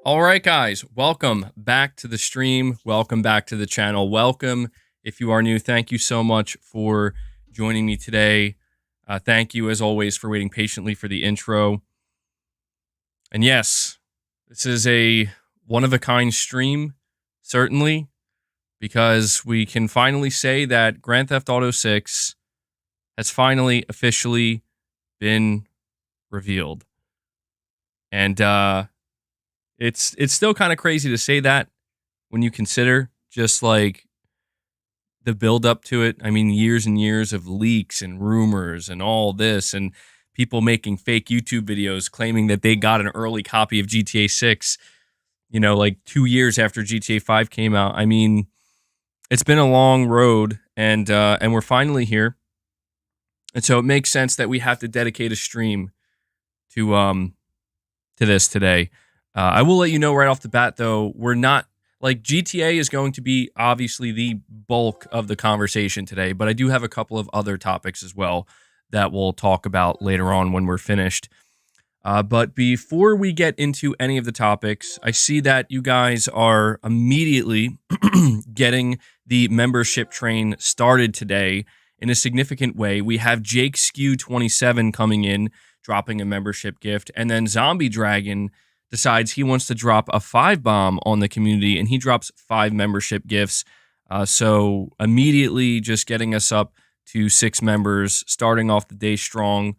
All right, guys, welcome back to the stream. Welcome back to the channel. Welcome. If you are new, thank you so much for joining me today. Thank you, as always, for waiting patiently for the intro. And yes, this is a one-of-a-kind stream, certainly, because we can finally say that Grand Theft Auto 6 has finally officially been revealed. And, it's still kind of crazy to say that when you consider just like the build up to it. I mean, years and years of leaks and rumors and all this, and people making fake YouTube videos claiming that they got an early copy of GTA 6, like 2 years after GTA 5 came out. I mean, it's been a long road, and we're finally here. And so it makes sense that we have to dedicate a stream to this today. I will let you know right off the bat, though, we're not, like, GTA is going to be obviously the bulk of the conversation today, but I do have a couple of other topics as well that we'll talk about later on when we're finished. But before we get into any of the topics, I see that you guys are immediately getting the membership train started today in a significant way. We have Jake Skew 27 coming in, dropping a membership gift, and then Zombie Dragon decides he wants to drop a 5-bomb on the community, and he drops 5 membership gifts. So immediately just getting us up to 6 members, starting off the day strong.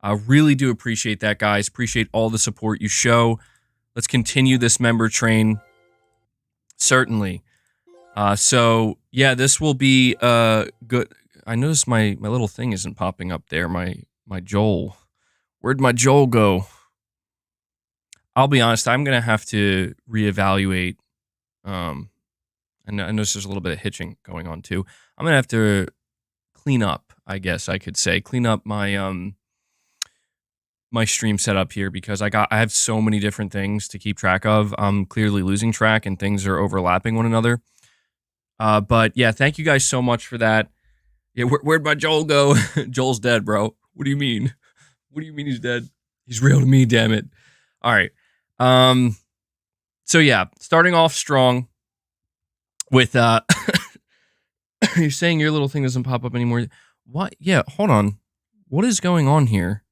I really do appreciate that, guys. Appreciate all the support you show. Let's continue this member train. Certainly. So, yeah, this will be good. I noticed my little thing isn't popping up there, my Joel. Where'd my Joel go? I'll be honest, I'm going to have to reevaluate. I notice there's a little bit of hitching going on too. I'm going to have to clean up, I guess I could say. Clean up my my stream setup here because I have so many different things to keep track of. I'm clearly losing track and things are overlapping one another. But yeah, thank you guys so much for that. Yeah, where'd my Joel go? Joel's dead, bro. What do you mean? What do you mean he's dead? He's real to me, damn it. All right. So yeah, starting off strong with you're saying your little thing doesn't pop up anymore. What? Yeah, hold on. What is going on here?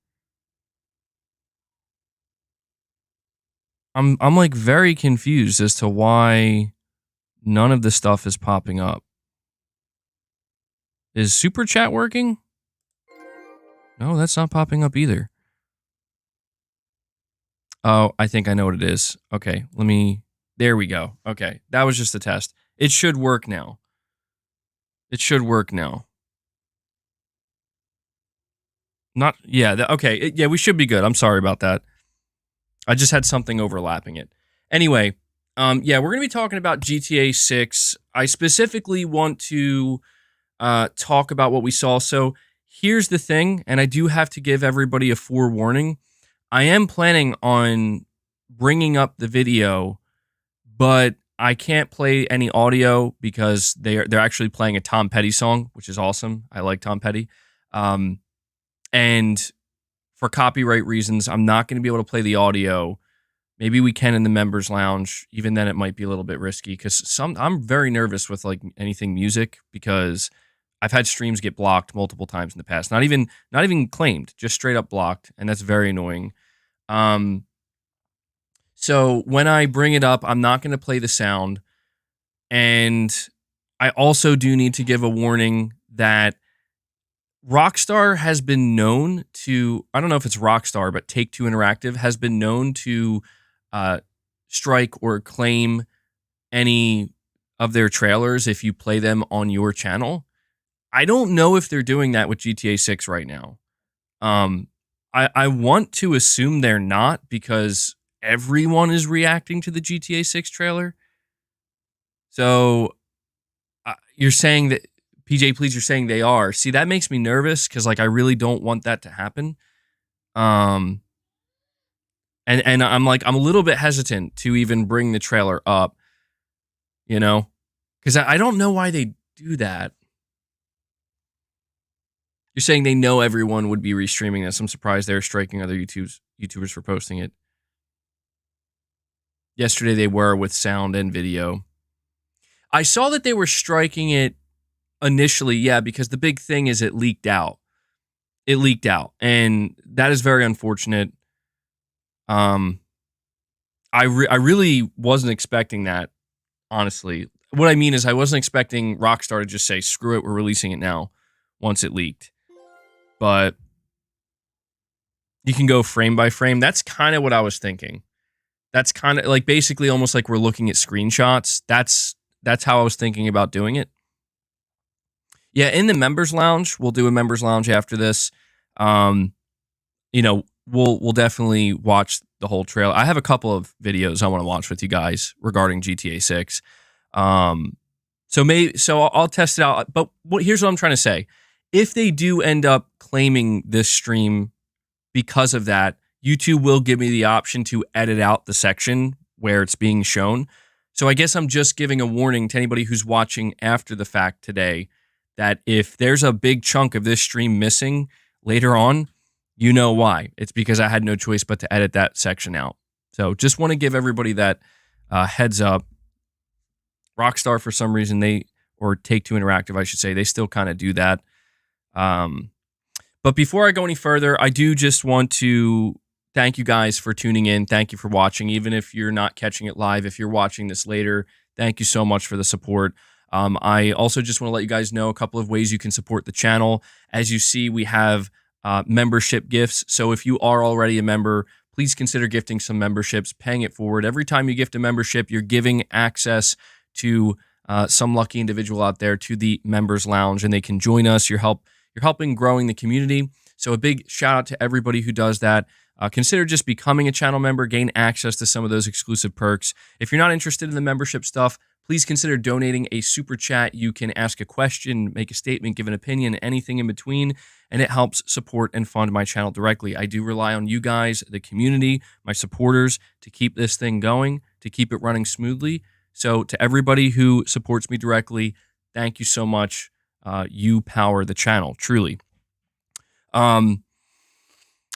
I'm like very confused as to why none of this stuff is popping up. Is Super Chat working? No, that's not popping up either. Oh, I think I know what it is. Okay, there we go. Okay, that was just a test. It should work now. It should work now. Okay, yeah, we should be good. I'm sorry about that. I just had something overlapping it. Anyway, yeah, we're going to be talking about GTA 6. I specifically want to talk about what we saw. So here's the thing, and I do have to give everybody a forewarning. I am planning on bringing up the video, but I can't play any audio because they're actually playing a Tom Petty song, which is awesome. I like Tom Petty. And for copyright reasons, I'm not going to be able to play the audio. Maybe we can in the members lounge. Even then, it might be a little bit risky because I'm very nervous with like anything music because I've had streams get blocked multiple times in the past. Not even claimed, just straight up blocked, and that's very annoying. So when I bring it up, I'm not going to play the sound, and I also do need to give a warning that Rockstar has been known to, I don't know if it's Rockstar, but Take-Two Interactive has been known to strike or claim any of their trailers if you play them on your channel. I don't know if they're doing that with GTA 6 right now. I want to assume they're not because everyone is reacting to the GTA 6 trailer. So you're saying that, PJ, please, you're saying they are. See, that makes me nervous because like I really don't want that to happen. And I'm like, I'm a little bit hesitant to even bring the trailer up, because I don't know why they do that. You're saying they know everyone would be restreaming this. I'm surprised they're striking other YouTubers for posting it. Yesterday they were with sound and video. I saw that they were striking it initially, yeah, because the big thing is it leaked out. It leaked out, and that is very unfortunate. I really wasn't expecting that, honestly. What I mean is I wasn't expecting Rockstar to just say, screw it, we're releasing it now, once it leaked. But you can go frame by frame. That's kind of what I was thinking. That's kind of like basically almost like we're looking at screenshots. That's how I was thinking about doing it. Yeah, in the members lounge, we'll do a members lounge after this. You know, we'll definitely watch the whole trail. I have a couple of videos I want to watch with you guys regarding GTA 6. So I'll test it out. But here's what I'm trying to say. If they do end up claiming this stream because of that, YouTube will give me the option to edit out the section where it's being shown. So I guess I'm just giving a warning to anybody who's watching after the fact today that if there's a big chunk of this stream missing later on, you know why. It's because I had no choice but to edit that section out. So just want to give everybody that heads up. Rockstar, for some reason, or Take-Two Interactive, I should say, they still kind of do that. But before I go any further, I do just want to thank you guys for tuning in. Thank you for watching, even if you're not catching it live. If you're watching this later, thank you so much for the support. I also just want to let you guys know a couple of ways you can support the channel. As you see, we have membership gifts. So if you are already a member, please consider gifting some memberships, paying it forward. Every time you gift a membership, you're giving access to some lucky individual out there to the members lounge, and they can join us. You're helping growing the community. So a big shout out to everybody who does that. Consider just becoming a channel member, gain access to some of those exclusive perks. If you're not interested in the membership stuff, please consider donating a super chat. You can ask a question, make a statement, give an opinion, anything in between, and it helps support and fund my channel directly. I do rely on you guys, the community, my supporters, to keep this thing going, to keep it running smoothly. So to everybody who supports me directly, thank you so much. You power the channel, truly.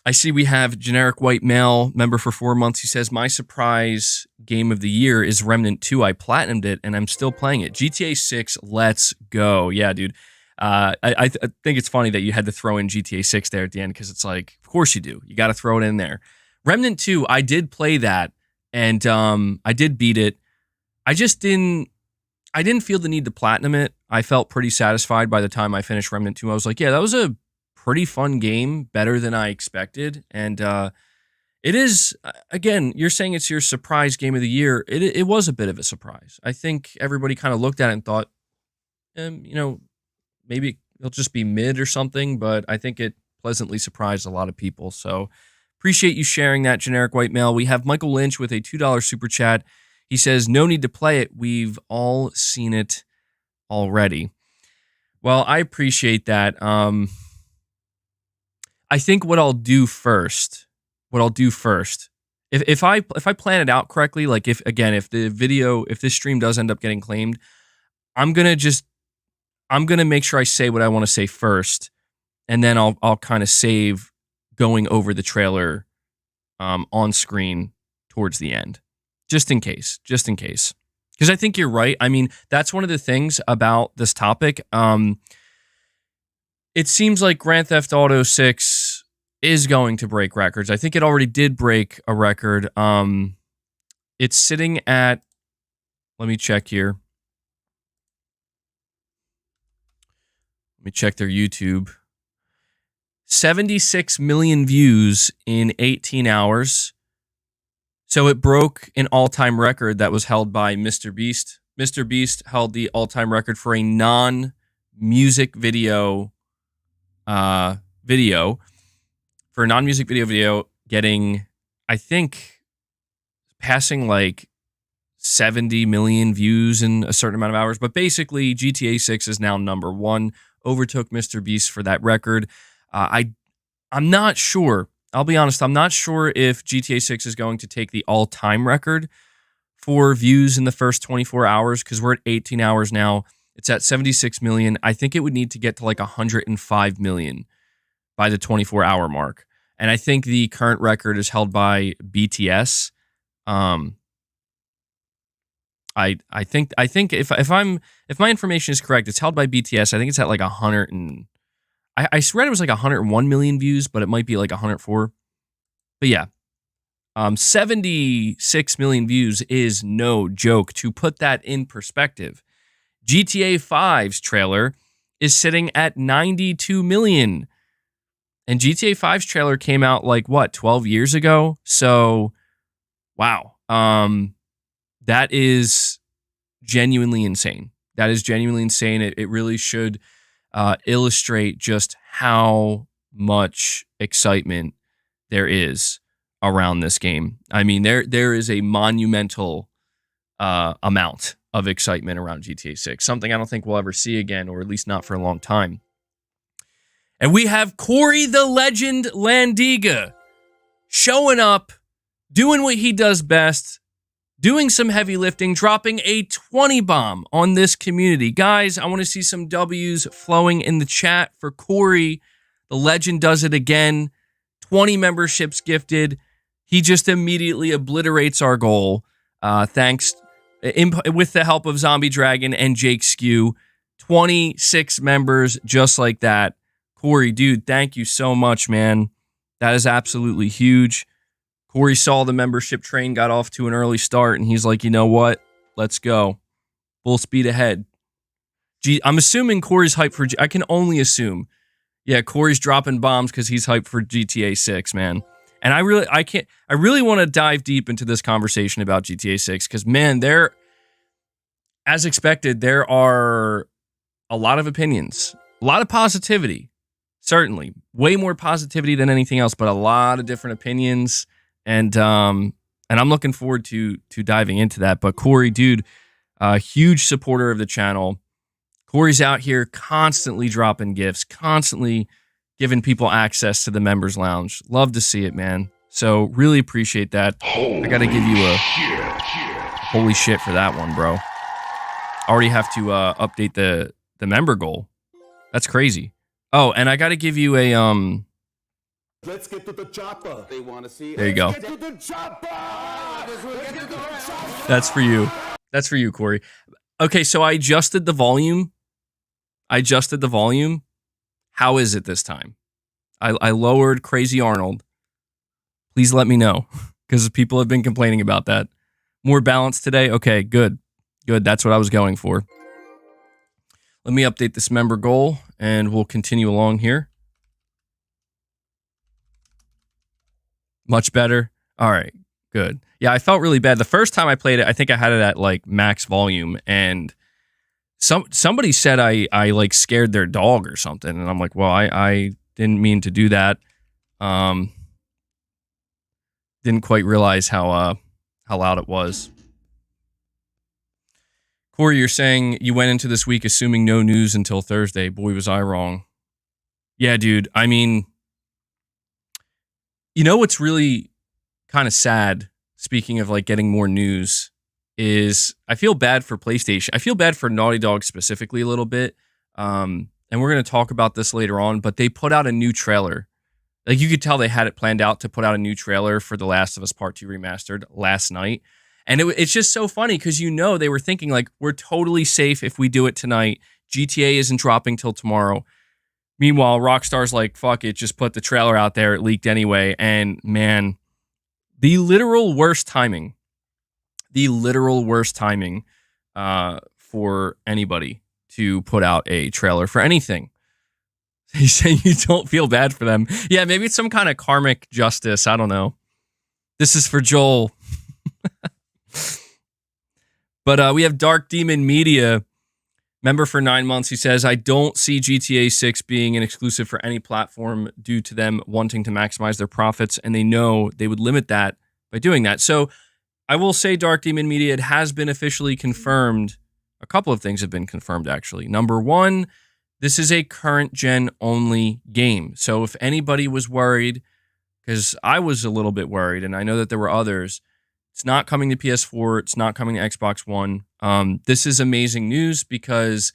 I see we have generic white male member for 4 months. He says, my surprise game of the year is Remnant 2. I platinumed it and I'm still playing it. GTA 6, let's go. Yeah, dude. I think it's funny that you had to throw in GTA 6 there at the end because it's like, of course you do. You got to throw it in there. Remnant 2, I did play that and I did beat it. I didn't feel the need to platinum it. I felt pretty satisfied by the time I finished Remnant 2. I was like, yeah, that was a pretty fun game, better than I expected. And it is, again, you're saying it's your surprise game of the year. It was a bit of a surprise. I think everybody kind of looked at it and thought, maybe it'll just be mid or something, but I think it pleasantly surprised a lot of people. So appreciate you sharing that, generic white male. We have Michael Lynch with a $2 super chat. He says, no need to play it. We've all seen it already. Well, I appreciate that. I think what I'll do first, if I plan it out correctly, like if this stream does end up getting claimed, I'm gonna make sure I say what I want to say first, and then I'll kind of save going over the trailer on screen towards the end. Just in case. Because I think you're right. I mean, that's one of the things about this topic. It seems like Grand Theft Auto 6 is going to break records. I think it already did break a record. It's sitting at, let me check here. Let me check their YouTube. 76 million views in 18 hours. So it broke an all-time record that was held by Mr. Beast. Mr. Beast held the all-time record for a non-music video getting, I think, passing like 70 million views in a certain amount of hours. But basically, GTA 6 is now number one, overtook Mr. Beast for that record. I'm not sure. I'll be honest, I'm not sure if GTA 6 is going to take the all-time record for views in the first 24 hours, because we're at 18 hours now. It's at 76 million. I think it would need to get to like 105 million by the 24-hour mark. And I think the current record is held by BTS. I think if my information is correct, it's held by BTS. I think it's at like 100 and I read it was like 101 million views, but it might be like 104. But yeah, 76 million views is no joke. To put that in perspective, GTA 5's trailer is sitting at 92 million. And GTA 5's trailer came out like what, 12 years ago? So wow. That is genuinely insane. That is genuinely insane. It really should illustrate just how much excitement there is around this game. I mean, there is a monumental amount of excitement around GTA 6, something I don't think we'll ever see again, or at least not for a long time. And we have Corey the Legend Landiga showing up, doing what he does best, doing some heavy lifting, dropping a 20 bomb on this community. Guys, I want to see some W's flowing in the chat for Corey. The legend does it again. 20 memberships gifted. He just immediately obliterates our goal. Thanks, with the help of Zombie Dragon and Jake Skew. 26 members just like that. Corey, dude, thank you so much, man. That is absolutely huge. Corey saw the membership train got off to an early start, and he's like, you know what? Let's go. Full speed ahead. I'm assuming Corey's hyped for... I can only assume. Yeah, Corey's dropping bombs because he's hyped for GTA 6, man. And I really want to dive deep into this conversation about GTA 6 because, man, as expected, there are a lot of opinions, a lot of positivity. Certainly, way more positivity than anything else, but a lot of different opinions, and I'm looking forward to diving into that. But Corey, dude, huge supporter of the channel. Corey's out here constantly dropping gifts, constantly giving people access to the members lounge. Love to see it, man. So really appreciate that. I got to give you a holy shit for that one, bro. Already have to update the member goal. That's crazy. Oh, and I got to give you a Let's get to the chopper. They want to see. There you go. Get to the chopper. That's for you. That's for you, Corey. Okay, so I adjusted the volume. How is it this time? I lowered Crazy Arnold. Please let me know, because people have been complaining about that. More balanced today? Okay, good. Good, that's what I was going for. Let me update this member goal, and we'll continue along here. Much better. All right, good. Yeah, I felt really bad. The first time I played it, I think I had it at like max volume, and somebody said I like scared their dog or something, and I'm like, well, I didn't mean to do that. Didn't quite realize how loud it was. Corey, you're saying you went into this week assuming no news until Thursday. Boy, was I wrong. Yeah, dude. I mean, you know what's really kind of sad, speaking of like getting more news, is I feel bad for PlayStation. I feel bad for Naughty Dog specifically a little bit. And we're going to talk about this later on, but they put out a new trailer. Like, you could tell they had it planned out to put out a new trailer for The Last of Us Part 2 Remastered last night. And it's just so funny because, you know, they were thinking like, we're totally safe if we do it tonight. GTA isn't dropping till tomorrow. Meanwhile, Rockstar's like, fuck it, just put the trailer out there. It leaked anyway. And man, the literal worst timing for anybody to put out a trailer for anything. You say you don't feel bad for them. Yeah, maybe it's some kind of karmic justice. I don't know. This is for Joel. But we have Dark Demon Media, member for 9 months. He says, I don't see GTA 6 being an exclusive for any platform due to them wanting to maximize their profits, and they know they would limit that by doing that. So I will say, Dark Demon Media, it has been officially confirmed. A couple of things have been confirmed, actually. Number one, this is a current gen only game. So if anybody was worried, because I was a little bit worried, and I know that there were others, it's not coming to PS4. It's not coming to Xbox One. This is amazing news because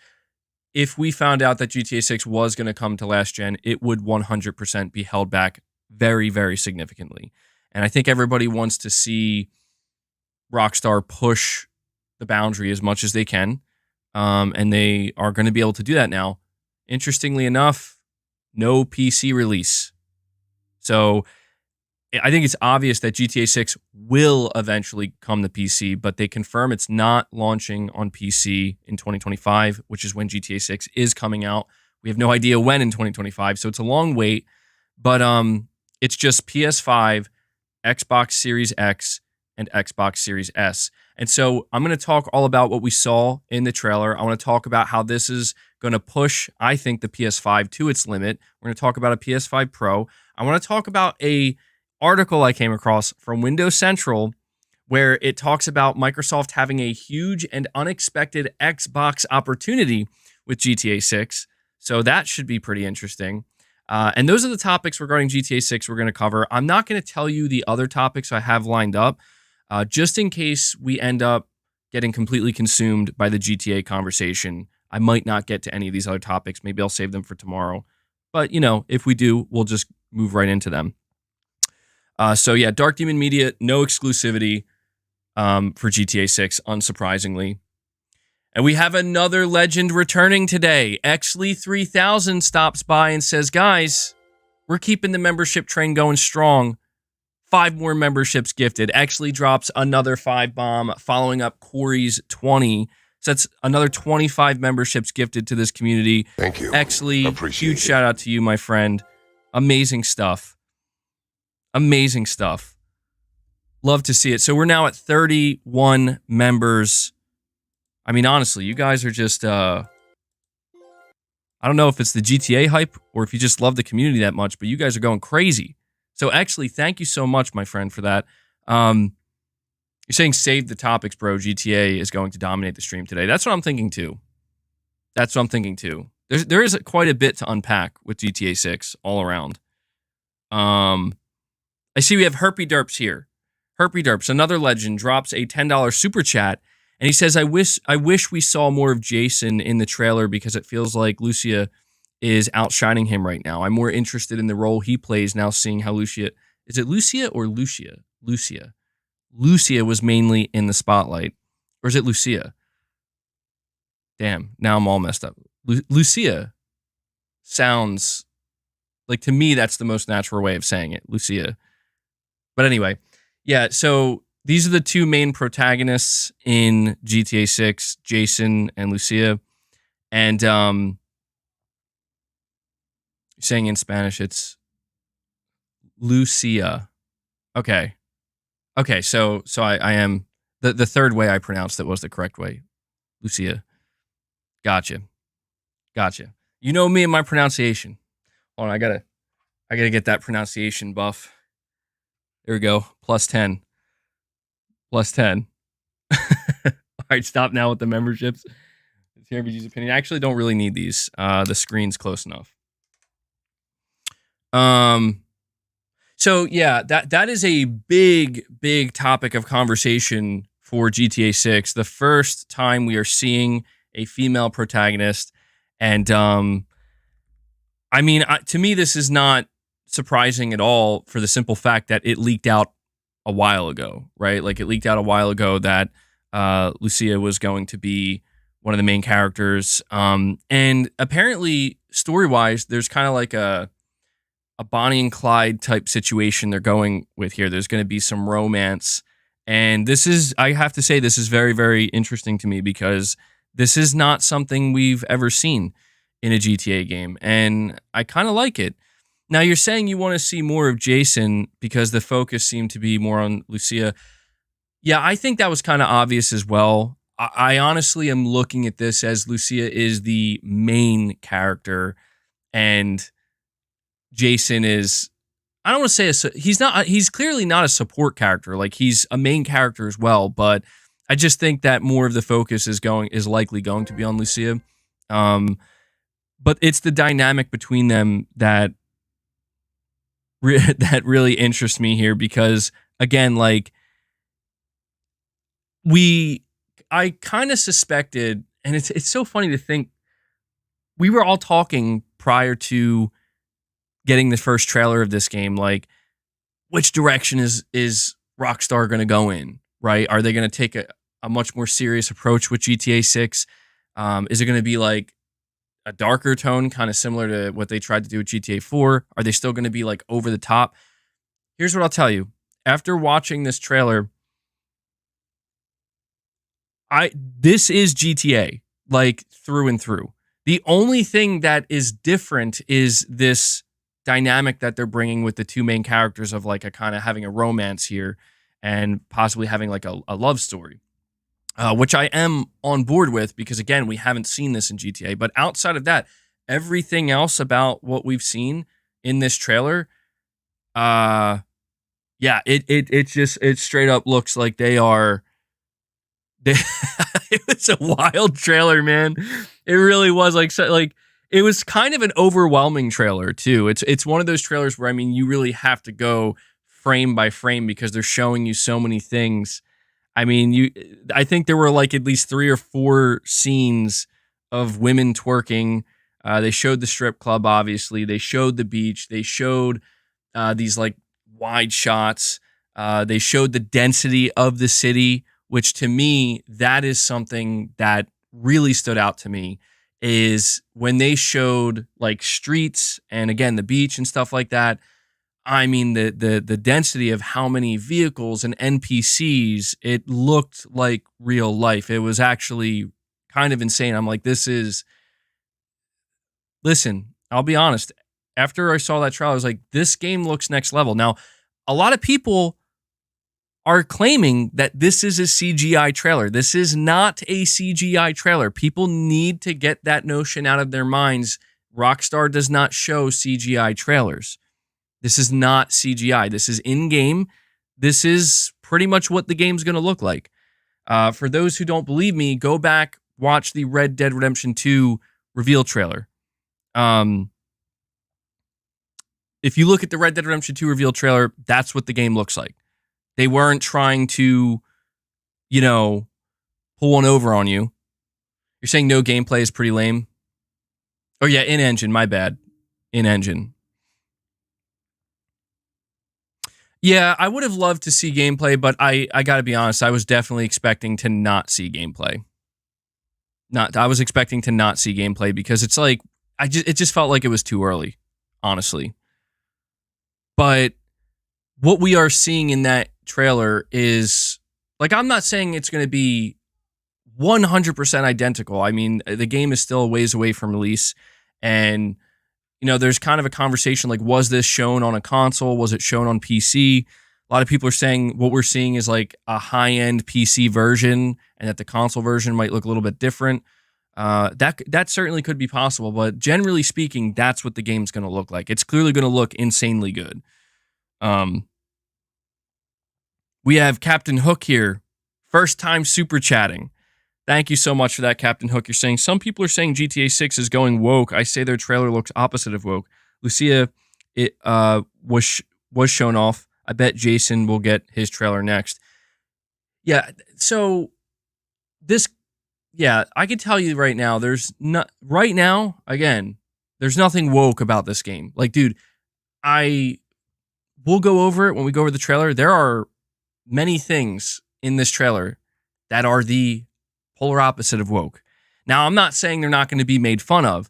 if we found out that GTA 6 was going to come to last gen, it would 100% be held back very, very significantly. And I think everybody wants to see Rockstar push the boundary as much as they can. And they are going to be able to do that now. Interestingly enough, no PC release. So I think it's obvious that GTA 6 will eventually come to PC, but they confirm it's not launching on PC in 2025, which is when GTA 6 is coming out. We have no idea when in 2025, so it's a long wait. But it's just PS5, Xbox Series X, and Xbox Series S. And so I'm going to talk all about what we saw in the trailer. I want to talk about how this is going to push, I think, the PS5 to its limit. We're going to talk about a PS5 Pro. I want to talk about a article I came across from Windows Central where it talks about Microsoft having a huge and unexpected Xbox opportunity with GTA 6. So that should be pretty interesting. And those are the topics regarding GTA 6 we're going to cover. I'm not going to tell you the other topics I have lined up, just in case we end up getting completely consumed by the GTA conversation. I might not get to any of these other topics. Maybe I'll save them for tomorrow. But, if we do, we'll just move right into them. So yeah, Dark Demon Media, no exclusivity for GTA 6, unsurprisingly. And we have another legend returning today. Exley3000 stops by and says, guys, we're keeping the membership train going strong. 5 more memberships gifted. Exley drops another 5 bomb, following up Corey's 20. So that's another 25 memberships gifted to this community. Thank you. Exley, Appreciate huge it. shout out to you, my friend. Amazing stuff. Amazing stuff. Love to see it. So we're now at 31 members. I mean, honestly, you guys are just, I don't know if it's the GTA hype or if you just love the community that much, but you guys are going crazy. So actually, thank you so much, my friend, for that. You're saying save the topics, bro. GTA is going to dominate the stream today. That's what I'm thinking too. There is quite a bit to unpack with GTA 6 all around. I see we have Herpy Derps here. Herpy Derps, another legend, drops a $10 super chat, and he says, I wish we saw more of Jason in the trailer because it feels like Lucia is outshining him right now. I'm more interested in the role he plays now, seeing how Lucia... Is it Lucia or Lucia? Lucia. Lucia was mainly in the spotlight. Or is it Lucia? Damn, now I'm all messed up. Lucia sounds... Like, to me, that's the most natural way of saying it. Lucia. But anyway, yeah, so these are the 2 main protagonists in GTA 6, Jason and Lucia. And saying in Spanish, it's Lucia. Okay, so I am... The third way I pronounced it was the correct way. Lucia. Gotcha. You know me and my pronunciation. Hold on, I gotta get that pronunciation buff. There we go. Plus 10. All right, stop now with the memberships. It's here MBG's opinion. I actually don't really need these. The screen's close enough. So yeah, that is a big topic of conversation for GTA 6. The first time we are seeing a female protagonist, and I mean, to me, this is not surprising at all for the simple fact that it leaked out a while ago, right? Like, it leaked out a while ago that Lucia was going to be one of the main characters. And apparently, story-wise, there's kind of like a Bonnie and Clyde type situation they're going with here. There's going to be some romance. And this is, I have to say, this is very, very interesting to me because this is not something we've ever seen in a GTA game. And I kind of like it. Now, you're saying you want to see more of Jason because the focus seemed to be more on Lucia. Yeah, I think that was kind of obvious as well. I honestly am looking at this as Lucia is the main character and Jason is, I don't want to say, he's clearly not a support character. Like, he's a main character as well, but I just think that more of the focus is likely going to be on Lucia. But it's the dynamic between them that really interests me here because, again, like, I kind of suspected, and it's so funny to think, we were all talking prior to getting the first trailer of this game, like, which direction is Rockstar going to go in, right? Are they going to take a a much more serious approach with GTA 6? Is it going to be like a darker tone, kind of similar to what they tried to do with GTA 4? Are they still going to be like over the top? Here's what I'll tell you. After watching this trailer, this is GTA, like through and through. The only thing that is different is this dynamic that they're bringing with the two main characters of like a kind of having a romance here and possibly having like a love story, which I am on board with because, again, we haven't seen this in GTA. But outside of that, everything else about what we've seen in this trailer, yeah, it straight up looks like they are. It was a wild trailer, man. It really was like it was kind of an overwhelming trailer too. It's one of those trailers where, I mean, you really have to go frame by frame because they're showing you so many things. I mean, I think there were like at least 3 or 4 scenes of women twerking. They showed the strip club, obviously. They showed the beach. They showed these like wide shots. They showed the density of the city, which to me, that is something that really stood out to me, is when they showed like streets and, again, the beach and stuff like that. I mean, the density of how many vehicles and NPCs, it looked like real life. It was actually kind of insane. I'm like, listen, I'll be honest. After I saw that trailer, I was like, this game looks next level. Now, a lot of people are claiming that this is a CGI trailer. This is not a CGI trailer. People need to get that notion out of their minds. Rockstar does not show CGI trailers. This is not CGI. This is in-game. This is pretty much what the game's going to look like. For those who don't believe me, go back, watch the Red Dead Redemption 2 reveal trailer. If you look at the Red Dead Redemption 2 reveal trailer, that's what the game looks like. They weren't trying to, pull one over on you. You're saying no gameplay is pretty lame? Oh, yeah, in-engine. My bad. In-engine. Yeah, I would have loved to see gameplay, but I got to be honest, I was definitely expecting to not see gameplay. I was expecting to not see gameplay because it's like, it just felt like it was too early, honestly. But what we are seeing in that trailer is, like, I'm not saying it's going to be 100% identical. I mean, the game is still a ways away from release, and there's kind of a conversation like, was this shown on a console? Was it shown on PC? A lot of people are saying what we're seeing is like a high-end PC version, and that the console version might look a little bit different. That certainly could be possible, but generally speaking, that's what the game's going to look like. It's clearly going to look insanely good. We have Captain Hook here, first time super chatting. Thank you so much for that, Captain Hook. You're saying some people are saying GTA 6 is going woke. I say their trailer looks opposite of woke. Lucia, it was shown off. I bet Jason will get his trailer next. Yeah, so I can tell you right now, there's nothing woke about this game. Like, dude, we'll go over it when we go over the trailer. There are many things in this trailer that are the polar opposite of woke. Now, I'm not saying they're not going to be made fun of.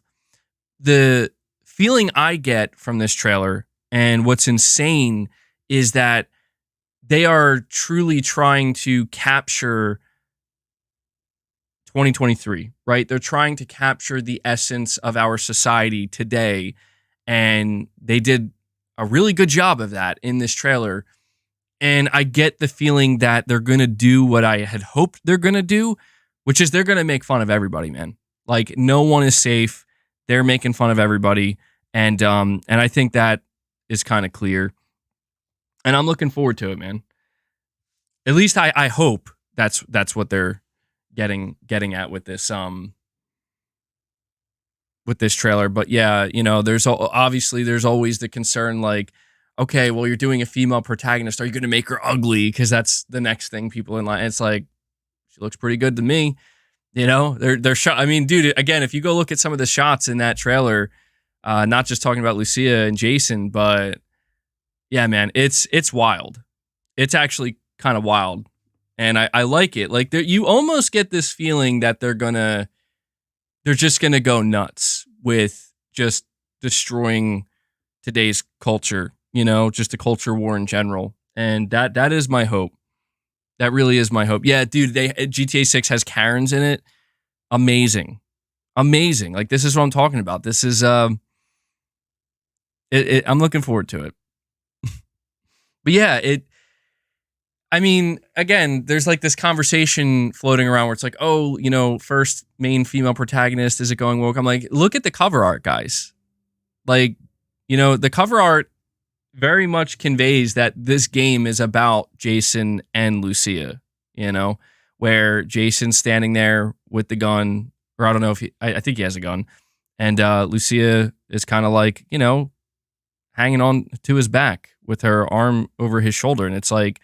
The feeling I get from this trailer, and what's insane, is that they are truly trying to capture 2023, right? They're trying to capture the essence of our society today, and they did a really good job of that in this trailer. And I get the feeling that they're going to do what I had hoped they're going to do, which is they're going to make fun of everybody, man. Like, no one is safe. They're making fun of everybody. And I think that is kind of clear. And I'm looking forward to it, man. At least I hope that's what they're getting at with this trailer. But yeah, there's always the concern, like, okay, well, you're doing a female protagonist. Are you going to make her ugly? Because that's the next thing people in line. It's like, she looks pretty good to me. They're shot. I mean, dude, again, if you go look at some of the shots in that trailer, not just talking about Lucia and Jason, but yeah, man, it's wild. It's actually kind of wild. And I like it. Like, you almost get this feeling that they're just gonna go nuts with just destroying today's culture, just the culture war in general. And that is my hope. That really is my hope. Yeah, dude, GTA 6 has Karens in it. Amazing. Like, this is what I'm talking about. This is I'm looking forward to it. But yeah, I mean, again, there's like this conversation floating around where it's like, oh, first main female protagonist, is it going woke? I'm like, look at the cover art, guys. Like, the cover art very much conveys that this game is about Jason and Lucia, where Jason's standing there with the gun, or I don't know if I think he has a gun. And Lucia is kind of like, hanging on to his back with her arm over his shoulder. And it's like,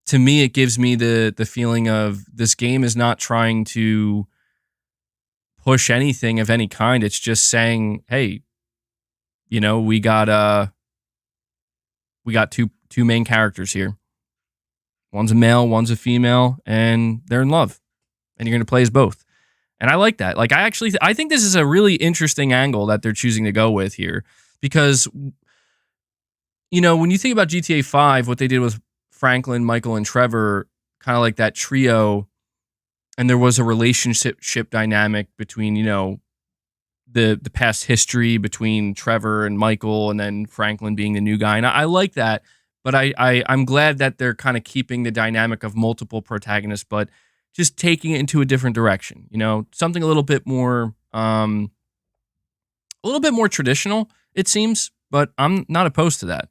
to me, it gives me the feeling of this game is not trying to push anything of any kind. It's just saying, hey, we got two main characters here. One's a male, one's a female, and they're in love. And you're going to play as both. And I like that. Like, I think this is a really interesting angle that they're choosing to go with here. Because, when you think about GTA 5, what they did with Franklin, Michael, and Trevor, kind of like that trio, and there was a relationship dynamic between, the past history between Trevor and Michael, and then Franklin being the new guy. And I like that, but I'm glad that they're kind of keeping the dynamic of multiple protagonists, but just taking it into a different direction. Something a little bit more traditional, it seems, but I'm not opposed to that.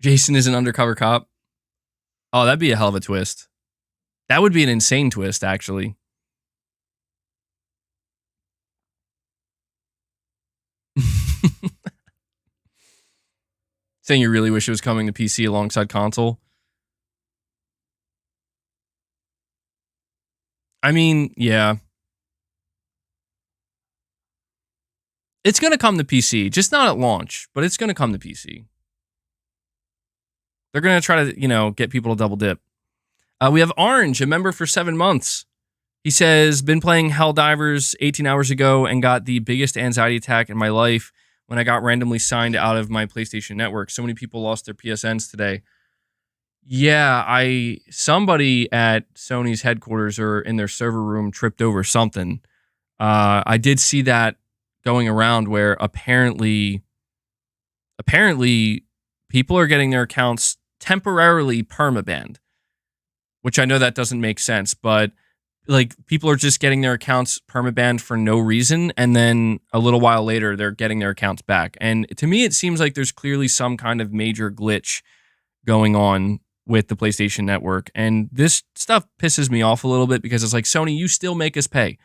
Jason is an undercover cop. Oh, that'd be a hell of a twist. That would be an insane twist, actually. Saying you really wish it was coming to PC alongside console. I mean, yeah. It's going to come to PC, just not at launch, but it's going to come to PC. They're going to try to, get people to double dip. We have Orange, a member for 7 months. He says, been playing Helldivers 18 hours ago and got the biggest anxiety attack in my life when I got randomly signed out of my PlayStation Network. So many people lost their PSNs today. Yeah, somebody at Sony's headquarters or in their server room tripped over something. I did see that going around where apparently people are getting their accounts temporarily permabanned, which I know that doesn't make sense, but like, people are just getting their accounts permabanned for no reason, and then a little while later they're getting their accounts back. And to me, it seems like there's clearly some kind of major glitch going on with the PlayStation Network, and this stuff pisses me off a little bit because it's like, Sony, you still make us pay.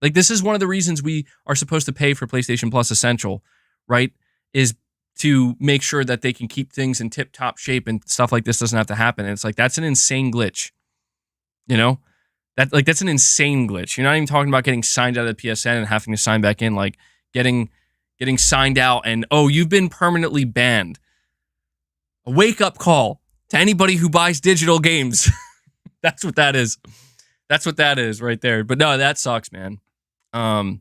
Like, this is one of the reasons we are supposed to pay for PlayStation Plus Essential, right? Is to make sure that they can keep things in tip-top shape and stuff like this doesn't have to happen. And it's like, that's an insane glitch. That's an insane glitch. You're not even talking about getting signed out of the PSN and having to sign back in, like getting signed out and, oh, you've been permanently banned. A wake-up call to anybody who buys digital games. That's what that is. That's what that is right there. But no, that sucks, man. That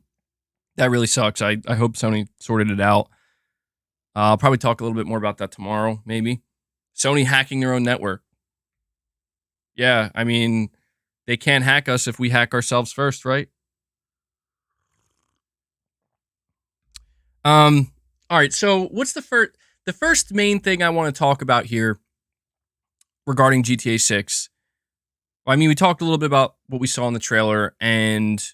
really sucks. I hope Sony sorted it out. I'll probably talk a little bit more about that tomorrow, maybe. Sony hacking their own network. Yeah, I mean, they can't hack us if we hack ourselves first, right? All right, so what's the first main thing I want to talk about here regarding GTA 6? Well, I mean, we talked a little bit about what we saw in the trailer and,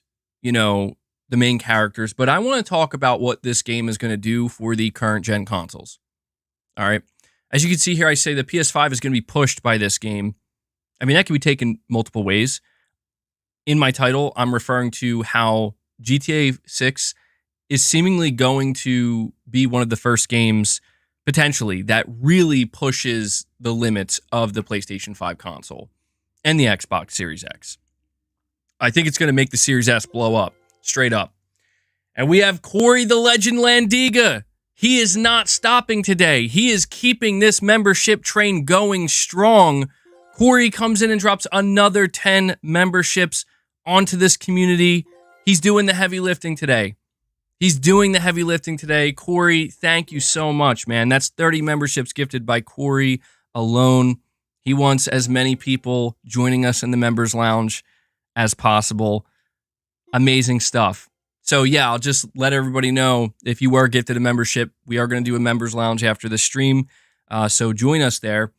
the main characters, but I want to talk about what this game is going to do for the current gen consoles. All right. As you can see here, I say the PS5 is going to be pushed by this game. I mean, that can be taken multiple ways. In my title, I'm referring to how GTA 6 is seemingly going to be one of the first games, potentially, that really pushes the limits of the PlayStation 5 console and the Xbox Series X. I think it's going to make the Series S blow up, straight up. And we have Corey the Legend Landiga. He is not stopping today. He is keeping this membership train going strong. Corey comes in and drops another 10 memberships onto this community. He's doing the heavy lifting today. Corey, thank you so much, man. That's 30 memberships gifted by Corey alone. He wants as many people joining us in the members lounge as possible. Amazing stuff. So yeah, I'll just let everybody know, if you are gifted a membership, we are going to do a members lounge after the stream. So join us there.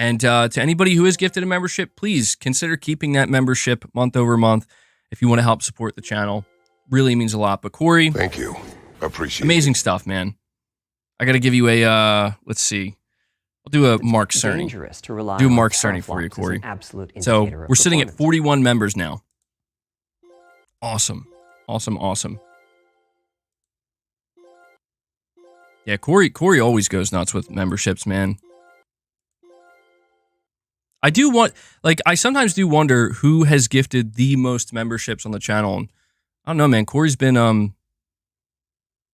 And to anybody who is gifted a membership, please consider keeping that membership month over month if you want to help support the channel. Really means a lot. But Corey, thank you. Appreciate amazing stuff, man. I got to give you a, let's see. I'll do a Mark Cerny. Do Mark Cerny for you, Corey. So we're sitting at 41 members now. Awesome. Yeah, Corey always goes nuts with memberships, man. I sometimes do wonder who has gifted the most memberships on the channel. And I don't know, man. Corey's been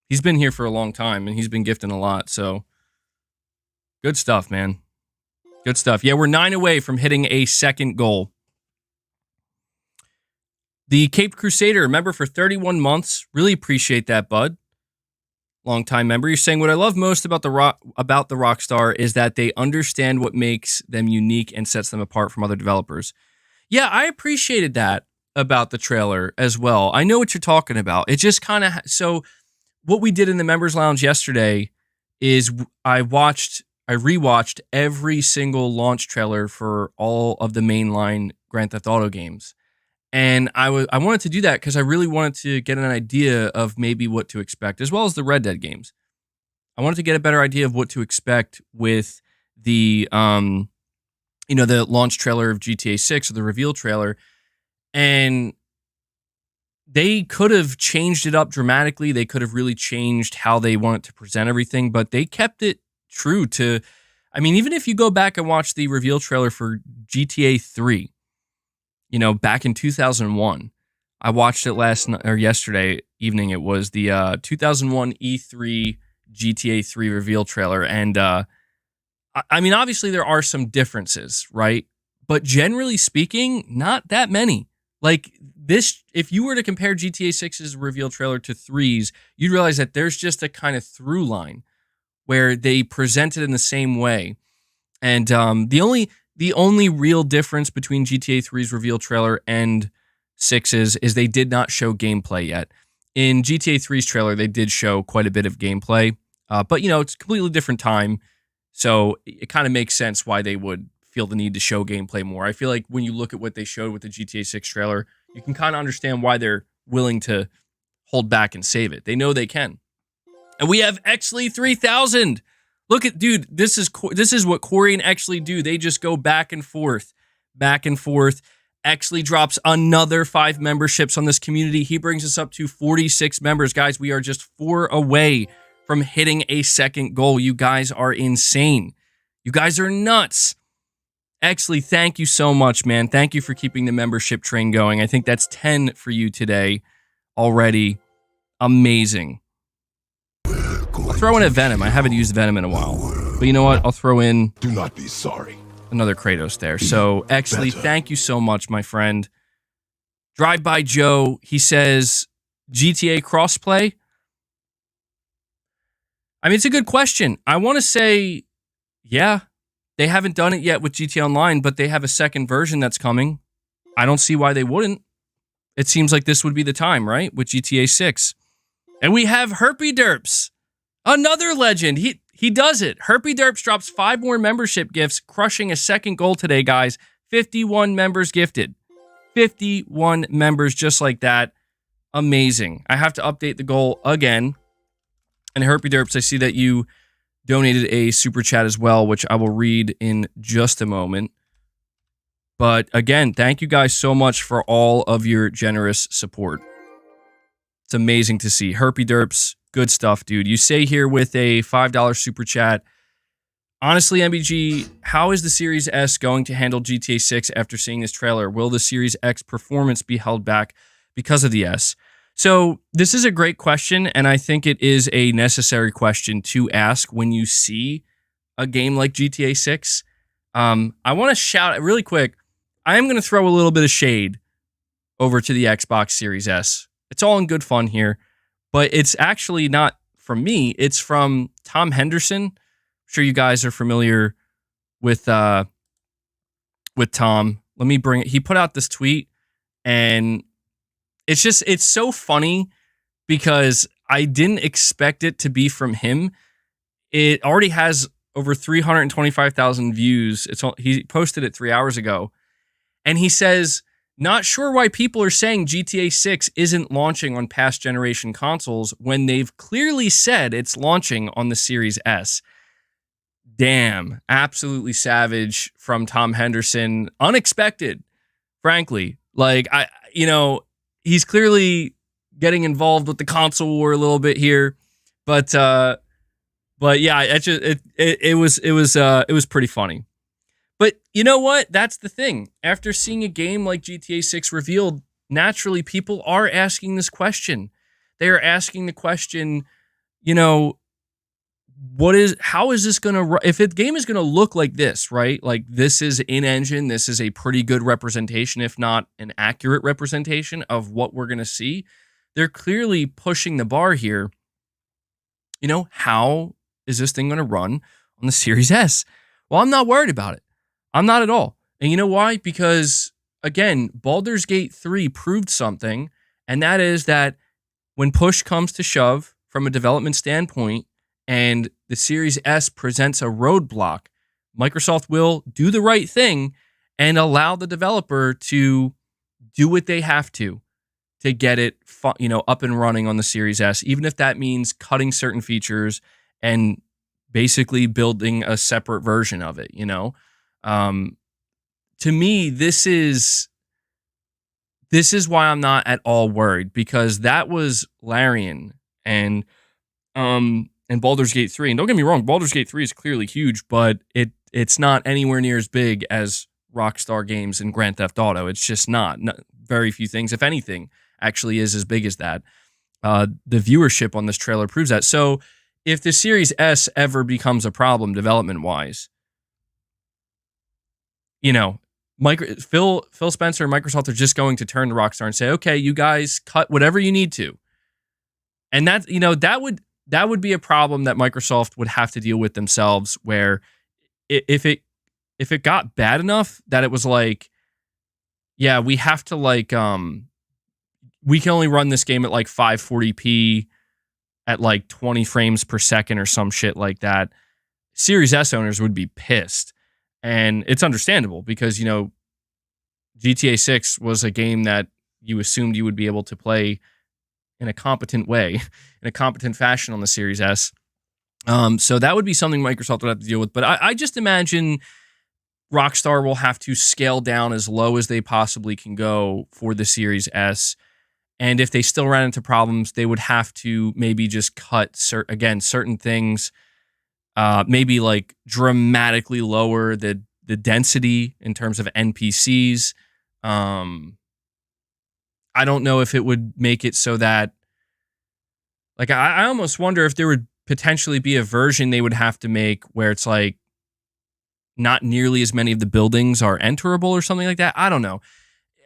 he's been here for a long time and he's been gifting a lot. So good stuff, man. Good stuff. Yeah, we're 9 away from hitting a second goal. The Caped Crusader, member for 31 months. Really appreciate that, bud. Long-time member. You're saying, what I love most about the Rockstar is that they understand what makes them unique and sets them apart from other developers. Yeah, I appreciated that about the trailer as well. I know what you're talking about. It just kind of... So what we did in the members lounge yesterday is I rewatched every single launch trailer for all of the mainline Grand Theft Auto games. And I wanted to do that because I really wanted to get an idea of maybe what to expect, as well as the Red Dead games. I wanted to get a better idea of what to expect with the, the launch trailer of GTA 6 or the reveal trailer. And they could have changed it up dramatically. They could have really changed how they wanted to present everything, but they kept it true to, even if you go back and watch the reveal trailer for GTA 3, back in 2001, I watched it yesterday evening. It was the 2001 E3 GTA 3 reveal trailer. And obviously there are some differences, right? But generally speaking, not that many. Like this, if you were to compare GTA 6's reveal trailer to 3's, you'd realize that there's just a kind of through line where they present it in the same way. And the only real difference between GTA 3's reveal trailer and 6's is they did not show gameplay yet. In GTA 3's trailer, they did show quite a bit of gameplay, but it's a completely different time, so it kind of makes sense why they would feel the need to show gameplay more. I feel like when you look at what they showed with the GTA 6 trailer, you can kind of understand why they're willing to hold back and save it. They know they can. And we have Exley 3000. Look at, dude, this is what Corey and Exley do. They just go back and forth. Exley drops another 5 memberships on this community. He brings us up to 46 members. Guys, we are just 4 away from hitting a second goal. You guys are insane. You guys are nuts. Exley, thank you so much, man. Thank you for keeping the membership train going. I think that's 10 for you today already. Amazing. I'll throw in a Venom. I haven't used Venom in a while. But you know what? I'll throw in... Do not be sorry. Another Kratos there. So, Exley, thank you so much, my friend. Drive by Joe, he says, GTA crossplay? It's a good question. I want to say, yeah, they haven't done it yet with GTA Online, but they have a second version that's coming. I don't see why they wouldn't. It seems like this would be the time, right? With GTA 6. And we have Herpy Derps. Another legend. He does it. Herpy Derps drops 5 more membership gifts, crushing a second goal today, guys. 51 members gifted. 51 members just like that. Amazing. I have to update the goal again. And Herpy Derps, I see that you donated a super chat as well, which I will read in just a moment. But again, thank you guys so much for all of your generous support. It's amazing to see. Herpy Derps, good stuff, dude. You say here with a $5 super chat, honestly, MBG, how is the Series S going to handle GTA 6 after seeing this trailer? Will the Series X performance be held back because of the S? So this is a great question, and I think it is a necessary question to ask when you see a game like GTA 6. I want to shout really quick. I am going to throw a little bit of shade over to the Xbox Series S. It's all in good fun here, but it's actually not from me. It's from Tom Henderson. I'm sure you guys are familiar with Tom. Let me bring it. He put out this tweet, and it's so funny because I didn't expect it to be from him. It already has over 325,000 views. He posted it 3 hours ago. And he says, not sure why people are saying GTA 6 isn't launching on past generation consoles when they've clearly said it's launching on the Series S. Damn, absolutely savage from Tom Henderson. Unexpected, frankly. Like, he's clearly getting involved with the console war a little bit here. But yeah, it was pretty funny. But you know what? That's the thing. After seeing a game like GTA 6 revealed, naturally people are asking this question. They are asking the question, how is this going to, if a game is going to look like this, right? Like this is in-engine, this is a pretty good representation, if not an accurate representation of what we're going to see. They're clearly pushing the bar here. How is this thing going to run on the Series S? Well, I'm not worried about it. I'm not at all. And you know why? Because, again, Baldur's Gate 3 proved something, and that is that when push comes to shove from a development standpoint and the Series S presents a roadblock, Microsoft will do the right thing and allow the developer to do what they have to get it up and running on the Series S, even if that means cutting certain features and basically building a separate version of it, To me, this is why I'm not at all worried, because that was Larian and Baldur's Gate 3. And don't get me wrong, Baldur's Gate 3 is clearly huge, but it's not anywhere near as big as Rockstar Games and Grand Theft Auto. It's just not. Very few things, if anything, actually is as big as that. The viewership on this trailer proves that. So if the Series S ever becomes a problem development-wise, Phil Spencer and Microsoft are just going to turn to Rockstar and say, okay, you guys cut whatever you need to. And that, that would be a problem that Microsoft would have to deal with themselves, where if it got bad enough that it was like, yeah, we have to we can only run this game at 540p at 20 frames per second or some shit like that, Series S owners would be pissed. And it's understandable because, GTA 6 was a game that you assumed you would be able to play in a competent way, in a competent fashion on the Series S. So that would be something Microsoft would have to deal with. But I just imagine Rockstar will have to scale down as low as they possibly can go for the Series S. And if they still ran into problems, they would have to maybe just cut certain things, maybe dramatically lower the density in terms of NPCs. I don't know if it would make it so that, I almost wonder if there would potentially be a version they would have to make where it's not nearly as many of the buildings are enterable or something like that. I don't know.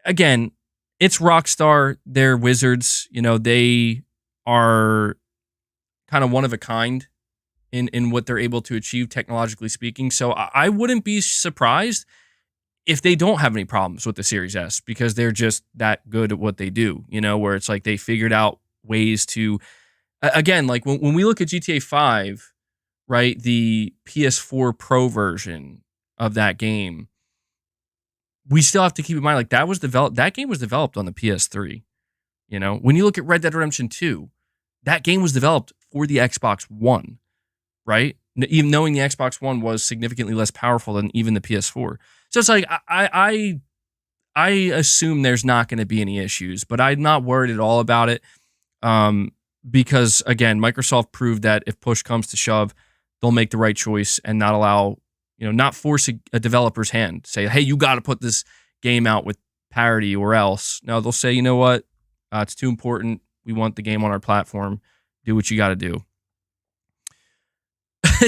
Again, it's Rockstar. They're wizards. They are kind of one of a kind in what they're able to achieve technologically speaking. So I wouldn't be surprised if they don't have any problems with the Series S, because they're just that good at what they do, where it's they figured out ways to, again, when we look at GTA 5, right, the PS4 Pro version of that game, we still have to keep in mind, that game was developed on the PS3. When you look at Red Dead Redemption 2, that game was developed for the Xbox One, right? Even knowing the Xbox One was significantly less powerful than even the PS4. So it's I assume there's not going to be any issues, but I'm not worried at all about it. Because again, Microsoft proved that if push comes to shove, they'll make the right choice and not allow, not force a developer's hand. Say, hey, you got to put this game out with parity or else. No, they'll say, you know what? It's too important. We want the game on our platform. Do what you got to do.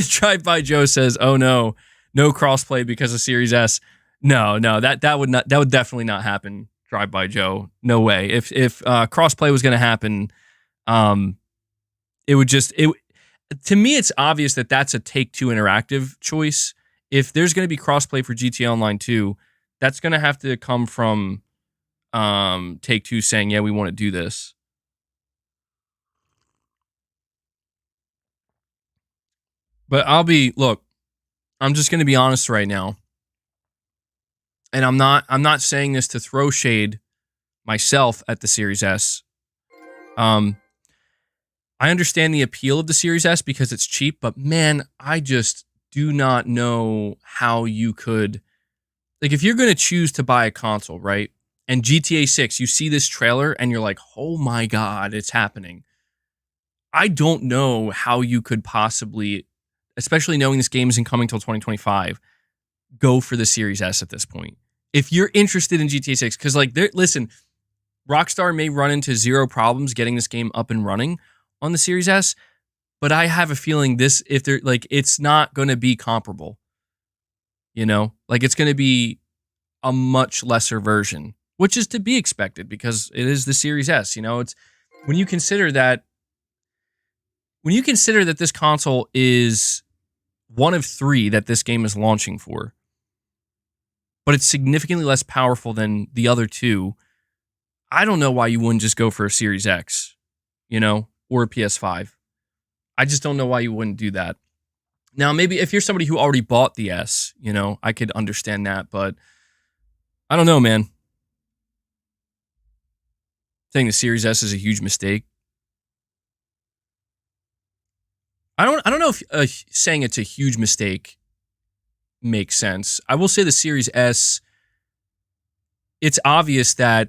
Drive by Joe says, oh no, no crossplay because of Series S. No, that would definitely not happen. Drive by Joe, no way. If crossplay was going to happen, it would just it. To me, it's obvious that that's a Take-Two Interactive choice. If there's going to be crossplay for GTA Online 2, that's going to have to come from Take-Two saying, yeah, we want to do this. But I'm just going to be honest right now. And I'm not saying this to throw shade myself at the Series S. I understand the appeal of the Series S because it's cheap, but man, I just do not know how you could, like, if you're going to choose to buy a console, right? And GTA 6, you see this trailer and you're like, oh my God, it's happening. I don't know how you could possibly, especially knowing this game isn't coming till 2025, go for the Series S at this point. If you're interested in GTA 6, because listen, Rockstar may run into zero problems getting this game up and running on the Series S, but I have a feeling it's not going to be comparable. You know, like it's going to be a much lesser version, which is to be expected because it is the Series S. You know, it's when you consider that this console is one of 3 that this game is launching for, but it's significantly less powerful than the other 2. I don't know why you wouldn't just go for a Series X, you know, or a PS5. I just don't know why you wouldn't do that. Now, maybe if you're somebody who already bought the S, you know, I could understand that, but I don't know, man. Saying the Series S is a huge mistake. I don't know if saying it's a huge mistake makes sense. I will say the Series S, it's obvious that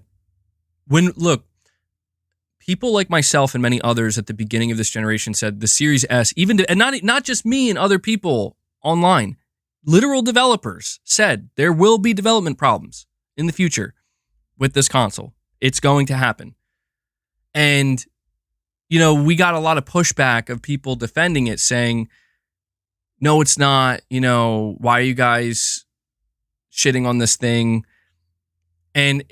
people like myself and many others at the beginning of this generation said the Series S, and not just me and other people online, literal developers said there will be development problems in the future with this console. It's going to happen. And, you know, we got a lot of pushback of people defending it saying, no, it's not, you know, why are you guys shitting on this thing? And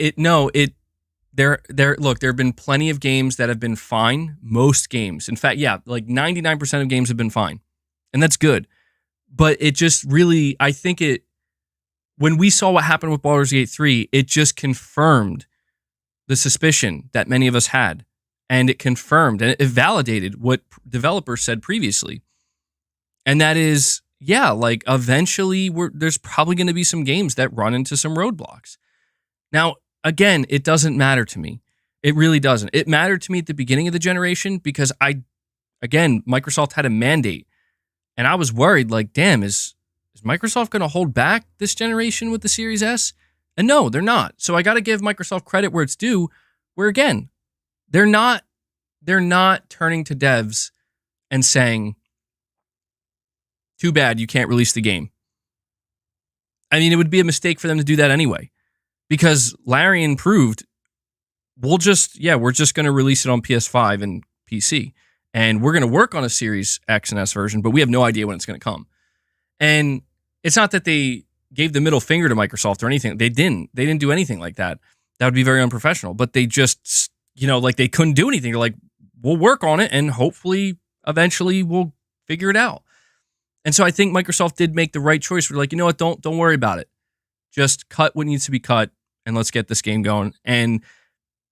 there have been plenty of games that have been fine. Most games. In fact, yeah, like 99% of games have been fine. And that's good. But it just really, I think when we saw what happened with Baldur's Gate 3, it just confirmed the suspicion that many of us had. And it confirmed and it validated what developers said previously. And that is, yeah, like eventually there's probably going to be some games that run into some roadblocks. Now, again, it doesn't matter to me. It really doesn't. It mattered to me at the beginning of the generation because Microsoft had a mandate. And I was worried, like, damn, is Microsoft going to hold back this generation with the Series S? And no, they're not. So I got to give Microsoft credit where it's due, where, again, they're not turning to devs and saying, too bad you can't release the game. I mean, it would be a mistake for them to do that anyway. Because Larian proved, we're just going to release it on PS5 and PC. And we're going to work on a Series X and S version, but we have no idea when it's going to come. And it's not that they gave the middle finger to Microsoft or anything. They didn't do anything like that. That would be very unprofessional. But they just, you know, like they couldn't do anything. They're like, we'll work on it and hopefully eventually we'll figure it out. And so I think Microsoft did make the right choice. We're like, you know what, don't worry about it. Just cut what needs to be cut and let's get this game going. And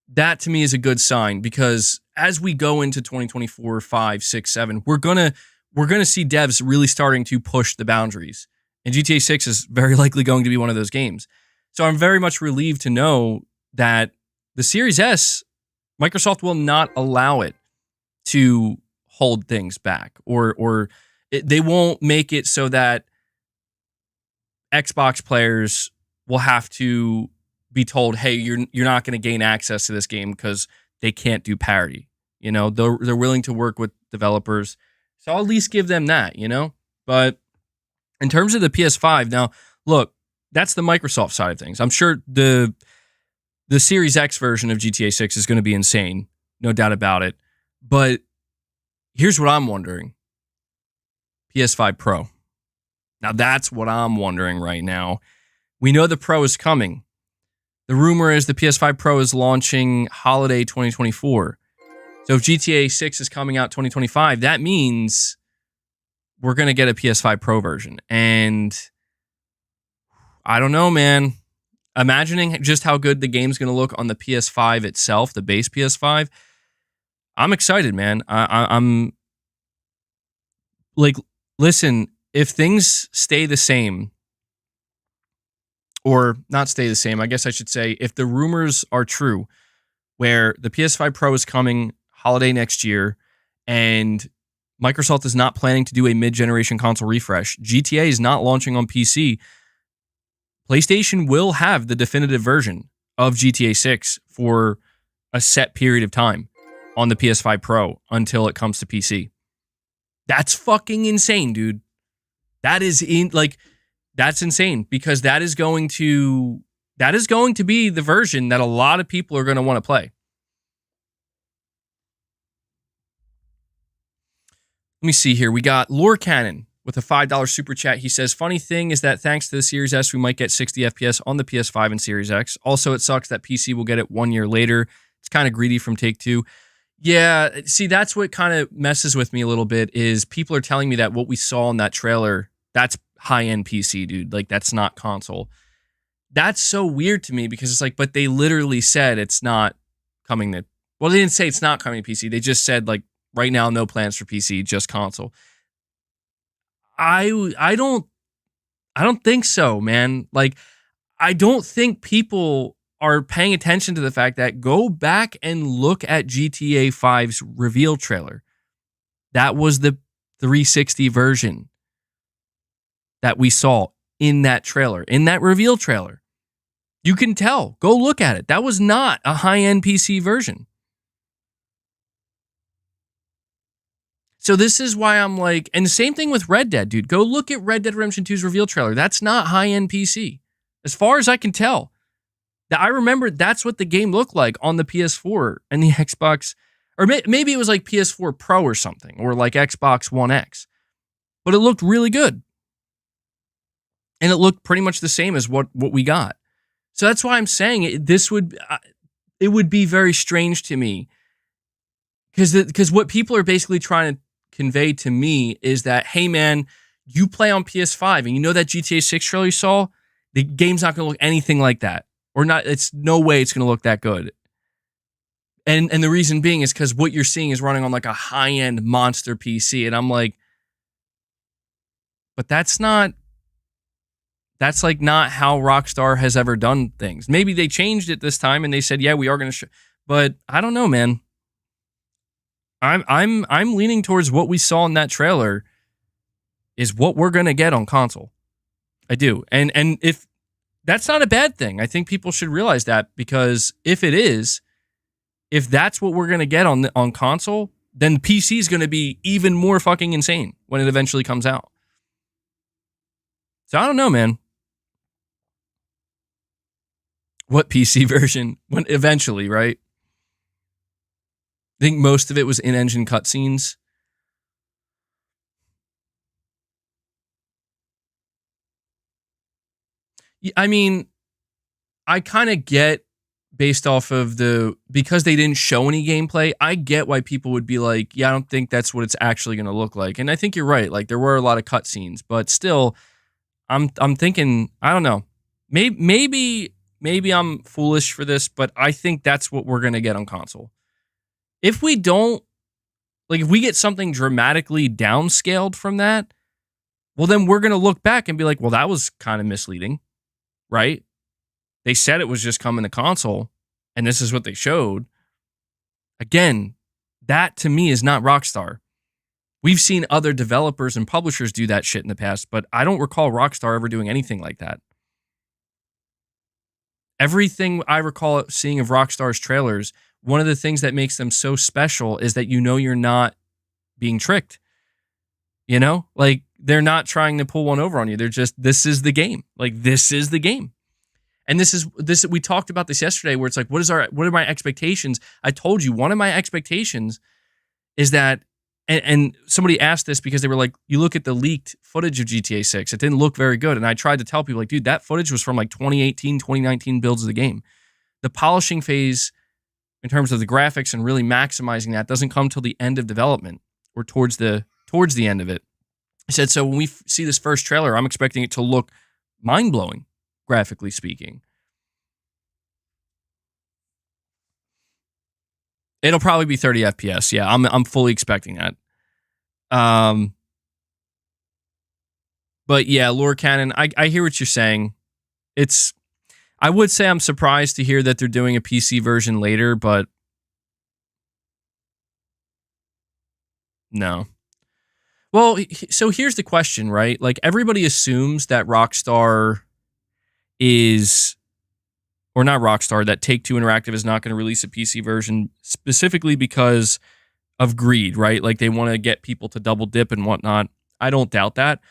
that to me is a good sign because as we go into 2024, 5, 6, 7, we're gonna see devs really starting to push the boundaries. And GTA 6 is very likely going to be one of those games. So I'm very much relieved to know that the Series S, Microsoft will not allow it to hold things back they won't make it so that Xbox players will have to be told, hey, you're not going to gain access to this game because they can't do parity. You know, they're willing to work with developers. So I'll at least give them that, you know? But in terms of the PS5, now, look, that's the Microsoft side of things. I'm sure the Series X version of GTA 6 is going to be insane. No doubt about it. But here's what I'm wondering. PS5 Pro. Now that's what I'm wondering right now. We know the Pro is coming. The rumor is the PS5 Pro is launching holiday 2024. So if GTA 6 is coming out 2025, that means we're going to get a PS5 Pro version. And I don't know, man. Imagining just how good the game's going to look on the PS5 itself, the base PS5. I'm excited, man. I'm like, listen, if things stay the same, or not stay the same, I guess I should say, if the rumors are true, where the PS5 Pro is coming holiday next year, and Microsoft is not planning to do a mid-generation console refresh, GTA is not launching on PC, PlayStation will have the definitive version of GTA 6 for a set period of time on the PS5 Pro until it comes to PC. That's fucking insane, dude. That is that's insane, because that is going to be the version that a lot of people are going to want to play. Let me see here. We got Lore Cannon with a $5 super chat. He says, funny thing is that thanks to the Series S, we might get 60 FPS on the PS5 and Series X. Also, it sucks that PC will get it 1 year later. It's kind of greedy from Take-Two. Yeah, see, that's what kind of messes with me a little bit, is people are telling me that what we saw in that trailer, that's high-end PC, dude. Like, that's not console. That's so weird to me, because it's like, but they literally said it's not coming to... Well, they didn't say it's not coming to PC. They just said, like, right now, no plans for PC, just console. I don't think so, man. Like, I don't think people are paying attention to the fact that go back and look at GTA 5's reveal trailer. That was the 360 version that we saw in that trailer, in that reveal trailer. You can tell. Go look at it. That was not a high-end PC version. So this is why I'm like, and the same thing with Red Dead, dude. Go look at Red Dead Redemption 2's reveal trailer. That's not high-end PC. As far as I can tell. I remember that's what the game looked like on the PS4 and the Xbox, or maybe it was like PS4 Pro or something, or like Xbox One X. But it looked really good. And it looked pretty much the same as what we got. So that's why I'm saying it would be very strange to me. Because what people are basically trying to convey to me is that, hey man, you play on PS5 and you know that GTA 6 trailer you saw, the game's not going to look anything like that. Or not, it's no way it's going to look that good. And the reason being is because what you're seeing is running on like a high-end monster PC. And I'm like, but that's like not how Rockstar has ever done things. Maybe they changed it this time and they said, yeah, we are going to but I don't know, man. I'm leaning towards what we saw in that trailer is what we're going to get on console. I do. And if that's not a bad thing, I think people should realize that, because if that's what we're going to get on console, then PC is going to be even more fucking insane when it eventually comes out. So I don't know, man. What PC version? When eventually, right? I think most of it was in-engine cutscenes. I mean, I kind of get, based off of because they didn't show any gameplay, I get why people would be like, yeah, I don't think that's what it's actually going to look like. And I think you're right. Like, there were a lot of cutscenes, but still, I'm thinking, I don't know. Maybe I'm foolish for this, but I think that's what we're going to get on console. If we don't, like, if we get something dramatically downscaled from that, well, then we're going to look back and be like, well, that was kind of misleading, right? They said it was just coming to console, and this is what they showed. Again, that to me is not Rockstar. We've seen other developers and publishers do that shit in the past, but I don't recall Rockstar ever doing anything like that. Everything I recall seeing of Rockstar's trailers, one of the things that makes them so special is that you know you're not being tricked. You know? Like, they're not trying to pull one over on you. They're just, this is the game. Like, this is the game. And this we talked about this yesterday, where it's like, what are my expectations? I told you, one of my expectations is that and somebody asked this because they were like, you look at the leaked footage of GTA 6, it didn't look very good. And I tried to tell people, like, dude, that footage was from like 2018, 2019 builds of the game. The polishing phase in terms of the graphics and really maximizing that doesn't come till the end of development or towards the end of it. I said, so when we see this first trailer, I'm expecting it to look mind-blowing, graphically speaking. It'll probably be 30 FPS. Yeah, I'm fully expecting that. But yeah, Lore Cannon, I hear what you're saying. I would say I'm surprised to hear that they're doing a PC version later, but no. Well, so here's the question, right? Like, everybody assumes that Rockstar is, or not Rockstar, that Take-Two Interactive is not going to release a PC version specifically because of greed, right? Like, they want to get people to double dip and whatnot. I don't doubt that.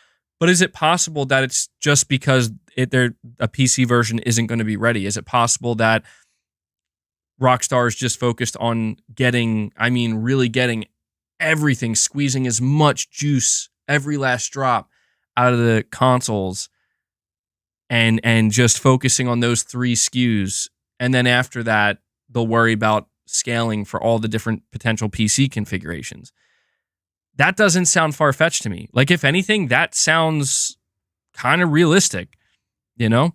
But is it possible that it's just because a PC version isn't going to be ready? Is it possible that Rockstar is just focused on really getting everything, squeezing as much juice, every last drop out of the consoles, and just focusing on those 3 SKUs, and then after that they'll worry about scaling for all the different potential PC configurations? That doesn't sound far-fetched to me. Like, if anything, that sounds kind of realistic, you know?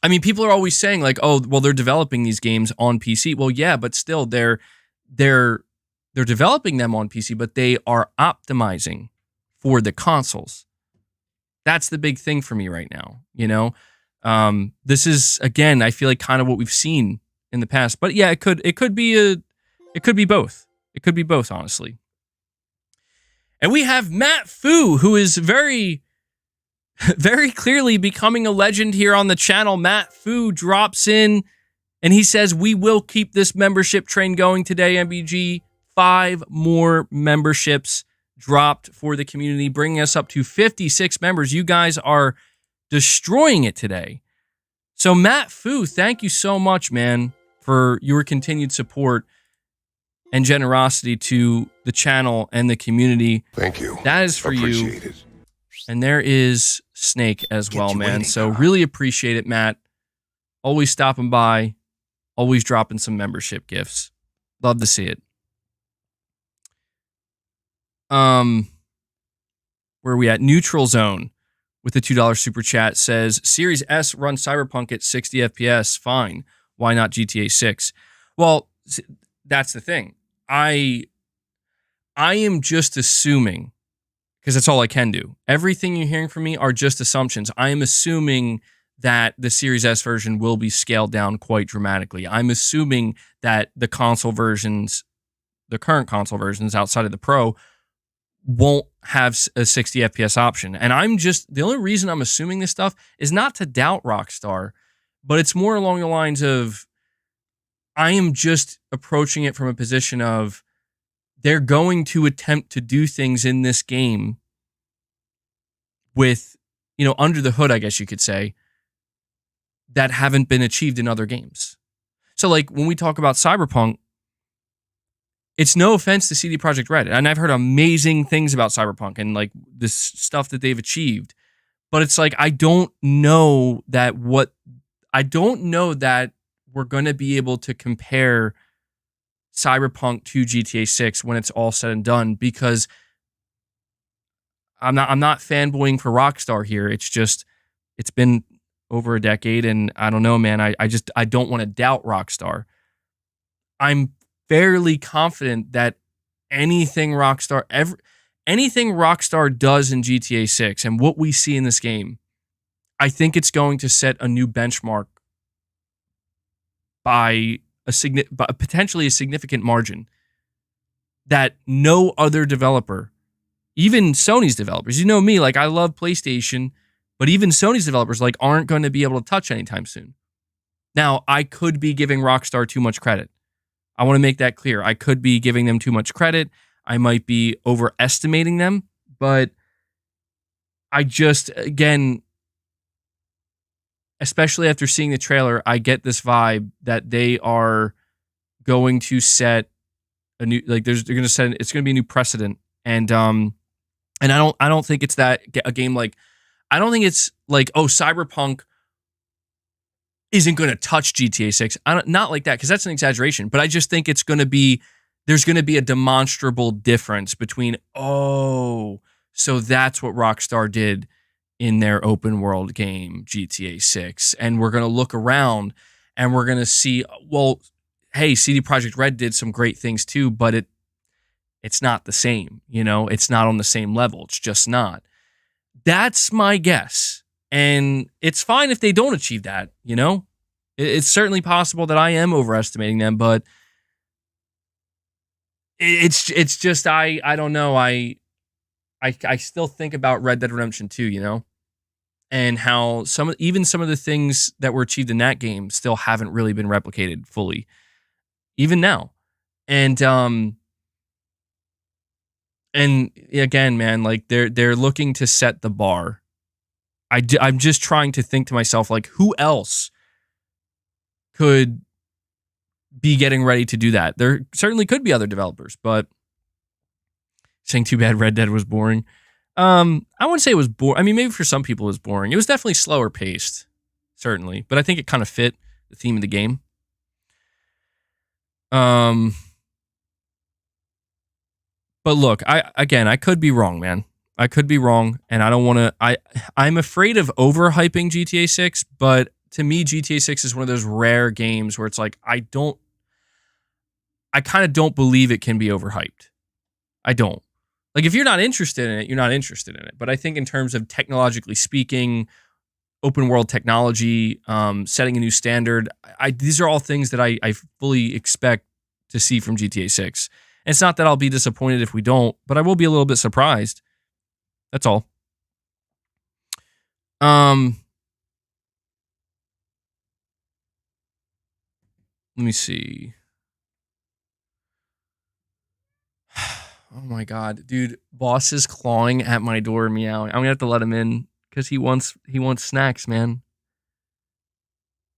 I mean, people are always saying, like, oh, well, they're developing these games on PC. Well, yeah, but still, they're developing them on PC, but they are optimizing for the consoles. That's the big thing for me right now, you know? This is, again, I feel like kind of what we've seen in the past. But yeah, it could be both. It could be both, honestly. And we have Matt Fu, who is very, very clearly becoming a legend here on the channel. Matt Fu drops in and he says, we will keep this membership train going today, MBG. 5 more memberships dropped for the community, bringing us up to 56 members. You guys are destroying it today. So Matt Fu, thank you so much, man, for your continued support and generosity to the channel and the community. Thank you. That is for you. It. And there is Snake as well, man. So really appreciate it, Matt. Always stopping by, always dropping some membership gifts. Love to see it. Where are we at? Neutral Zone with the $2 super chat says, Series S runs Cyberpunk at 60 FPS. Fine. Why not GTA 6? Well, that's the thing. I am just assuming, because that's all I can do. Everything you're hearing from me are just assumptions. I am assuming that the Series S version will be scaled down quite dramatically. I'm assuming that the console versions, the current console versions outside of the Pro, won't have a 60 FPS option. And the only reason I'm assuming this stuff is not to doubt Rockstar, but it's more along the lines of, I am just approaching it from a position of, they're going to attempt to do things in this game with, under the hood, I guess you could say, that haven't been achieved in other games. So like when we talk about Cyberpunk, it's no offense to CD Projekt Red, and I've heard amazing things about Cyberpunk and like this stuff that they've achieved, but it's like, I don't know that we're going to be able to compare Cyberpunk to GTA 6 when it's all said and done, because I'm not fanboying for Rockstar here. It's just, it's been over a decade, and I don't know, man. I don't want to doubt Rockstar. I'm fairly confident that anything Rockstar does in GTA 6 and what we see in this game, I think it's going to set a new benchmark by potentially a significant margin that no other developer, even Sony's developers, me, like I love PlayStation, but even Sony's developers like aren't going to be able to touch anytime soon. Now, I could be giving Rockstar too much credit. I want to make that clear. I could be giving them too much credit. I might be overestimating them, but I just, again, especially after seeing the trailer, I get this vibe that they are going to set a new like they're going to set it's going to be a new precedent. And I don't think it's that a game like I don't think it's like, oh, Cyberpunk isn't going to touch GTA 6. Not like that, because that's an exaggeration. But I just think it's going to be, there's going to be a demonstrable difference between, oh, so that's what Rockstar did in their open world game, GTA 6. And we're going to look around and we're going to see, well, hey, CD Projekt Red did some great things too, but it's not the same. You know, it's not on the same level. It's just not. That's my guess. And it's fine if they don't achieve that, you know? It's certainly possible that I am overestimating them, but it's just I don't know. I still think about Red Dead Redemption 2, you know? And how even some of the things that were achieved in that game still haven't really been replicated fully, even now. And again, man, like they're looking to set the bar. I'm just trying to think to myself, like, who else could be getting ready to do that? There certainly could be other developers, but saying too bad Red Dead was boring. I wouldn't say it was boring. I mean, maybe for some people it was boring. It was definitely slower paced, certainly, but I think it kind of fit the theme of the game. But look, I could be wrong, man. I could be wrong, and I don't want to. I'm afraid of overhyping GTA 6, but to me, GTA 6 is one of those rare games where it's like I kind of don't believe it can be overhyped. I don't. Like, if you're not interested in it, you're not interested in it. But I think in terms of technologically speaking, open world technology, setting a new standard, these are all things that I fully expect to see from GTA 6. And it's not that I'll be disappointed if we don't, but I will be a little bit surprised. That's all. Let me see. Oh my god, dude! Boss is clawing at my door, meowing. I'm gonna have to let him in because he wants snacks, man.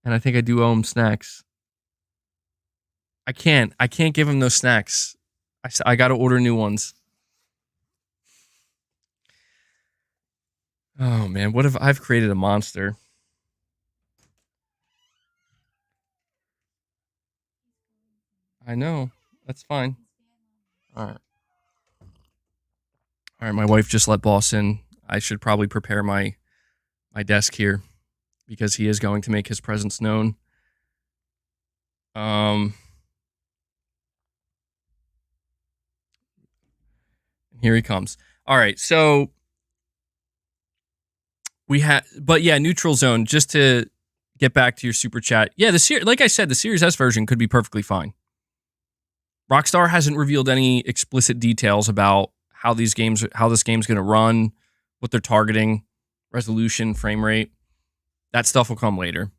And I think I do owe him snacks. I can't give him those snacks. I got to order new ones. Oh man, what if I've created a monster? I know. That's fine. All right. All right, my wife just let boss in. I should probably prepare my desk here because he is going to make his presence known. Here he comes. All right, so we had, but yeah, Neutral Zone. Just to get back to your super chat, yeah, like I said, the Series S version could be perfectly fine. Rockstar hasn't revealed any explicit details about how this game's going to run, what they're targeting, resolution, frame rate. That stuff will come later.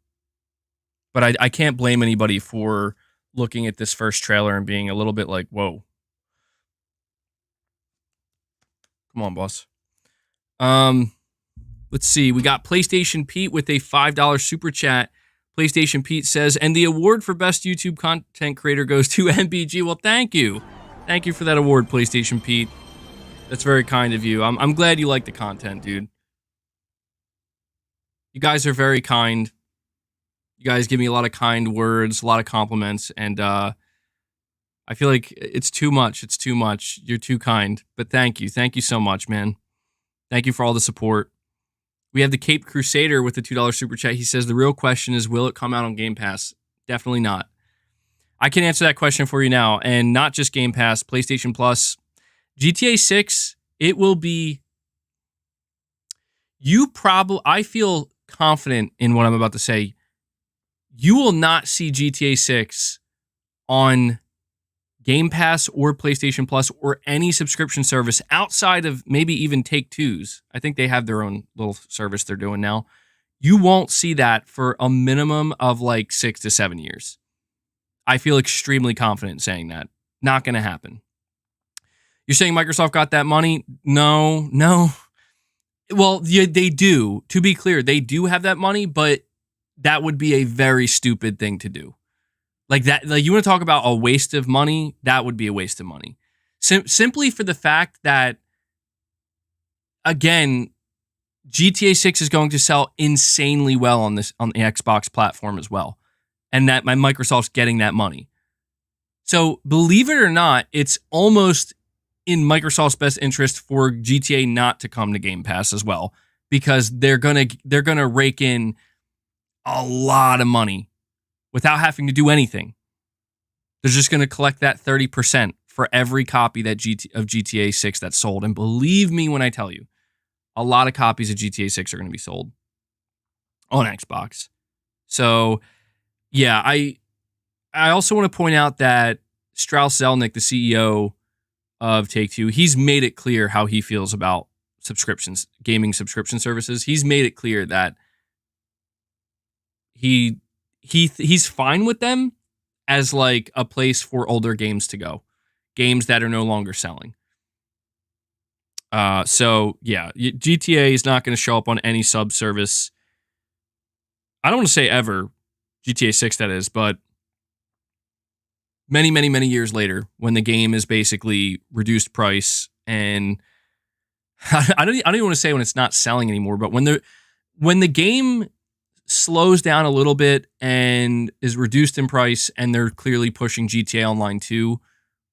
But I can't blame anybody for looking at this first trailer and being a little bit like, whoa. Come on, boss. Let's see. We got PlayStation Pete with a $5 super chat. PlayStation Pete says, and the award for best YouTube content creator goes to MBG. Well, thank you. Thank you for that award, PlayStation Pete. That's very kind of you. I'm glad you like the content, dude. You guys are very kind. You guys give me a lot of kind words, a lot of compliments, and I feel like it's too much. It's too much. You're too kind. But thank you. Thank you so much, man. Thank you for all the support. We have the Cape Crusader with the $2 super chat. He says, the real question is, will it come out on Game Pass? Definitely not. I can answer that question for you now. And not just Game Pass, PlayStation Plus. GTA 6, it will be... I feel confident in what I'm about to say. You will not see GTA 6 on Game Pass or PlayStation Plus or any subscription service outside of maybe even Take-Two's. I think they have their own little service they're doing now. You won't see that for a minimum of like 6 to 7 years. I feel extremely confident in saying that. Not going to happen. You're saying Microsoft got that money? No. Well, yeah, they do. To be clear, they do have that money, but that would be a very stupid thing to do. Like that, like you want to talk about a waste of money? That would be a waste of money. Simply for the fact that, again, GTA 6 is going to sell insanely well on the Xbox platform as well. And that Microsoft's getting that money. So believe it or not, it's almost in Microsoft's best interest for GTA not to come to Game Pass as well, because they're gonna rake in a lot of money without having to do anything. They're just gonna collect that 30% for every copy that of GTA 6 that's sold. And believe me when I tell you, a lot of copies of GTA 6 are gonna be sold on Xbox. So yeah, I also want to point out that Strauss Zelnick, the CEO of Take-Two, he's made it clear how he feels about subscriptions, gaming subscription services. He's made it clear that he's fine with them as like a place for older games to go, games that are no longer selling. So yeah, GTA is not going to show up on any sub service. I don't want to say ever, GTA 6 that is, but many, many, many years later, when the game is basically reduced price, and I don't even want to say when it's not selling anymore, but when the game slows down a little bit and is reduced in price, and they're clearly pushing GTA Online 2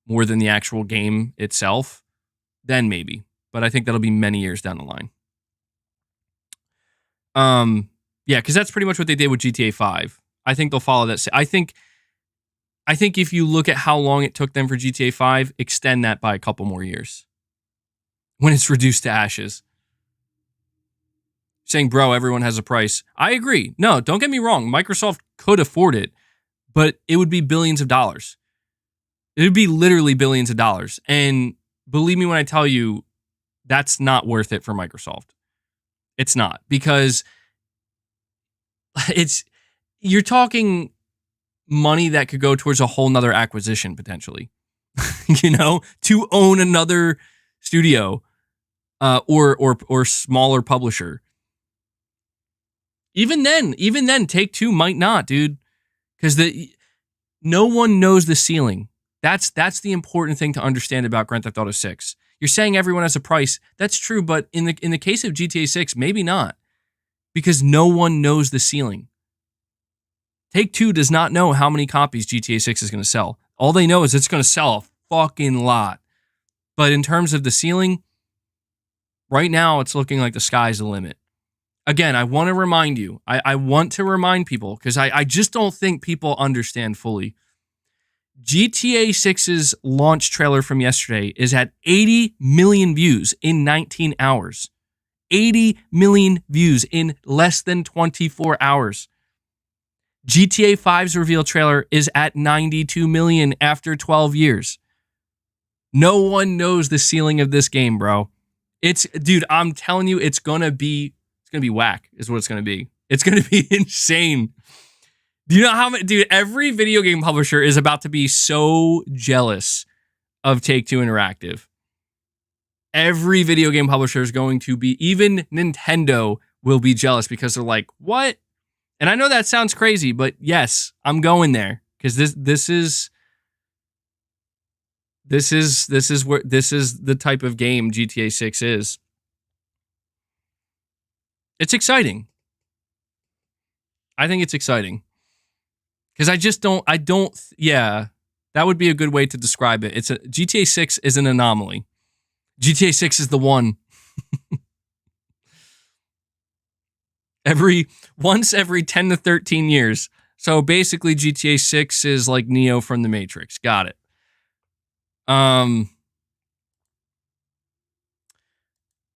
more than the actual game itself, then maybe. But I think that'll be many years down the line. Yeah, because that's pretty much what they did with GTA 5. I think they'll follow that. I think if you look at how long it took them for GTA 5, extend that by a couple more years when it's reduced to ashes. Saying, bro, everyone has a price. I agree. No, don't get me wrong. Microsoft could afford it, but it would be billions of dollars. It would be literally billions of dollars. And believe me when I tell you, that's not worth it for Microsoft. It's not, because you're talking money that could go towards a whole nother acquisition potentially, to own another studio or smaller publisher. Even then, Take-Two might not, dude, because no one knows the ceiling. That's the important thing to understand about Grand Theft Auto 6. You're saying everyone has a price. That's true, but in the case of GTA 6, maybe not, because no one knows the ceiling. Take-Two does not know how many copies GTA 6 is going to sell. All they know is it's going to sell a fucking lot. But in terms of the ceiling, right now it's looking like the sky's the limit. Again, I want to remind you. I want to remind people, because I just don't think people understand fully. GTA 6's launch trailer from yesterday is at 80 million views in 19 hours. 80 million views in less than 24 hours. GTA 5's reveal trailer is at 92 million after 12 years. No one knows the ceiling of this game, bro. Dude, I'm telling you, it's gonna be whack, is what it's gonna be. It's gonna be insane. Do you know how many, dude, every video game publisher is about to be so jealous of Take-Two Interactive. Every video game publisher is going to be, even Nintendo will be jealous, because they're like, what? And I know that sounds crazy, but yes, I'm going there, because this is the type of game GTA 6 is. It's exciting. I think it's exciting. Because that would be a good way to describe it. GTA 6 is an anomaly. GTA 6 is the one. Once every 10 to 13 years. So basically GTA 6 is like Neo from the Matrix. Got it. Let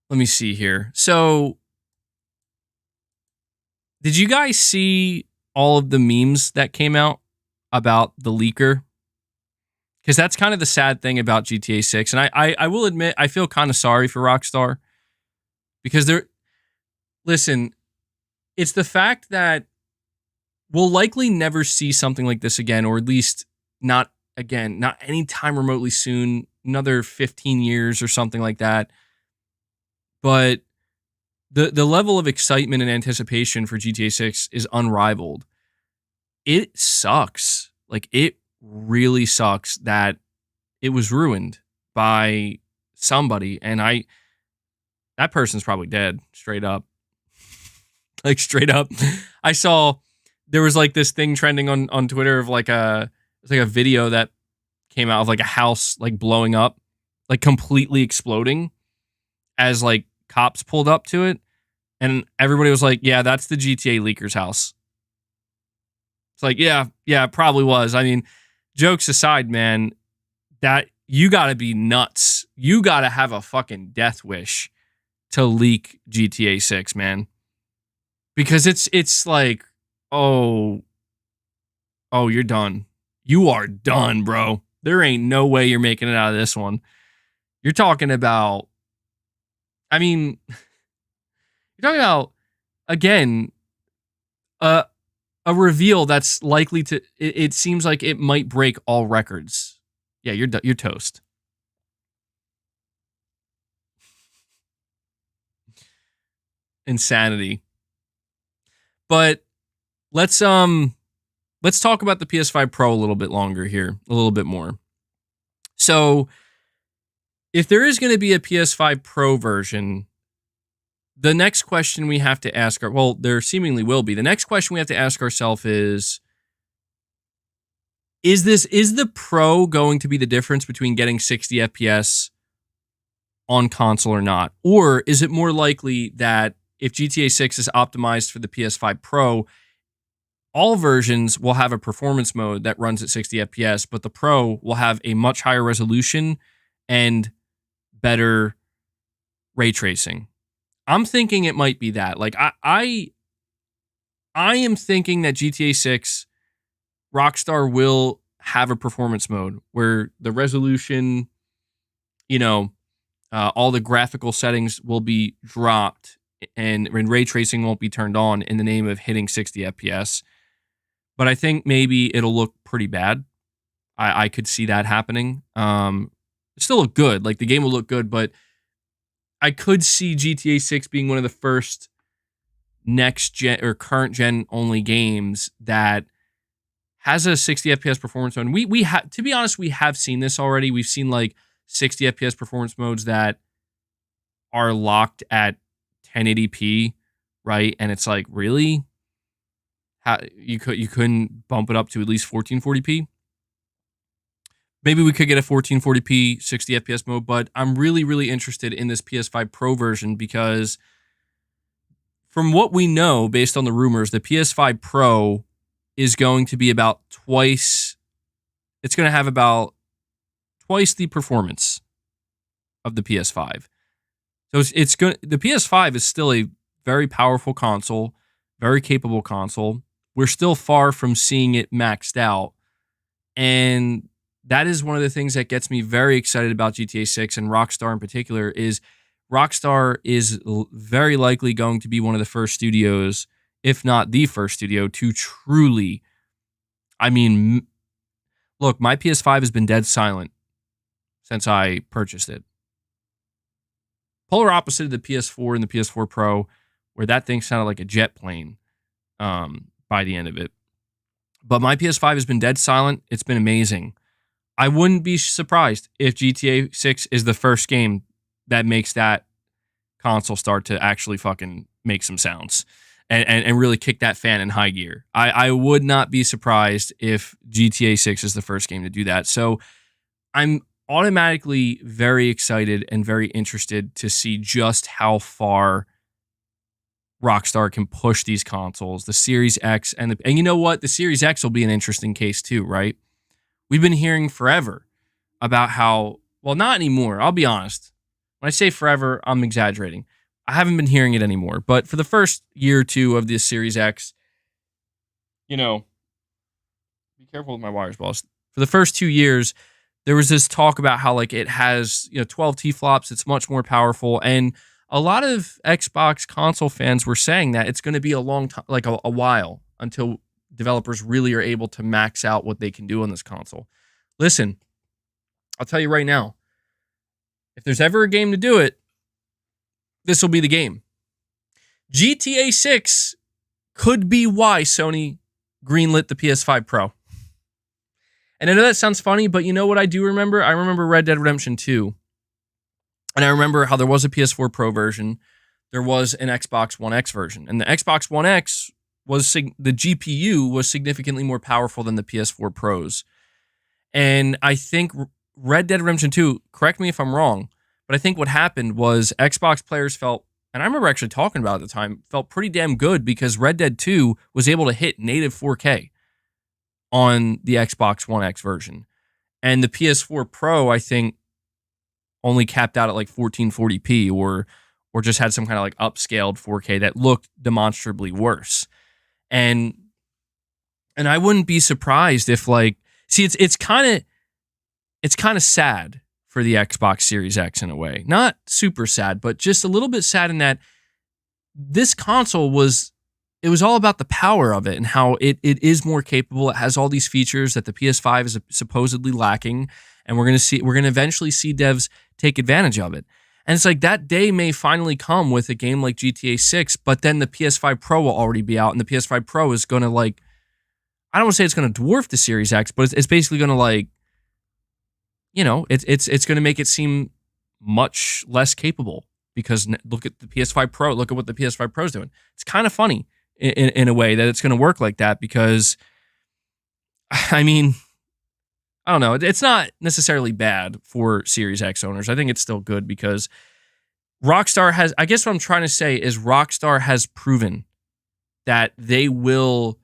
me see here. So did you guys see all of the memes that came out about the leaker? Because that's kind of the sad thing about GTA 6. And I will admit, I feel kind of sorry for Rockstar. Because listen, it's the fact that we'll likely never see something like this again, or at least not again, not anytime remotely soon, another 15 years or something like that. But the level of excitement and anticipation for GTA 6 is unrivaled. It sucks. Like, it really sucks that it was ruined by somebody, and that person's probably dead, straight up. Like, straight up. I saw there was like this thing trending on Twitter of like it's like a video that came out of like a house like blowing up, like completely exploding as like cops pulled up to it, and everybody was like, yeah, that's the GTA leaker's house. It's like, yeah, it probably was. I mean, jokes aside, man, that you gotta be nuts. You gotta have a fucking death wish to leak GTA 6, man. Because it's like, oh, you're done. You are done, bro. There ain't no way you're making it out of this one. You're talking about, I mean, you're talking about, again, a reveal that's likely to, it seems like it might break all records. Yeah, you're toast. Insanity. But let's talk about the PS5 Pro a little bit longer here, a little bit more. So, if there is going to be a PS5 Pro version, the next question we have to ask, well, there seemingly will be. The next question we have to ask ourselves is the Pro going to be the difference between getting 60 FPS on console or not? Or is it more likely that if GTA 6 is optimized for the PS5 Pro, all versions will have a performance mode that runs at 60 FPS, but the Pro will have a much higher resolution and better ray tracing? I'm thinking it might be that. Like, I am thinking that GTA 6, Rockstar will have a performance mode where the resolution, all the graphical settings will be dropped and ray tracing won't be turned on in the name of hitting 60 FPS. But I think maybe it'll look pretty bad. I could see that happening. It still look good. Like, the game will look good, but I could see GTA 6 being one of the first next gen or current gen only games that has a 60 FPS performance mode. We have, to be honest, we have seen this already. We've seen like 60 FPS performance modes that are locked at 1080p, right? And it's like, really? How you couldn't bump it up to at least 1440p? Maybe we could get a 1440p 60 FPS mode, but I'm really, really interested in this PS5 Pro version because from what we know, based on the rumors, the PS5 Pro is going to be about twice. It's going to have about twice the performance of the PS5. So it's going. The PS5 is still a very powerful console, very capable console. We're still far from seeing it maxed out, and that is one of the things that gets me very excited about GTA 6 and Rockstar in particular. Is Rockstar is very likely going to be one of the first studios, if not the first studio, to truly, I mean, look, my PS5 has been dead silent since I purchased it. Polar opposite of the PS4 and the PS4 Pro, where that thing sounded like a jet plane by the end of it. But my PS5 has been dead silent. It's been amazing. I wouldn't be surprised if GTA 6 is the first game that makes that console start to actually fucking make some sounds and really kick that fan in high gear. I would not be surprised if GTA 6 is the first game to do that. So I'm automatically very excited and very interested to see just how far Rockstar can push these consoles, the Series X and you know what? The Series X will be an interesting case too, right? We've been hearing forever about how, well, not anymore. I'll be honest. When I say forever, I'm exaggerating. I haven't been hearing it anymore. But for the first year or two of this Series X, be careful with my wires, boss. For the first 2 years, there was this talk about how like it has 12 T-flops. It's much more powerful. And a lot of Xbox console fans were saying that it's going to be a long time, like a while until developers really are able to max out what they can do on this console. Listen, I'll tell you right now, if there's ever a game to do it, this will be the game. GTA 6 could be why Sony greenlit the PS5 Pro. And I know that sounds funny, but you know what I do remember? I remember Red Dead Redemption 2. And I remember how there was a PS4 Pro version. There was an Xbox One X version. And the Xbox One X was the GPU was significantly more powerful than the PS4 Pros. And I think Red Dead Redemption 2, correct me if I'm wrong, but I think what happened was Xbox players felt, and I remember actually talking about it at the time, felt pretty damn good because Red Dead 2 was able to hit native 4K on the Xbox One X version. And the PS4 Pro, I think, only capped out at like 1440p or just had some kind of like upscaled 4K that looked demonstrably worse. And I wouldn't be surprised if like, see, it's kind of sad for the Xbox Series X in a way. Not super sad, but just a little bit sad in that this console was all about the power of it and how it is more capable. It has all these features that the PS5 is supposedly lacking, and we're going to eventually see devs take advantage of it. And it's like that day may finally come with a game like GTA 6, but then the PS5 Pro will already be out, and the PS5 Pro is going to like, I don't want to say it's going to dwarf the Series X, but it's basically going to like, you know, it's going to make it seem much less capable because look at the PS5 Pro, look at what the PS5 Pro is doing. It's kind of funny in a way that it's going to work like that because, I mean, I don't know. It's not necessarily bad for Series X owners. I think it's still good because Rockstar has, I guess what I'm trying to say is Rockstar has proven that they will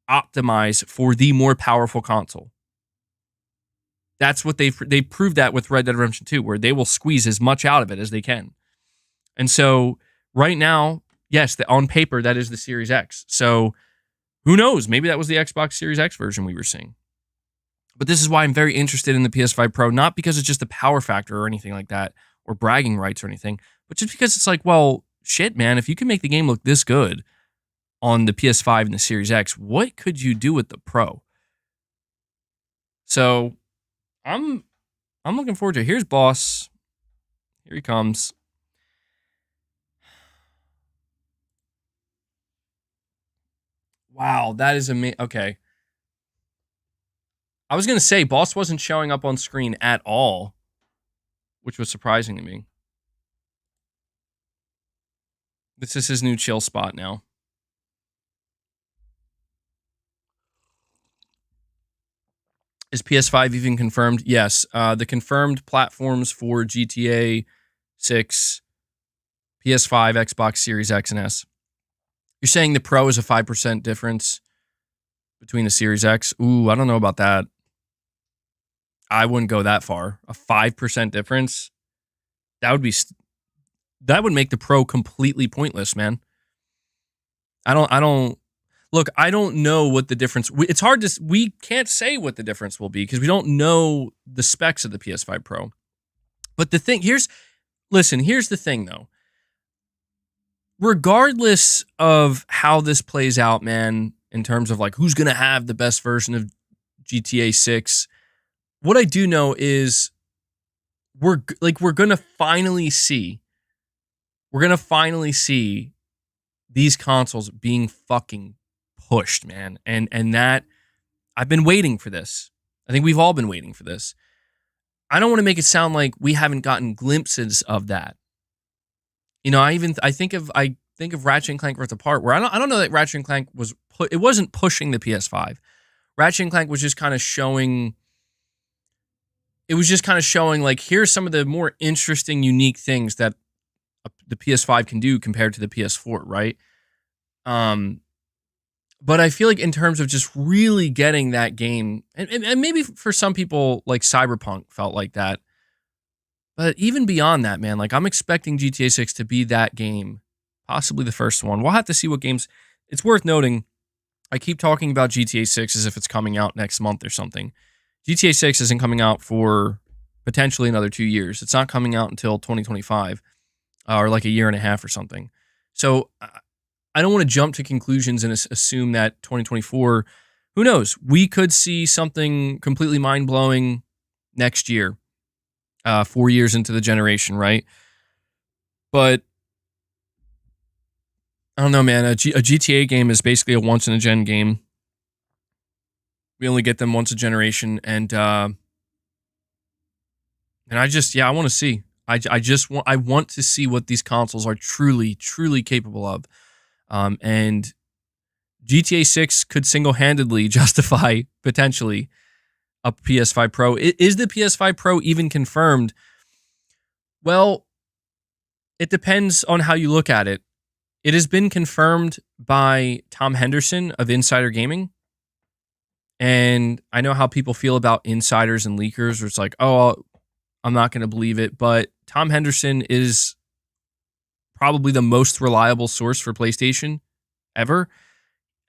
optimize for the more powerful console. That's what they proved that with Red Dead Redemption 2, where they will squeeze as much out of it as they can. And so right now, yes, on paper, that is the Series X. So who knows? Maybe that was the Xbox Series X version we were seeing. But this is why I'm very interested in the PS5 Pro, not because it's just a power factor or anything like that, or bragging rights or anything, but just because it's like, well, shit, man, if you can make the game look this good on the PS5 and the Series X, what could you do with the Pro? So I'm looking forward to it. Here's Boss. Here he comes. Wow, that is amazing. Okay. I was going to say, Boss wasn't showing up on screen at all, which was surprising to me. This is his new chill spot now. Is PS5 even confirmed? Yes. The confirmed platforms for GTA 6, PS5, Xbox Series X and S. You're saying the Pro is a 5% difference between the Series X? Ooh, I don't know about that. I wouldn't go that far. A 5% difference? That would make the Pro completely pointless, man. I don't know what the difference. It's hard to. We can't say what the difference will be because we don't know the specs of the PS5 Pro. But the thing here's the thing though. Regardless of how this plays out, man, in terms of like who's gonna have the best version of GTA 6, what I do know is we're gonna finally see these consoles being fucking pushed, man. And that I've been waiting for this. I think we've all been waiting for this. I don't want to make it sound like we haven't gotten glimpses of that. You know, I think of Ratchet and Clank Rift Apart, where I don't know that Ratchet and Clank it wasn't pushing the PS5. Ratchet and Clank was just kind of showing. It was just kind of showing like here's some of the more interesting, unique things that the PS5 can do compared to the PS4, right? But I feel like in terms of just really getting that game, and maybe for some people like Cyberpunk felt like that, but even beyond that, man, like I'm expecting GTA 6 to be that game, possibly the first one. We'll have to see what games. It's worth noting, I keep talking about GTA 6 as if it's coming out next month or something. GTA 6 isn't coming out for potentially another 2 years. It's not coming out until 2025 or like a year and a half or something. So I don't want to jump to conclusions and assume that 2024, who knows? We could see something completely mind-blowing next year, 4 years into the generation, right? But I don't know, man. A GTA game is basically a once-in-a-gen game. We only get them once a generation, and I want to see. I want to see what these consoles are truly capable of. And GTA 6 could single-handedly justify potentially a PS5 Pro. Is the PS5 Pro even confirmed? Well, it depends on how you look at it. It has been confirmed by Tom Henderson of Insider Gaming. And I know how people feel about insiders and leakers, where it's like, oh, I'm not going to believe it. But Tom Henderson is probably the most reliable source for PlayStation ever.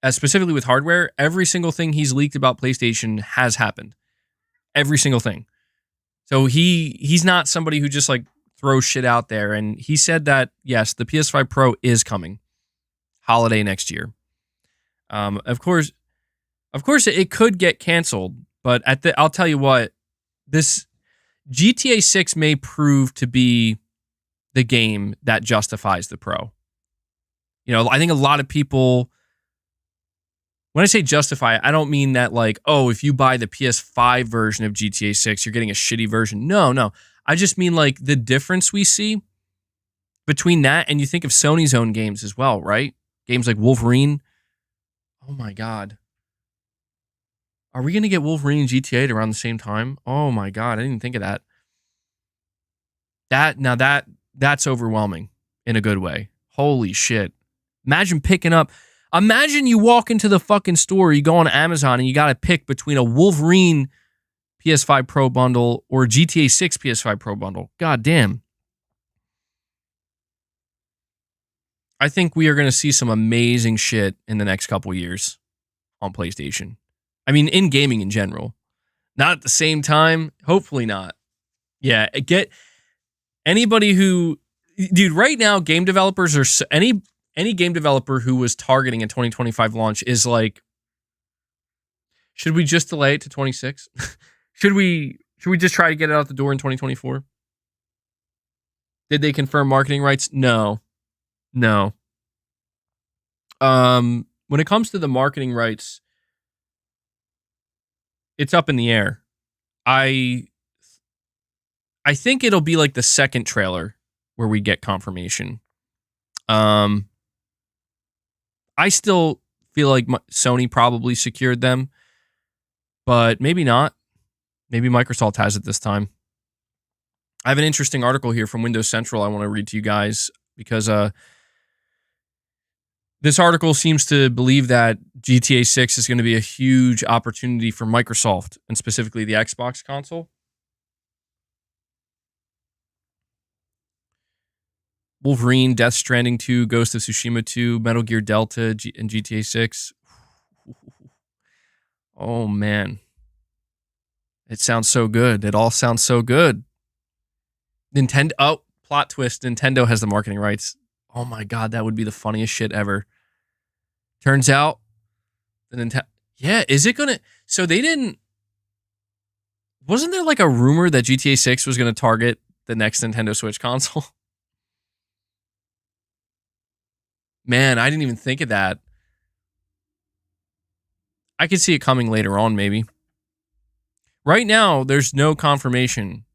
Specifically with hardware, every single thing he's leaked about PlayStation has happened. Every single thing. So he's not somebody who just like throws shit out there. And he said that, yes, the PS5 Pro is coming. Holiday next year. Of course, it could get canceled. But I'll tell you what, this GTA 6 may prove to be the game that justifies the Pro. You know, I think a lot of people, when I say justify it, I don't mean that like, oh, if you buy the PS5 version of GTA 6, you're getting a shitty version. No. I just mean like the difference we see between that and you think of Sony's own games as well, right? Games like Wolverine. Oh my God. Are we going to get Wolverine and GTA around the same time? Oh my God. I didn't even think of that. That's overwhelming in a good way. Holy shit. Imagine you walk into the fucking store, you go on Amazon and you got to pick between a Wolverine PS5 Pro bundle or GTA 6 PS5 Pro bundle. God damn. I think we are going to see some amazing shit in the next couple years on PlayStation. I mean, in gaming in general. Not at the same time. Hopefully not. Yeah, get anybody who... Dude, right now, game developers are... Any game developer who was targeting a 2025 launch is like, should we just delay it to 26? Should we just try to get it out the door in 2024? Did they confirm marketing rights? No. When it comes to the marketing rights, it's up in the air. I think it'll be like the second trailer where we get confirmation. I still feel like Sony probably secured them, but maybe not. Maybe Microsoft has it this time. I have an interesting article here from Windows Central I want to read to you guys because this article seems to believe that GTA 6 is going to be a huge opportunity for Microsoft and specifically the Xbox console. Wolverine, Death Stranding 2, Ghost of Tsushima 2, Metal Gear Delta, and GTA 6. Oh, man. It sounds so good. It all sounds so good. Nintendo. Oh, plot twist. Nintendo has the marketing rights. Oh, my God. That would be the funniest shit ever. Turns out, the Nintendo... Yeah, is it going to... So they didn't... Wasn't there like a rumor that GTA 6 was going to target the next Nintendo Switch console? Man, I didn't even think of that. I could see it coming later on, maybe. Right now, there's no confirmation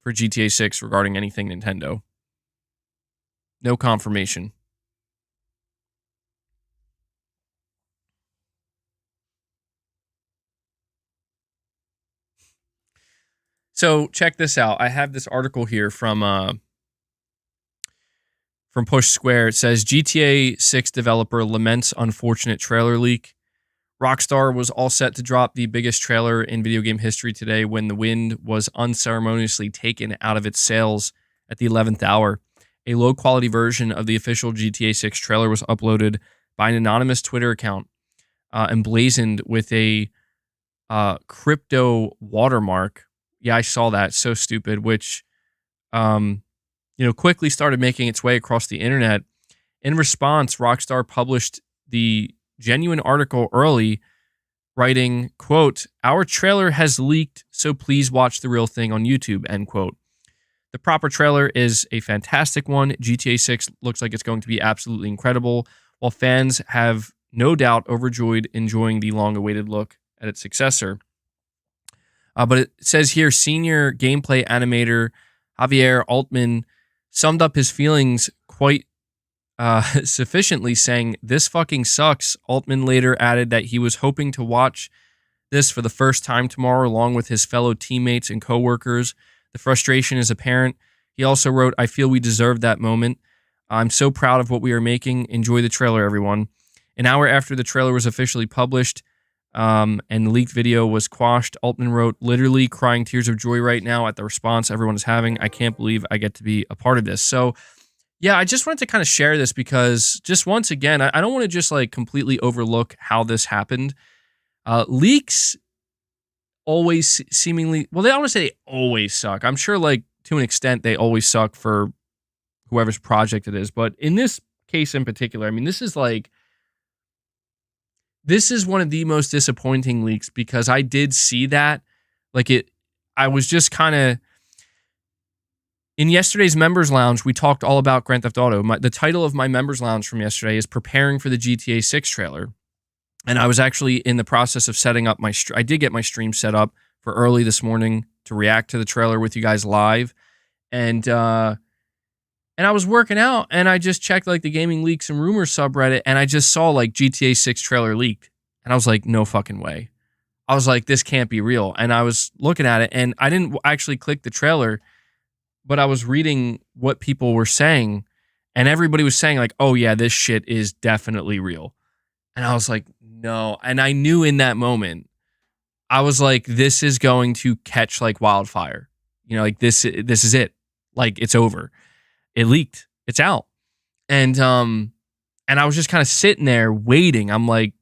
for GTA 6 regarding anything Nintendo. No confirmation. So check this out. I have this article here from Push Square. It says GTA 6 developer laments unfortunate trailer leak. Rockstar was all set to drop the biggest trailer in video game history today when the wind was unceremoniously taken out of its sails at the 11th hour. A low-quality version of the official GTA 6 trailer was uploaded by an anonymous Twitter account, emblazoned with a crypto watermark. Yeah, I saw that. So stupid, which quickly started making its way across the internet. In response, Rockstar published the genuine article early, writing, quote, "Our trailer has leaked, so please watch the real thing on YouTube," end quote. The proper trailer is a fantastic one. GTA 6 looks like it's going to be absolutely incredible, while fans have no doubt overjoyed enjoying the long-awaited look at its successor. But it says here, senior gameplay animator Javier Altman summed up his feelings quite sufficiently, saying, "This fucking sucks." Altman later added that he was hoping to watch this for the first time tomorrow along with his fellow teammates and coworkers. The frustration is apparent. He also wrote, "I feel we deserved that moment. I'm so proud of what we are making. Enjoy the trailer, everyone." An hour after the trailer was officially published and the leaked video was quashed, Altman wrote, "Literally crying tears of joy right now at the response everyone is having. I can't believe I get to be a part of this." So, yeah, I just wanted to kind of share this because just once again, I don't want to just like completely overlook how this happened. Leaks always seemingly, well, they don't want to say they always suck. I'm sure like to an extent they always suck for whoever's project it is. But in this case in particular, I mean, this is one of the most disappointing leaks because I did see that. I was just kind of, in yesterday's Members Lounge, we talked all about Grand Theft Auto. The title of my Members Lounge from yesterday is Preparing for the GTA 6 trailer. And I was actually in the process of setting up I did get my stream set up for early this morning to react to the trailer with you guys live. And I was working out and I just checked like the Gaming Leaks and Rumors subreddit and I just saw like GTA 6 trailer leaked. And I was like, no fucking way. I was like, this can't be real. And I was looking at it and I didn't actually click the trailer, but I was reading what people were saying and everybody was saying like, oh yeah, this shit is definitely real. And I was like, no. And I knew in that moment, I was like, this is going to catch like wildfire. You know, like this is it. Like it's over. It leaked. It's out. And I was just kind of sitting there waiting. I'm like,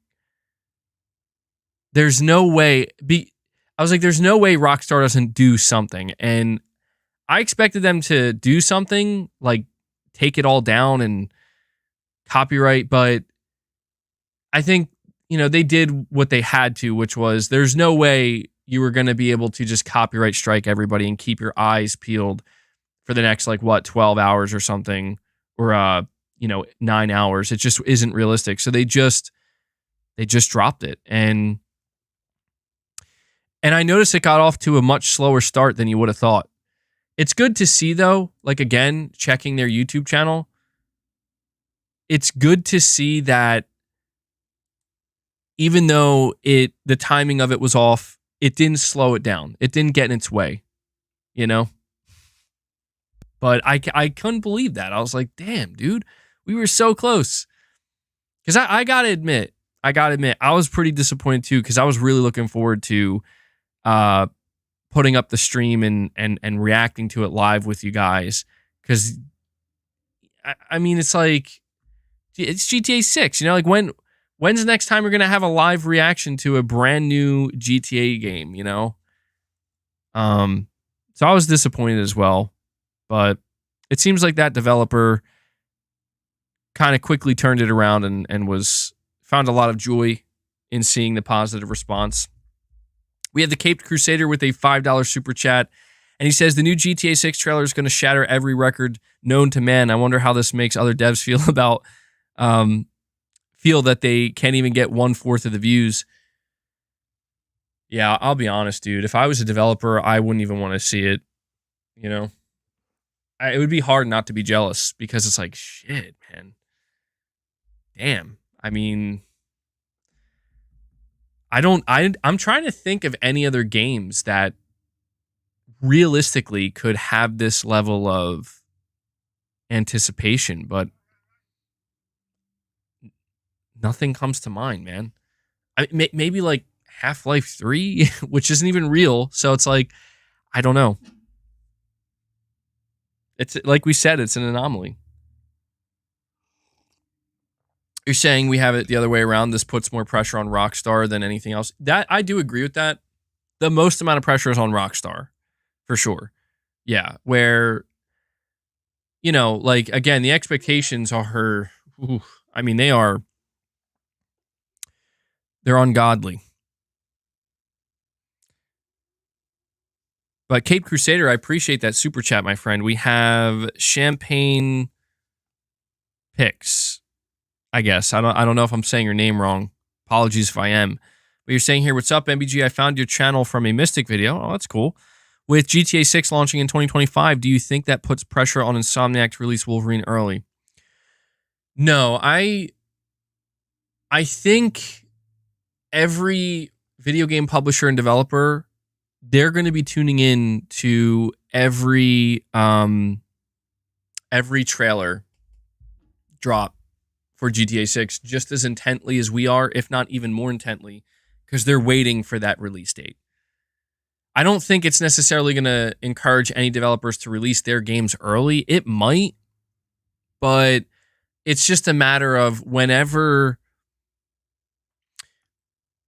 there's no way. I was like, there's no way Rockstar doesn't do something. And I expected them to do something, like take it all down and copyright. But I think, you know, they did what they had to, which was there's no way you were going to be able to just copyright strike everybody and keep your eyes peeled for the next, 12 hours or something, or, 9 hours. It just isn't realistic. So they just dropped it. And I noticed it got off to a much slower start than you would have thought. It's good to see though, again, checking their YouTube channel. It's good to see that even though the timing of it was off, it didn't slow it down. It didn't get in its way, you know? But I couldn't believe that. I was like, damn, dude, we were so close. Because I got to admit, I was pretty disappointed too, because I was really looking forward to putting up the stream and reacting to it live with you guys. Because, I mean, it's like, it's GTA 6, you know? Like, when's the next time we're going to have a live reaction to a brand new GTA game, you know? So I was disappointed as well. But it seems like that developer kind of quickly turned it around and found a lot of joy in seeing the positive response. We have the Caped Crusader with a $5 super chat. And he says, the new GTA 6 trailer is going to shatter every record known to man. I wonder how this makes other devs feel that they can't even get 1/4 of the views. Yeah, I'll be honest, dude. If I was a developer, I wouldn't even want to see it. You know, it would be hard not to be jealous because it's like, shit, man. Damn. I mean, I'm trying to think of any other games that realistically could have this level of anticipation, but nothing comes to mind, man. Maybe like Half-Life 3, which isn't even real. So it's like, I don't know. It's like we said, it's an anomaly. You're saying we have it the other way around. This puts more pressure on Rockstar than anything else. That I do agree with that. The most amount of pressure is on Rockstar, for sure. Yeah, where, you know, like, again, the expectations are I mean, they're ungodly. But Cape Crusader, I appreciate that super chat, my friend. We have Champagne Picks, I guess. I don't know if I'm saying your name wrong. Apologies if I am. But you're saying here, what's up, MBG? I found your channel from a Mystic video. Oh, that's cool. With GTA 6 launching in 2025, do you think that puts pressure on Insomniac to release Wolverine early? No, I think every video game publisher and developer, they're going to be tuning in to every trailer drop for GTA 6 just as intently as we are, if not even more intently, because they're waiting for that release date. I don't think it's necessarily going to encourage any developers to release their games early. It might, but it's just a matter of whenever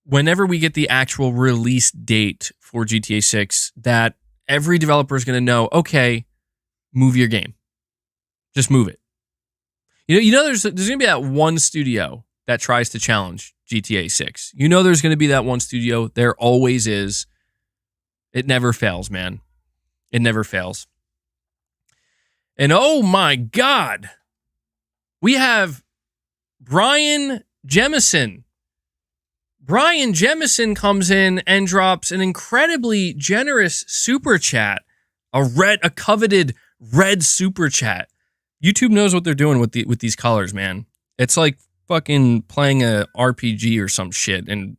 we get the actual release date for GTA 6, that every developer is going to know, okay, move your game. Just move it. You know there's going to be that one studio that tries to challenge GTA 6. You know there's going to be that one studio. There always is. It never fails, man. It never fails. And oh my God, we have Brian Jemison. Brian Jemison comes in and drops an incredibly generous super chat, a coveted red super chat. YouTube knows what they're doing with these colors, man. It's like fucking playing a RPG or some shit and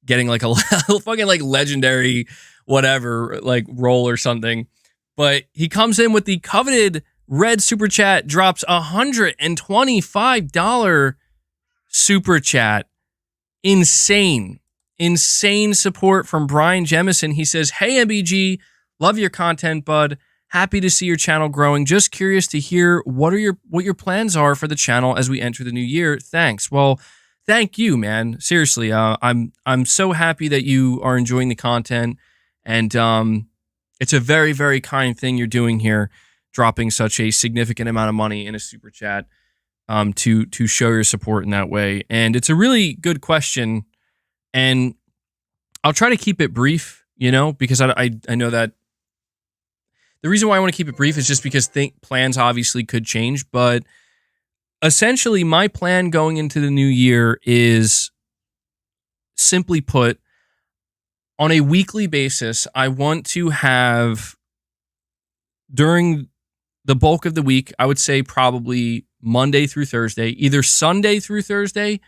getting like a fucking like legendary whatever like role or something. But he comes in with the coveted red super chat, drops $125 super chat. Insane support from Brian Jemison. He says, "Hey MBG, love your content, bud. Happy to see your channel growing. Just curious to hear what your plans are for the channel as we enter the new year. Thanks." Well, thank you, man. Seriously, I'm so happy that you are enjoying the content, and it's a very, very kind thing you're doing here, dropping such a significant amount of money in a super chat to show your support in that way. And it's a really good question, and I'll try to keep it brief, because I know that the reason why I want to keep it brief is just because plans obviously could change. But essentially, my plan going into the new year is, simply put, on a weekly basis, I want to have, during the bulk of the week, I would say probably Monday through Thursday, either Sunday through Thursday,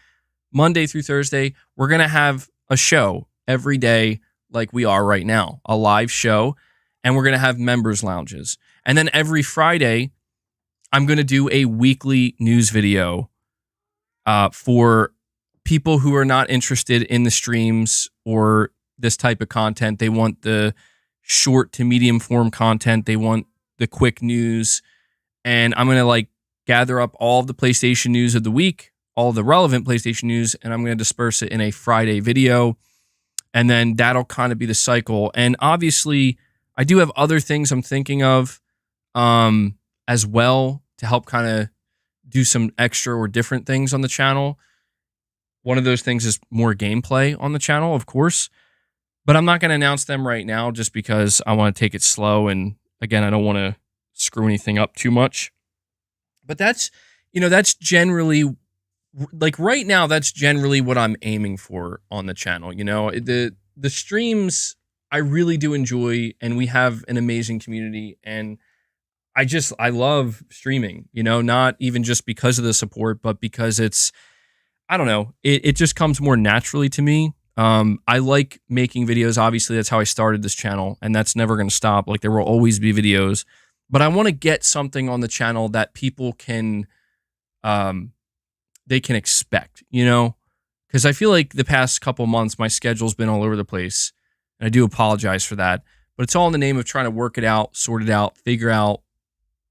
Monday through Thursday, we're going to have a show every day like we are right now, a live show. And we're going to have members lounges. And then every Friday, I'm going to do a weekly news video for people who are not interested in the streams or this type of content. They want the short to medium form content. They want the quick news. And I'm going to gather up all of the PlayStation news of the week, all the relevant PlayStation news, and I'm going to disperse it in a Friday video. And then that'll kind of be the cycle. And obviously, I do have other things I'm thinking of as well to help kind of do some extra or different things on the channel. One of those things is more gameplay on the channel, of course, but I'm not going to announce them right now just because I want to take it slow. And again, I don't want to screw anything up too much. But that's generally, right now, that's generally what I'm aiming for on the channel. The streams I really do enjoy, and we have an amazing community, and I love streaming, not even just because of the support, but because it's, I don't know, it just comes more naturally to me. I like making videos. Obviously, that's how I started this channel, and that's never going to stop. There will always be videos, but I want to get something on the channel that people can, they can expect, because I feel like the past couple months, my schedule's been all over the place. And I do apologize for that, but it's all in the name of trying to work it out, sort it out, figure out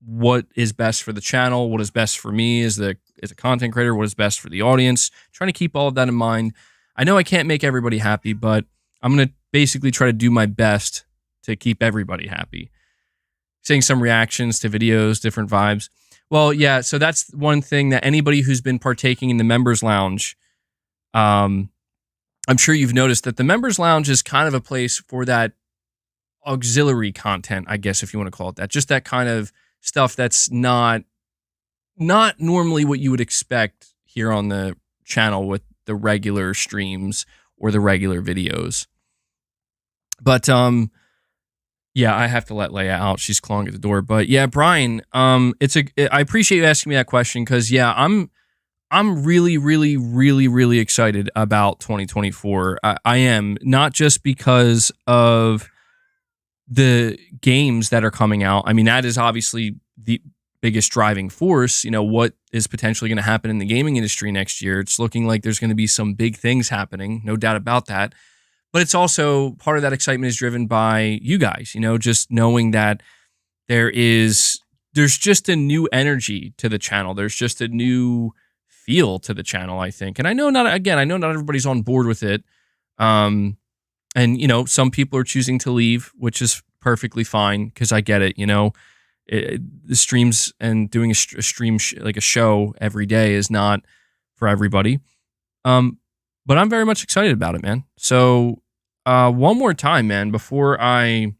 what is best for the channel, what is best for me as a content creator, what is best for the audience, trying to keep all of that in mind. I know I can't make everybody happy, but I'm going to basically try to do my best to keep everybody happy. Seeing some reactions to videos, different vibes. Well, yeah, so that's one thing that anybody who's been partaking in the members lounge, I'm sure you've noticed that the members lounge is kind of a place for that auxiliary content, I guess, if you want to call it that. Just that kind of stuff that's not normally what you would expect here on the channel with the regular streams or the regular videos. But yeah, I have to let Leia out. She's clawing at the door. But yeah, Brian, I appreciate you asking me that question, because yeah, I'm really, really, really, really excited about 2024. I am, not just because of the games that are coming out. I mean, that is obviously the biggest driving force. You know, what is potentially going to happen in the gaming industry next year. It's looking like there's going to be some big things happening, no doubt about that. But it's also, part of that excitement is driven by you guys, you know, just knowing that there's just a new energy to the channel. There's just a new feel to the channel, I think. And I know not everybody's on board with it. And, you know, some people are choosing to leave, which is perfectly fine, because I get it. You know, the streams and doing a stream like a show every day is not for everybody. But I'm very much excited about it, man. So one more time, man, before I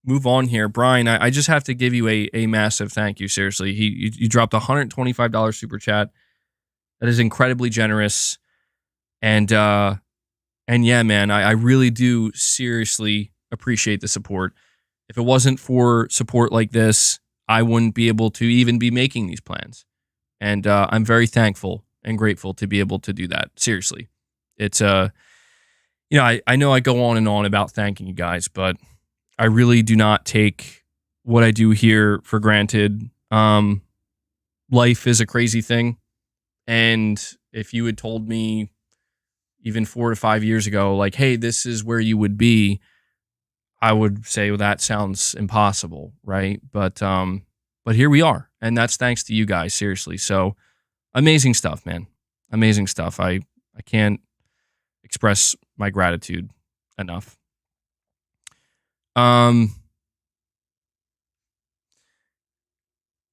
move on here, Brian, I just have to give you a massive thank you. Seriously, you dropped a $125 super chat. That is incredibly generous. And yeah, man, I really do seriously appreciate the support. If it wasn't for support like this, I wouldn't be able to even be making these plans. And I'm very thankful and grateful to be able to do that. Seriously. It's, you know, I know I go on and on about thanking you guys, but I really do not take what I do here for granted. Life is a crazy thing. And if you had told me even 4 to 5 years ago, like, hey, this is where you would be, I would say, well, that sounds impossible, right? But here we are, and that's thanks to you guys, seriously. So amazing stuff, man. Amazing stuff. I can't express my gratitude enough.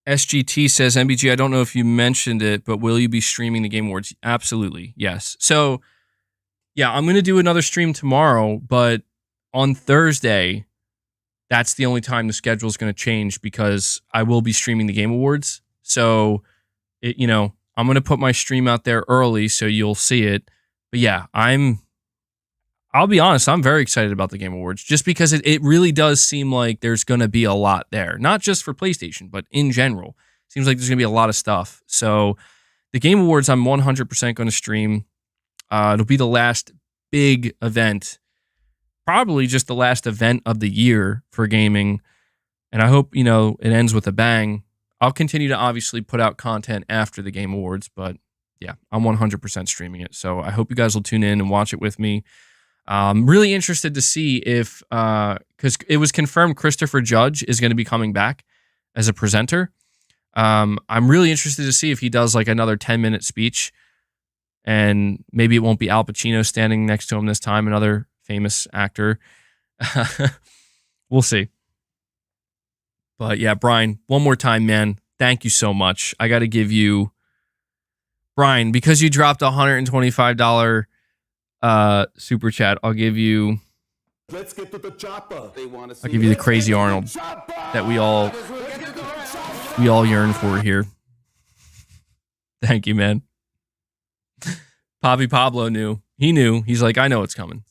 SGT says, MBG, I don't know if you mentioned it, but will you be streaming the Game Awards? Absolutely, yes. So yeah, I'm going to do another stream tomorrow, but on Thursday, that's the only time the schedule is going to change, because I will be streaming the Game Awards. So, you know, I'm going to put my stream out there early so you'll see it. But yeah, I'll be honest, I'm very excited about the Game Awards, just because it really does seem like there's going to be a lot there, not just for PlayStation, but in general. Seems like there's going to be a lot of stuff. So the Game Awards, I'm 100% going to stream. It'll be the last big event, probably just the last event of the year for gaming. And I hope, you know, it ends with a bang. I'll continue to obviously put out content after the Game Awards, but yeah, I'm 100% streaming it. So I hope you guys will tune in and watch it with me. I'm really interested to see if, because it was confirmed Christopher Judge is going to be coming back as a presenter. I'm really interested to see if he does like another 10-minute speech. And maybe it won't be Al Pacino standing next to him this time, another famous actor. We'll see. But yeah, Brian, one more time, man, thank you so much. I got to give you, Brian, because you dropped a $125 super chat, I'll give you, Let's get to the chopper. I'll give you the Crazy Arnold that we all yearn for here. Thank you, man. Pavi Pablo knew. He knew. He's like, I know it's coming.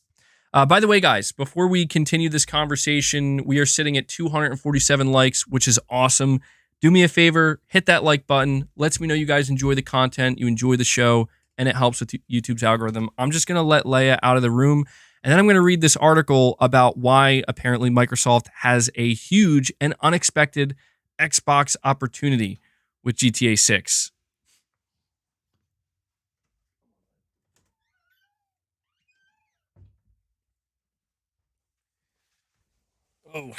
By the way, guys, before we continue this conversation, we are sitting at 247 likes, which is awesome. Do me a favor, hit that like button. Lets me know you guys enjoy the content, you enjoy the show, and it helps with YouTube's algorithm. I'm just going to let Leia out of the room, and then I'm going to read this article about why apparently Microsoft has a huge and unexpected Xbox opportunity with GTA 6. Oh.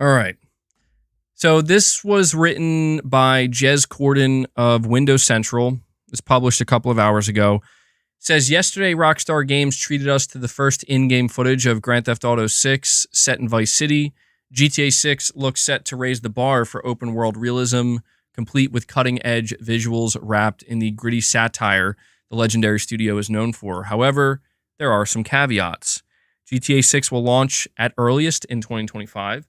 All right. So this was written by Jez Corden of Windows Central. It was published a couple of hours ago. It says, yesterday, Rockstar Games treated us to the first in-game footage of Grand Theft Auto 6 set in Vice City. GTA 6 looks set to raise the bar for open-world realism, complete with cutting-edge visuals wrapped in the gritty satire the legendary studio is known for. However, there are some caveats. GTA 6 will launch at earliest in 2025.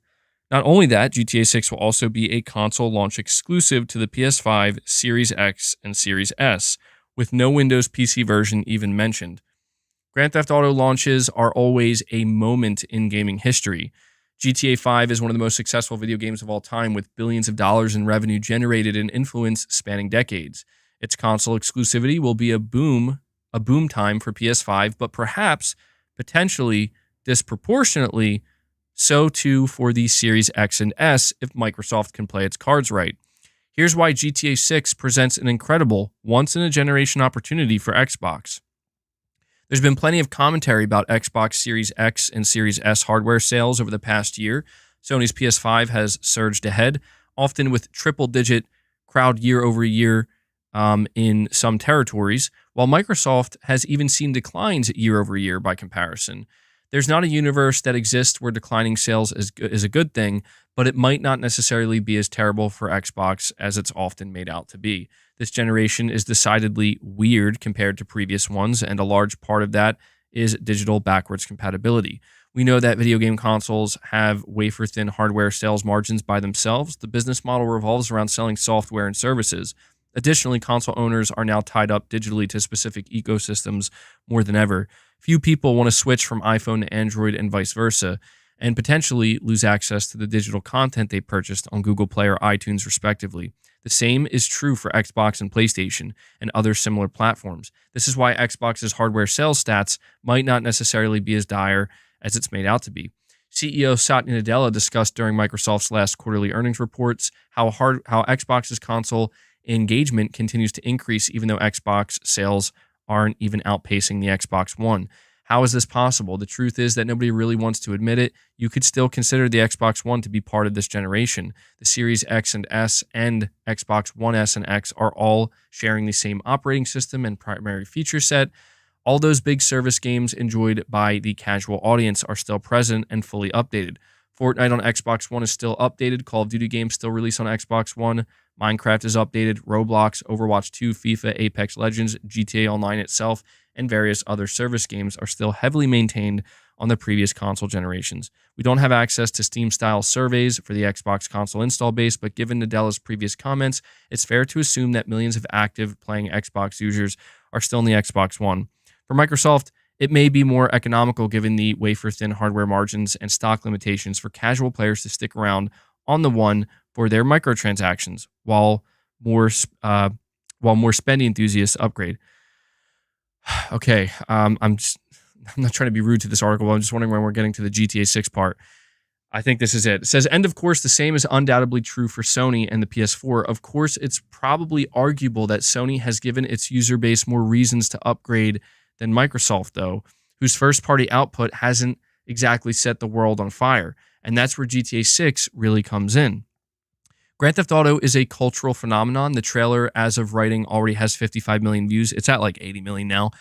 Not only that, GTA 6 will also be a console launch exclusive to the PS5, Series X, and Series S, with no Windows PC version even mentioned. Grand Theft Auto launches are always a moment in gaming history. GTA 5 is one of the most successful video games of all time, with billions of dollars in revenue generated and influence spanning decades. Its console exclusivity will be a boom time for PS5, but perhaps, potentially, disproportionately, so too for the Series X and S if Microsoft can play its cards right. Here's why GTA 6 presents an incredible, once-in-a-generation opportunity for Xbox. There's been plenty of commentary about Xbox Series X and Series S hardware sales over the past year. Sony's PS5 has surged ahead, often with triple-digit crowd year-over-year in some territories, while Microsoft has even seen declines year-over-year by comparison. There's not a universe that exists where declining sales is a good thing, but it might not necessarily be as terrible for Xbox as it's often made out to be. This generation is decidedly weird compared to previous ones, and a large part of that is digital backwards compatibility. We know that video game consoles have wafer-thin hardware sales margins by themselves. The business model revolves around selling software and services. Additionally, console owners are now tied up digitally to specific ecosystems more than ever. Few people want to switch from iPhone to Android and vice versa, and potentially lose access to the digital content they purchased on Google Play or iTunes, respectively. The same is true for Xbox and PlayStation and other similar platforms. This is why Xbox's hardware sales stats might not necessarily be as dire as it's made out to be. CEO Satya Nadella discussed during Microsoft's last quarterly earnings reports how Xbox's console engagement continues to increase even though Xbox sales aren't even outpacing the Xbox One. How is this possible? The truth is that nobody really wants to admit it. You could still consider the Xbox One to be part of this generation. The Series X and S and Xbox One S and X are all sharing the same operating system and primary feature set. All those big service games enjoyed by the casual audience are still present and fully updated. Fortnite on Xbox One is still updated. Call of Duty games still release on Xbox One. Minecraft is updated. Roblox, Overwatch 2, FIFA, Apex Legends, GTA Online itself, and various other service games are still heavily maintained on the previous console generations. We don't have access to Steam-style surveys for the Xbox console install base, but given Nadella's previous comments, it's fair to assume that millions of active playing Xbox users are still in the Xbox One. For Microsoft, it may be more economical given the wafer-thin hardware margins and stock limitations for casual players to stick around on the One for their microtransactions, while more spending enthusiasts upgrade. Okay, I'm not trying to be rude to this article, but I'm just wondering when we're getting to the GTA 6 part. I think this is it. It says, and of course, the same is undoubtedly true for Sony and the PS4. Of course, it's probably arguable that Sony has given its user base more reasons to upgrade than Microsoft, though, whose first-party output hasn't exactly set the world on fire. And that's where GTA 6 really comes in. Grand Theft Auto is a cultural phenomenon. The trailer, as of writing, already has 55 million views. It's at like 80 million now,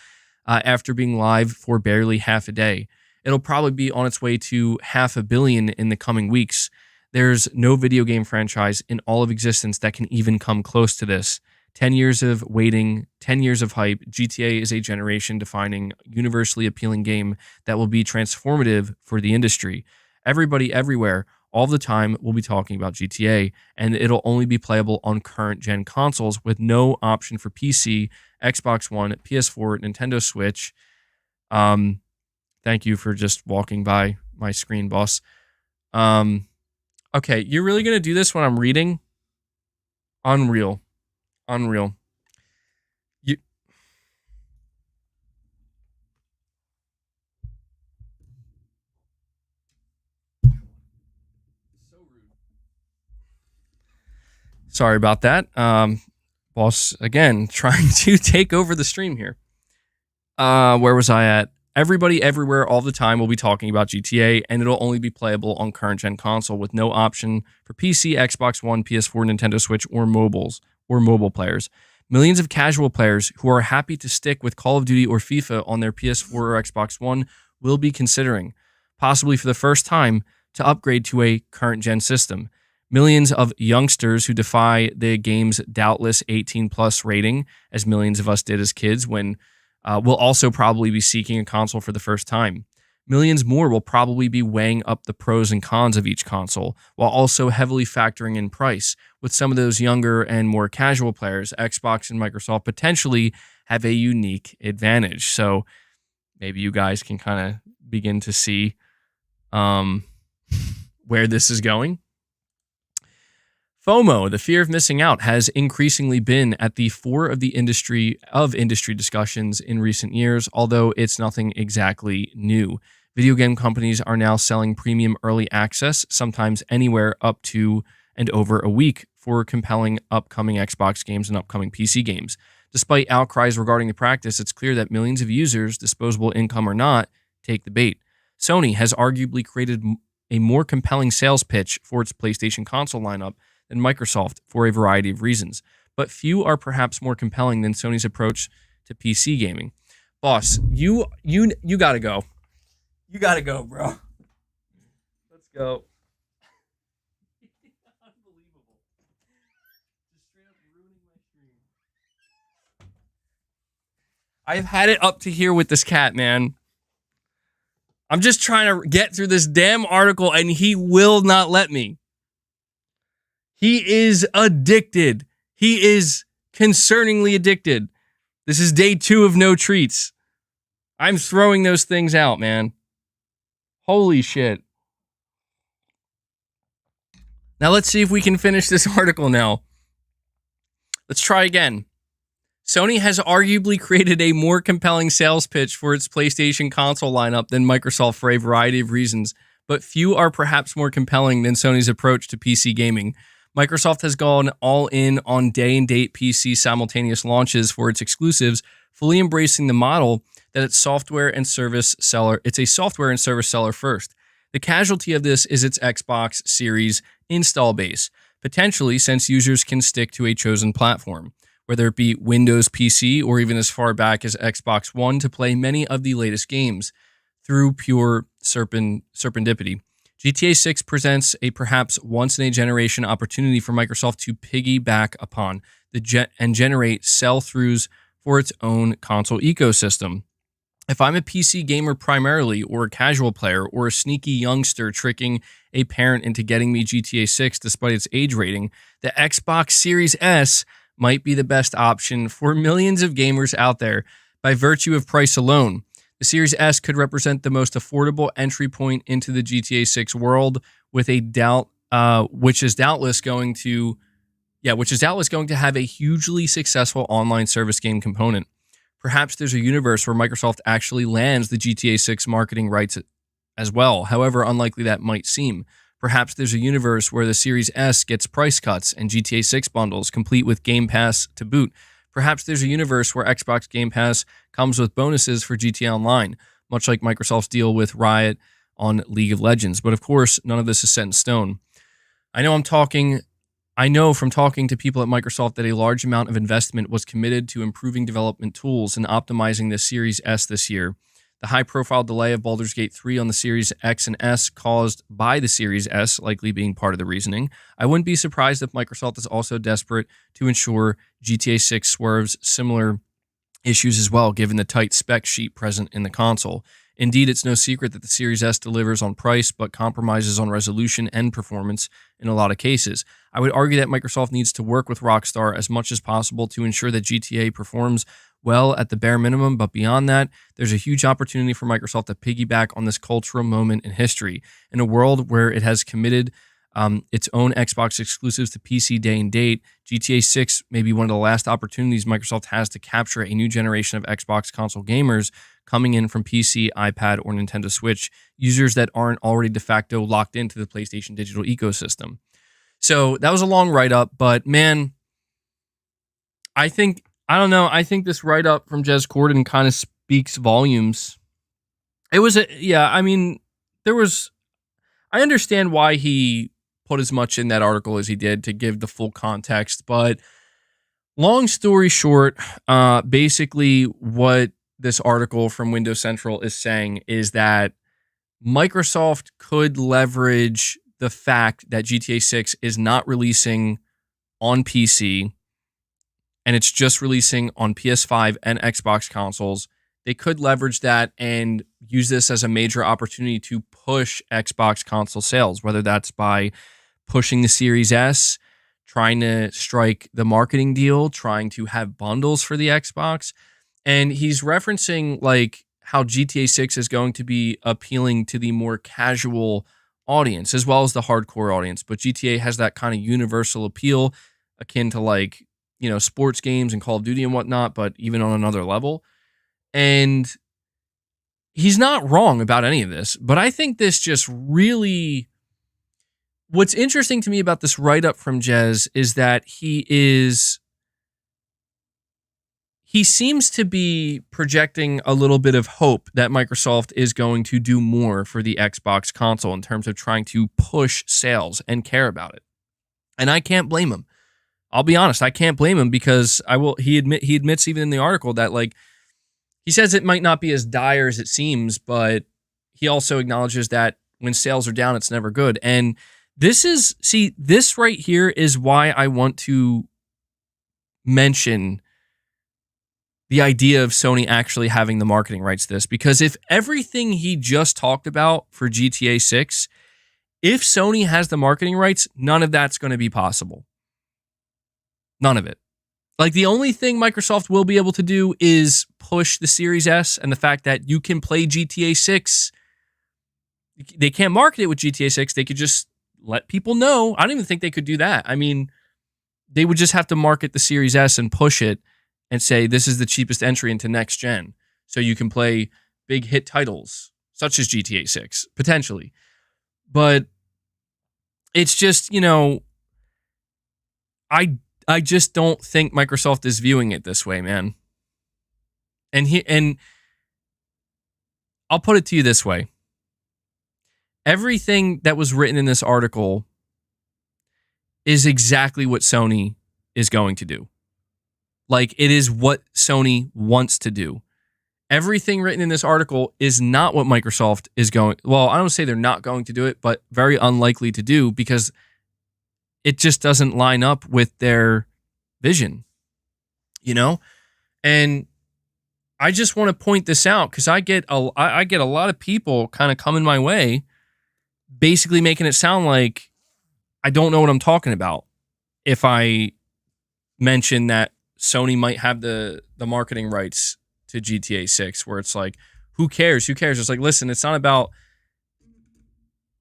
after being live for barely half a day. It'll probably be on its way to 500 million in the coming weeks. There's no video game franchise in all of existence that can even come close to this. 10 years of waiting, 10 years of hype. GTA is a generation-defining, universally appealing game that will be transformative for the industry. Everybody, everywhere, all the time will be talking about GTA, and it'll only be playable on current-gen consoles with no option for PC, Xbox One, PS4, Nintendo Switch. Thank you for just walking by my screen, boss. Okay, you're really going to do this when I'm reading? Unreal. Sorry about that. Boss, again, trying to take over the stream here. Where was I at? Everybody, everywhere, all the time will be talking about GTA, and it'll only be playable on current-gen console with no option for PC, Xbox One, PS4, Nintendo Switch, or mobile players. Millions of casual players who are happy to stick with Call of Duty or FIFA on their PS4 or Xbox One will be considering, possibly for the first time, to upgrade to a current-gen system. Millions of youngsters who defy the game's doubtless 18-plus rating, as millions of us did as kids, will also probably be seeking a console for the first time. Millions more will probably be weighing up the pros and cons of each console, while also heavily factoring in price. With some of those younger and more casual players, Xbox and Microsoft potentially have a unique advantage. So maybe you guys can kind of begin to see where this is going. FOMO, the fear of missing out, has increasingly been at the fore of the industry discussions in recent years, although it's nothing exactly new. Video game companies are now selling premium early access, sometimes anywhere up to and over a week, for compelling upcoming Xbox games and upcoming PC games. Despite outcries regarding the practice, it's clear that millions of users, disposable income or not, take the bait. Sony has arguably created a more compelling sales pitch for its PlayStation console lineup than Microsoft for a variety of reasons, but few are perhaps more compelling than Sony's approach to PC gaming. Boss, you gotta go. You gotta go, bro. Let's go. Unbelievable. Just straight up ruining my stream. I've had it up to here with this cat, man. I'm just trying to get through this damn article and he will not let me. He is addicted. He is concerningly addicted. This is day 2 of no treats. I'm throwing those things out, man. Holy shit. Now let's see if we can finish this article now. Let's try again. Sony has arguably created a more compelling sales pitch for its PlayStation console lineup than Microsoft for a variety of reasons, but few are perhaps more compelling than Sony's approach to PC gaming. Microsoft has gone all in on day-and-date PC simultaneous launches for its exclusives, fully embracing the model that it's a software and service seller first. The casualty of this is its Xbox Series install base, potentially since users can stick to a chosen platform, whether it be Windows PC or even as far back as Xbox One, to play many of the latest games through pure serendipity. GTA 6 presents a perhaps once-in-a-generation opportunity for Microsoft to piggyback upon and generate sell-throughs for its own console ecosystem. If I'm a PC gamer primarily, or a casual player, or a sneaky youngster tricking a parent into getting me GTA 6 despite its age rating, the Xbox Series S might be the best option for millions of gamers out there by virtue of price alone. The Series S could represent the most affordable entry point into the GTA 6 world, which is doubtless going to have a hugely successful online service game component. Perhaps there's a universe where Microsoft actually lands the GTA 6 marketing rights as well, however unlikely that might seem. Perhaps there's a universe where the Series S gets price cuts and GTA 6 bundles, complete with Gamepass to boot. Perhaps there's a universe where Xbox Game Pass comes with bonuses for GTA Online, much like Microsoft's deal with Riot on League of Legends. But of course, none of this is set in stone. I know from talking to people at Microsoft that a large amount of investment was committed to improving development tools and optimizing the Series S this year. The high-profile delay of Baldur's Gate 3 on the Series X and S caused by the Series S likely being part of the reasoning. I wouldn't be surprised if Microsoft is also desperate to ensure GTA 6 swerves similar issues as well, given the tight spec sheet present in the console. Indeed, it's no secret that the Series S delivers on price, but compromises on resolution and performance in a lot of cases. I would argue that Microsoft needs to work with Rockstar as much as possible to ensure that GTA performs well at the bare minimum, but beyond that, there's a huge opportunity for Microsoft to piggyback on this cultural moment in history. In a world where it has committed its own Xbox exclusives to PC day and date, GTA 6 may be one of the last opportunities Microsoft has to capture a new generation of Xbox console gamers coming in from PC, iPad, or Nintendo Switch, users that aren't already de facto locked into the PlayStation digital ecosystem. So that was a long write-up, but man, I think this write-up from Jez Corden kind of speaks volumes. I understand why he put as much in that article as he did to give the full context, but long story short, basically what this article from Windows Central is saying is that Microsoft could leverage the fact that GTA 6 is not releasing on PC and it's just releasing on PS5 and Xbox consoles. They could leverage that and use this as a major opportunity to push Xbox console sales, whether that's by pushing the Series S, trying to strike the marketing deal, trying to have bundles for the Xbox. And he's referencing like how GTA 6 is going to be appealing to the more casual audience as well as the hardcore audience. But GTA has that kind of universal appeal akin to like, sports games and Call of Duty and whatnot, but even on another level. And he's not wrong about any of this, but I think this just really. What's interesting to me about this write-up from Jez is that he seems to be projecting a little bit of hope that Microsoft is going to do more for the Xbox console in terms of trying to push sales and care about it. And I can't blame him. I'll be honest, I can't blame him because he admits even in the article that like he says it might not be as dire as it seems, but he also acknowledges that when sales are down, it's never good. And this right here is why I want to mention the idea of Sony actually having the marketing rights to this. Because if everything he just talked about for GTA 6, if Sony has the marketing rights, none of that's going to be possible. None of it. Like the only thing Microsoft will be able to do is push the Series S and the fact that you can play GTA 6. They can't market it with GTA 6. They could just let people know. I don't even think they could do that. I mean, they would just have to market the Series S and push it and say this is the cheapest entry into next gen. So you can play big hit titles such as GTA 6, potentially. But it's just, I just don't think Microsoft is viewing it this way, man. And I'll put it to you this way. Everything that was written in this article is exactly what Sony is going to do. Like, it is what Sony wants to do. Everything written in this article is not what Microsoft is going. Well, I don't say they're not going to do it, but very unlikely to do because it just doesn't line up with their vision, And I just want to point this out because I get a lot of people kind of coming my way, basically making it sound like I don't know what I'm talking about if I mention that Sony might have the marketing rights to GTA 6, where it's like, who cares? Who cares? It's like, listen, it's not about.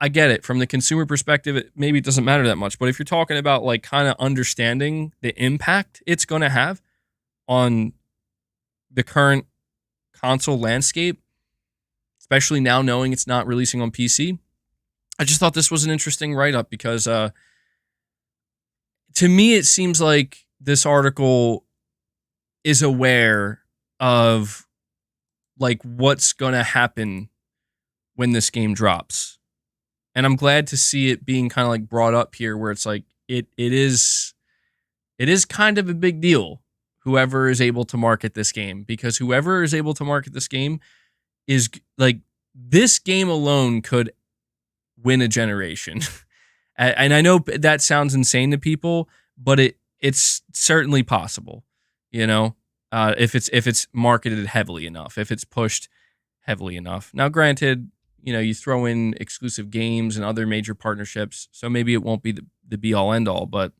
I get it. From the consumer perspective, maybe it doesn't matter that much. But if you're talking about like kind of understanding the impact it's going to have on the current console landscape, especially now knowing it's not releasing on PC, I just thought this was an interesting write-up because to me, it seems like this article is aware of like what's going to happen when this game drops. And I'm glad to see it being kind of like brought up here where it's like it is kind of a big deal, whoever is able to market this game, because whoever is able to market this game is like, this game alone could win a generation. And I know that sounds insane to people, but it's certainly possible, if it's marketed heavily enough, if it's pushed heavily enough. Now, granted, you throw in exclusive games and other major partnerships, so maybe it won't be the be-all, end-all, but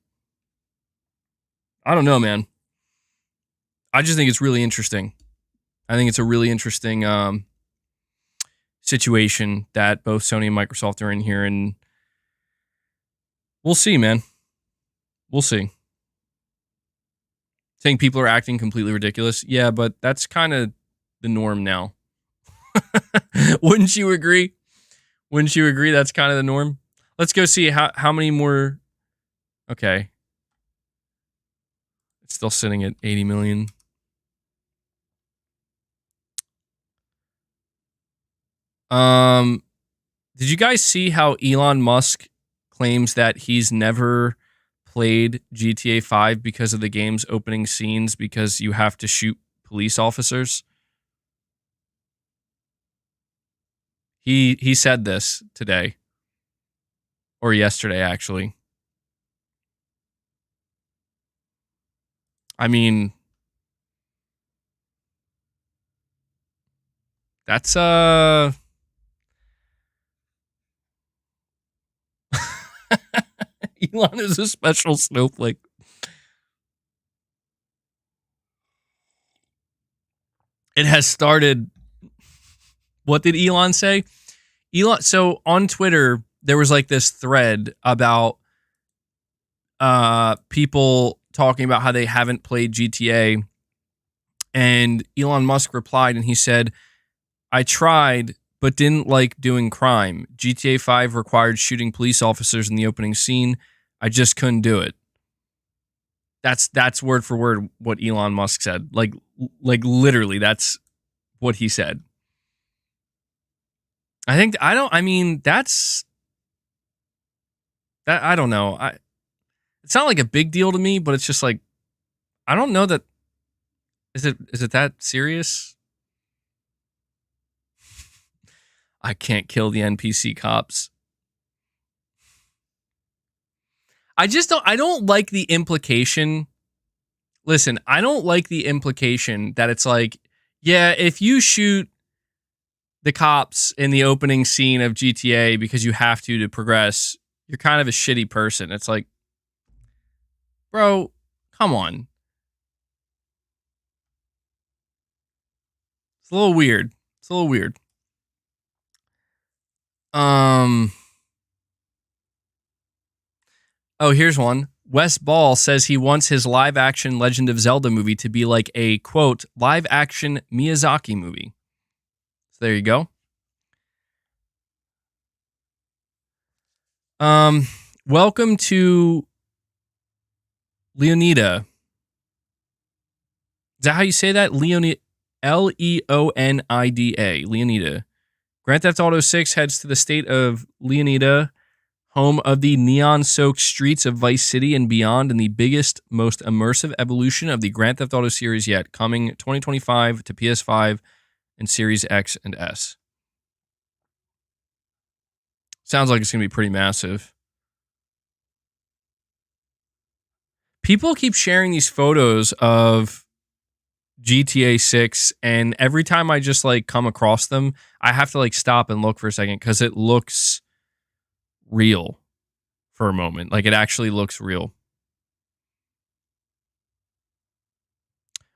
I don't know, man. I just think it's really interesting. I think it's a really interesting situation that both Sony and Microsoft are in here, and we'll see, man. We'll see. Saying people are acting completely ridiculous. Yeah, but that's kind of the norm now. Wouldn't you agree? Wouldn't you agree that's kind of the norm? Let's go see how many more. Okay. It's still sitting at 80 million. Did you guys see how Elon Musk claims that he's never played GTA 5 because of the game's opening scenes, because you have to shoot police officers? He said this today, or yesterday, actually. I mean, that's Elon is a special snowflake. It has started. What did Elon say? So on Twitter, there was like this thread about people talking about how they haven't played GTA. And Elon Musk replied and he said, I tried, but didn't like doing crime. GTA 5 required shooting police officers in the opening scene. I just couldn't do it. That's word for word what Elon Musk said. Like literally, that's what he said. I don't know. It's not like a big deal to me, but it's just like, I don't know that, is it that serious? I can't kill the NPC cops. I don't like the implication. Listen, I don't like the implication that it's like, yeah, if you shoot the cops in the opening scene of GTA because you have to progress, you're kind of a shitty person. It's like, bro, come on. It's a little weird. Oh, here's one. Wes Ball says he wants his live-action Legend of Zelda movie to be like a, quote, live-action Miyazaki movie. So there you go. Welcome to Leonida. Is that how you say that? Leonida. Leonida. Leonida. Grand Theft Auto 6 heads to the state of Leonida, home of the neon-soaked streets of Vice City and beyond, and the biggest, most immersive evolution of the Grand Theft Auto series yet, coming 2025 to PS5 and Series X and S. Sounds like it's going to be pretty massive. People keep sharing these photos of GTA 6, and every time I just like come across them, I have to like stop and look for a second because it looks real for a moment. Like it actually looks real.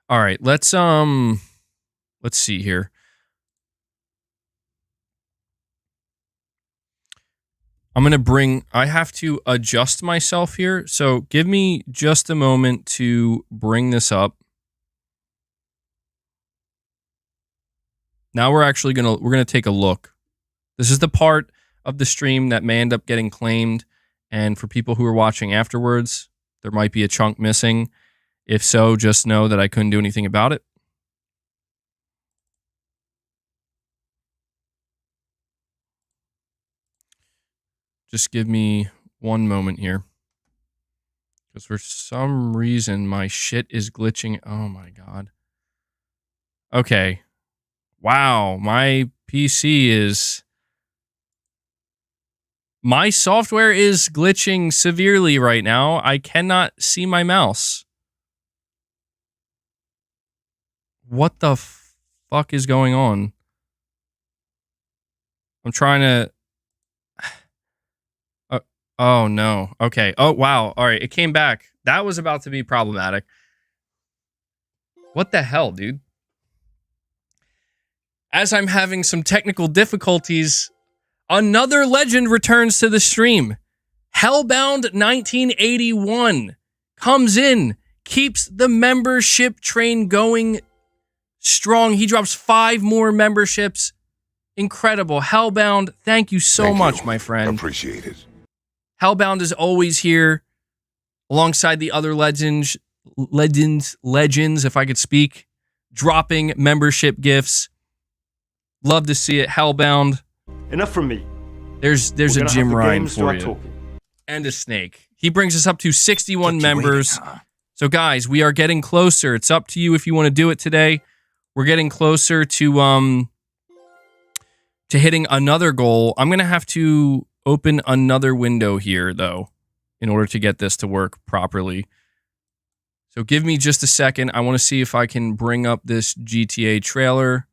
All right, let's see here. I have to adjust myself here. So give me just a moment to bring this up. Now we're going to take a look. This is the part of the stream that may end up getting claimed. And for people who are watching afterwards, there might be a chunk missing. If so, just know that I couldn't do anything about it. Just give me one moment here. Because for some reason, my shit is glitching. Oh my God. Okay. Wow. My software is glitching severely right now. I cannot see my mouse. What the fuck is going on? I'm trying to... Oh, no. Okay. Oh, wow. All right. It came back. That was about to be problematic. What the hell, dude? As I'm having some technical difficulties, another legend returns to the stream. Hellbound 1981 comes in, keeps the membership train going strong. He drops 5 more memberships. Incredible. Hellbound, thank you so much, my friend. Appreciate it. Hellbound is always here alongside the other legends, if I could speak, dropping membership gifts. Love to see it. Hellbound. Enough from me. There's a Jim Ryan for you. And a snake. He brings us up to 61 members. Waiting, huh? So guys, we are getting closer. It's up to you if you want to do it today. We're getting closer to hitting another goal. I'm going to have to open another window here though in order to get this to work properly. So give me just a second. I want to see if I can bring up this GTA trailer.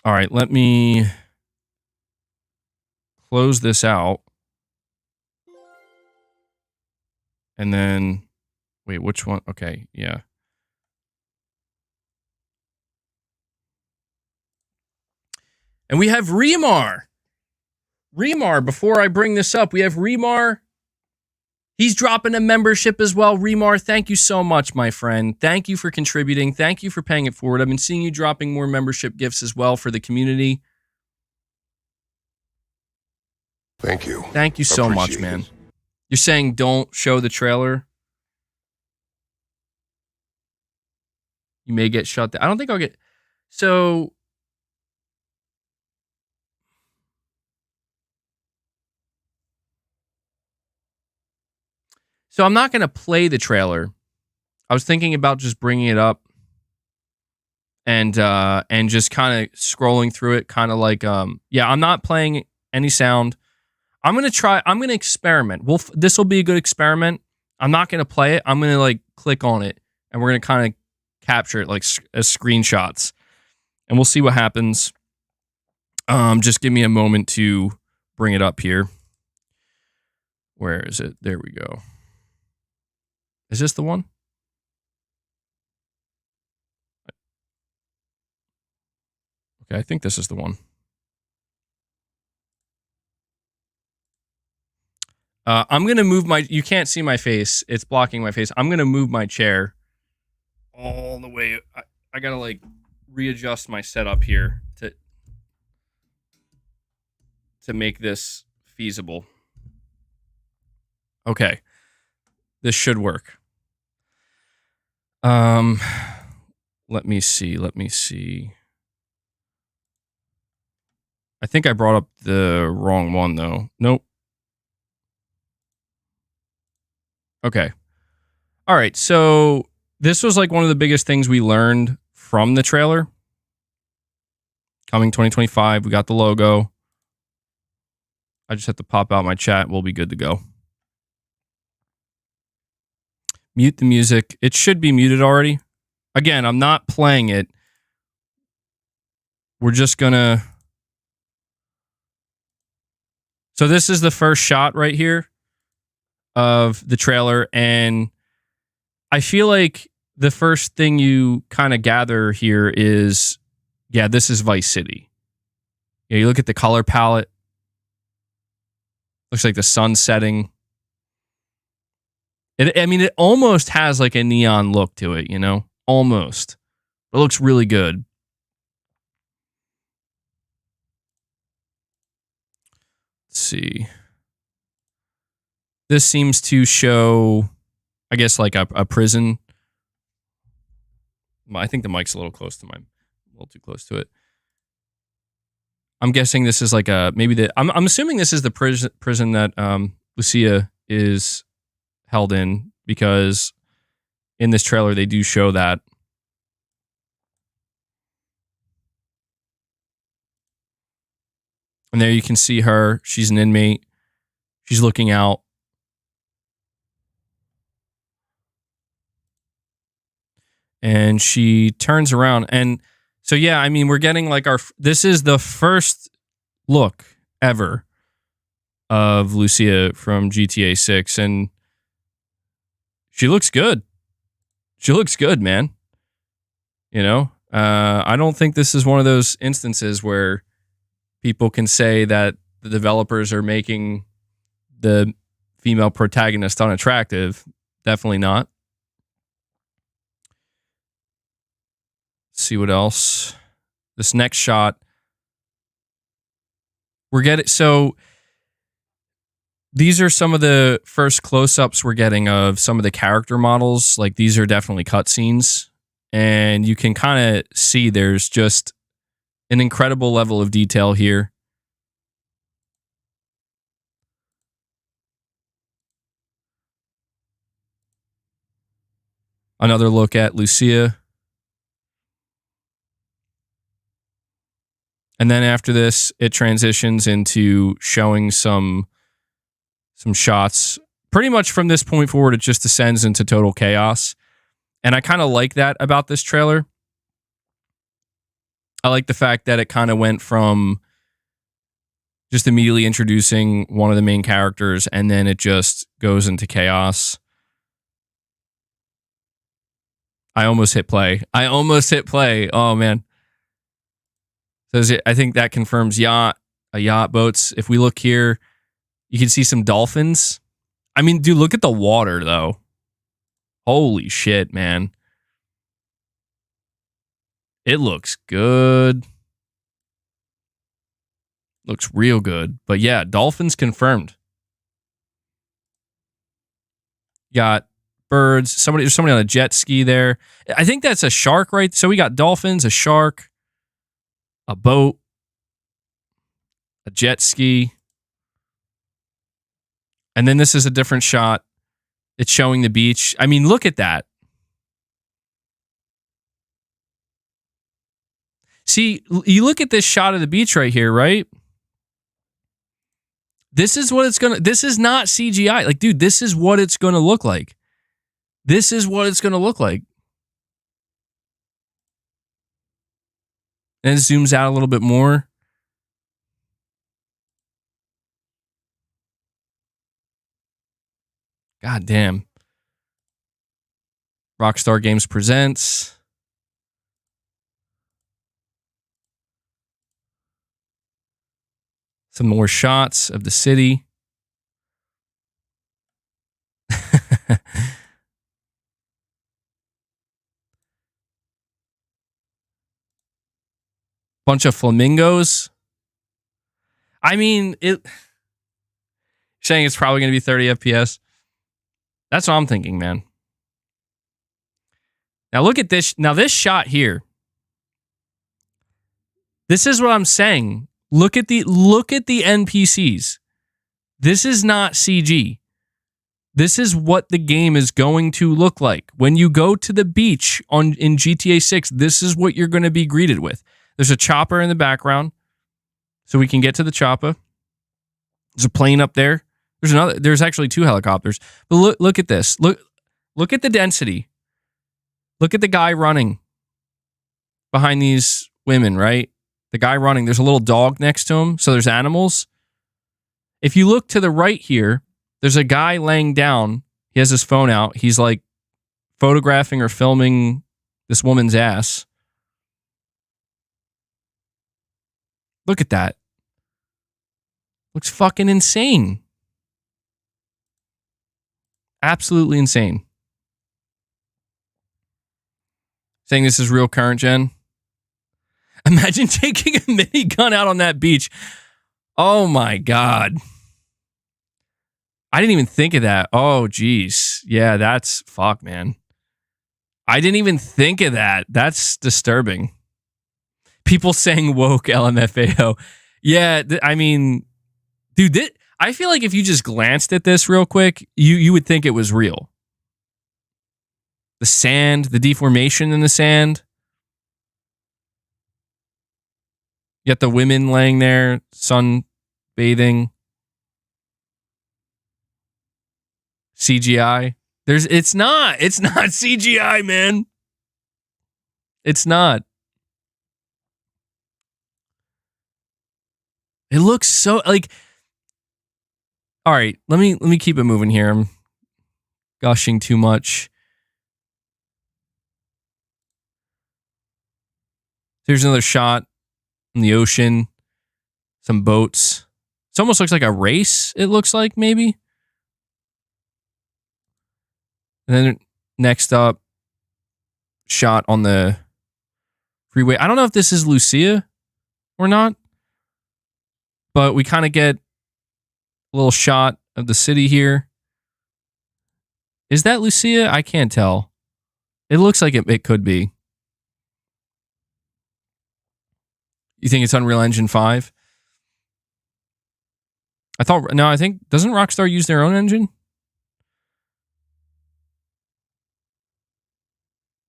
All right, let me close this out. And then, wait, which one? Okay, yeah. And we have Remar. Remar, before I bring this up, we have Remar. He's dropping a membership as well. Remar, thank you so much, my friend. Thank you for contributing. Thank you for paying it forward. I've been seeing you dropping more membership gifts as well for the community. Thank you. Thank you so much, man. You're saying don't show the trailer? You may get shut down. I don't think I'll get... So... So I'm not going to play the trailer. I was thinking about just bringing it up and just kind of scrolling through it, kind of like yeah, I'm not playing any sound. I'm going to experiment. This will be a good experiment. I'm not going to play it. I'm going to like click on it and we're going to kind of capture it like as screenshots. And we'll see what happens. Just give me a moment to bring it up here. Where is it? There we go. Is this the one? Okay, I think this is the one. I'm going to move my... You can't see my face. It's blocking my face. I'm going to move my chair all the way. I got to, like, readjust my setup here to make this feasible. Okay. This should work. Let me see. I think I brought up the wrong one, though. Nope. Okay. All right, so this was like one of the biggest things we learned from the trailer. Coming 2025, we got the logo. I just have to pop out my chat. We'll be good to go. Mute the music. It should be muted already. Again, I'm not playing it. We're just gonna... So this is the first shot right here of the trailer, and I feel like the first thing you kind of gather here is, yeah, this is Vice City. Yeah, you look at the color palette. Looks like the sun setting. I mean, it almost has like a neon look to it, you know? Almost. It looks really good. Let's see. This seems to show, I guess, like a prison. I think the mic's a little close to a little too close to it. I'm guessing this is like I'm assuming this is the prison that Lucia is held in, because in this trailer they do show that. And there you can see her. She's an inmate. She's looking out. And she turns around. And so, yeah, I mean, we're getting like this is the first look ever of Lucia from GTA 6. And she looks good. She looks good, man. You know, I don't think this is one of those instances where people can say that the developers are making the female protagonist unattractive. Definitely not. Let's see what else. This next shot. We're getting... So these are some of the first close-ups we're getting of some of the character models. Like, these are definitely cutscenes. And you can kind of see there's just an incredible level of detail here. Another look at Lucia. And then after this, it transitions into showing some shots. Pretty much from this point forward, it just descends into total chaos. And I kind of like that about this trailer. I like the fact that it kind of went from just immediately introducing one of the main characters, and then it just goes into chaos. I almost hit play. Oh, man. So I think that confirms yacht, boats. If we look here, you can see some dolphins. I mean, dude, look at the water, though. Holy shit, man. It looks good. Looks real good. But yeah, dolphins confirmed. Got birds. There's somebody on a jet ski there. I think that's a shark, right? So we got dolphins, a shark, a boat, a jet ski. And then this is a different shot. It's showing the beach. I mean, look at that. See, you look at this shot of the beach right here, right? This is what this is not CGI. Like, dude, this is what it's going to look like. This is what it's going to look like. And it zooms out a little bit more. God damn. Rockstar Games presents. Some more shots of the city. Bunch of flamingos. I mean, saying it's probably going to be 30 FPS. That's what I'm thinking, man. Now look at this. Now this shot here. This is what I'm saying. Look at the NPCs. This is not CG. This is what the game is going to look like. When you go to the beach in GTA 6, this is what you're going to be greeted with. There's a chopper in the background, so we can get to the chopper. There's a plane up there. There's actually 2 helicopters. But look at this. Look at the density. Look at the guy running behind these women, right? The guy running, there's a little dog next to him, so there's animals. If you look to the right here, there's a guy laying down. He has his phone out. He's like photographing or filming this woman's ass. Look at that. Looks fucking insane. Absolutely insane. Saying this is real current gen. Imagine taking a minigun out on that beach. Oh my God. I didn't even think of that. Oh, geez. Yeah, that's fuck, man. I didn't even think of that. That's disturbing. People saying woke LMFAO. Yeah, I mean, dude, I feel like if you just glanced at this real quick, you would think it was real. The sand, the deformation in the sand. You got the women laying there, sunbathing. CGI. It's not CGI, man. It's not. It looks so like. All right, let me keep it moving here. I'm gushing too much. Here's another shot in the ocean. Some boats. It almost looks like a race, it looks like, maybe. And then next up, shot on the freeway. I don't know if this is Lucia or not, but we kind of get a little shot of the city here. Is that Lucia? I can't tell. It looks like it could be. You think it's Unreal Engine 5? I think, doesn't Rockstar use their own engine?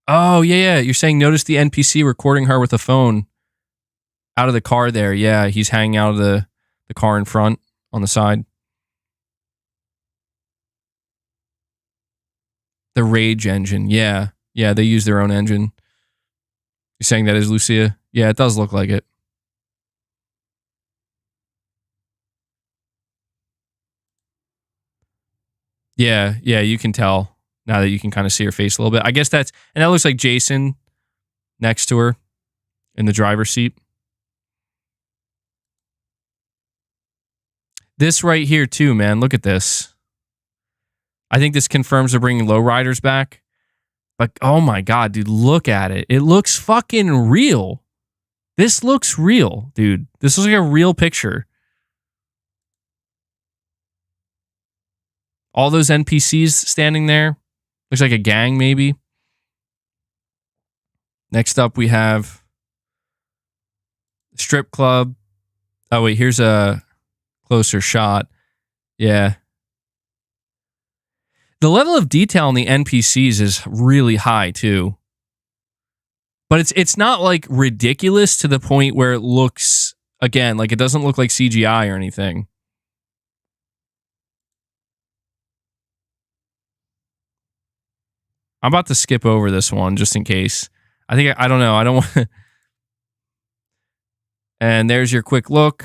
Oh, yeah. You're saying notice the NPC recording her with a phone out of the car there. Yeah, he's hanging out of the car in front on the side. The Rage engine. Yeah, they use their own engine. You're saying that is Lucia? Yeah, it does look like it. Yeah, you can tell. Now that you can kind of see her face a little bit. I guess that looks like Jason next to her in the driver's seat. This right here too, man. Look at this. I think this confirms they're bringing lowriders back. But oh my God, dude, look at it. It looks fucking real. This looks real, dude. This looks like a real picture. All those NPCs standing there. Looks like a gang, maybe. Next up, we have strip club. Oh, wait, here's a closer shot. Yeah. The level of detail in the NPCs is really high, too. But it's not, like, ridiculous to the point where it looks, again, like it doesn't look like CGI or anything. I'm about to skip over this one just in case. I don't know. I don't want. And there's your quick look,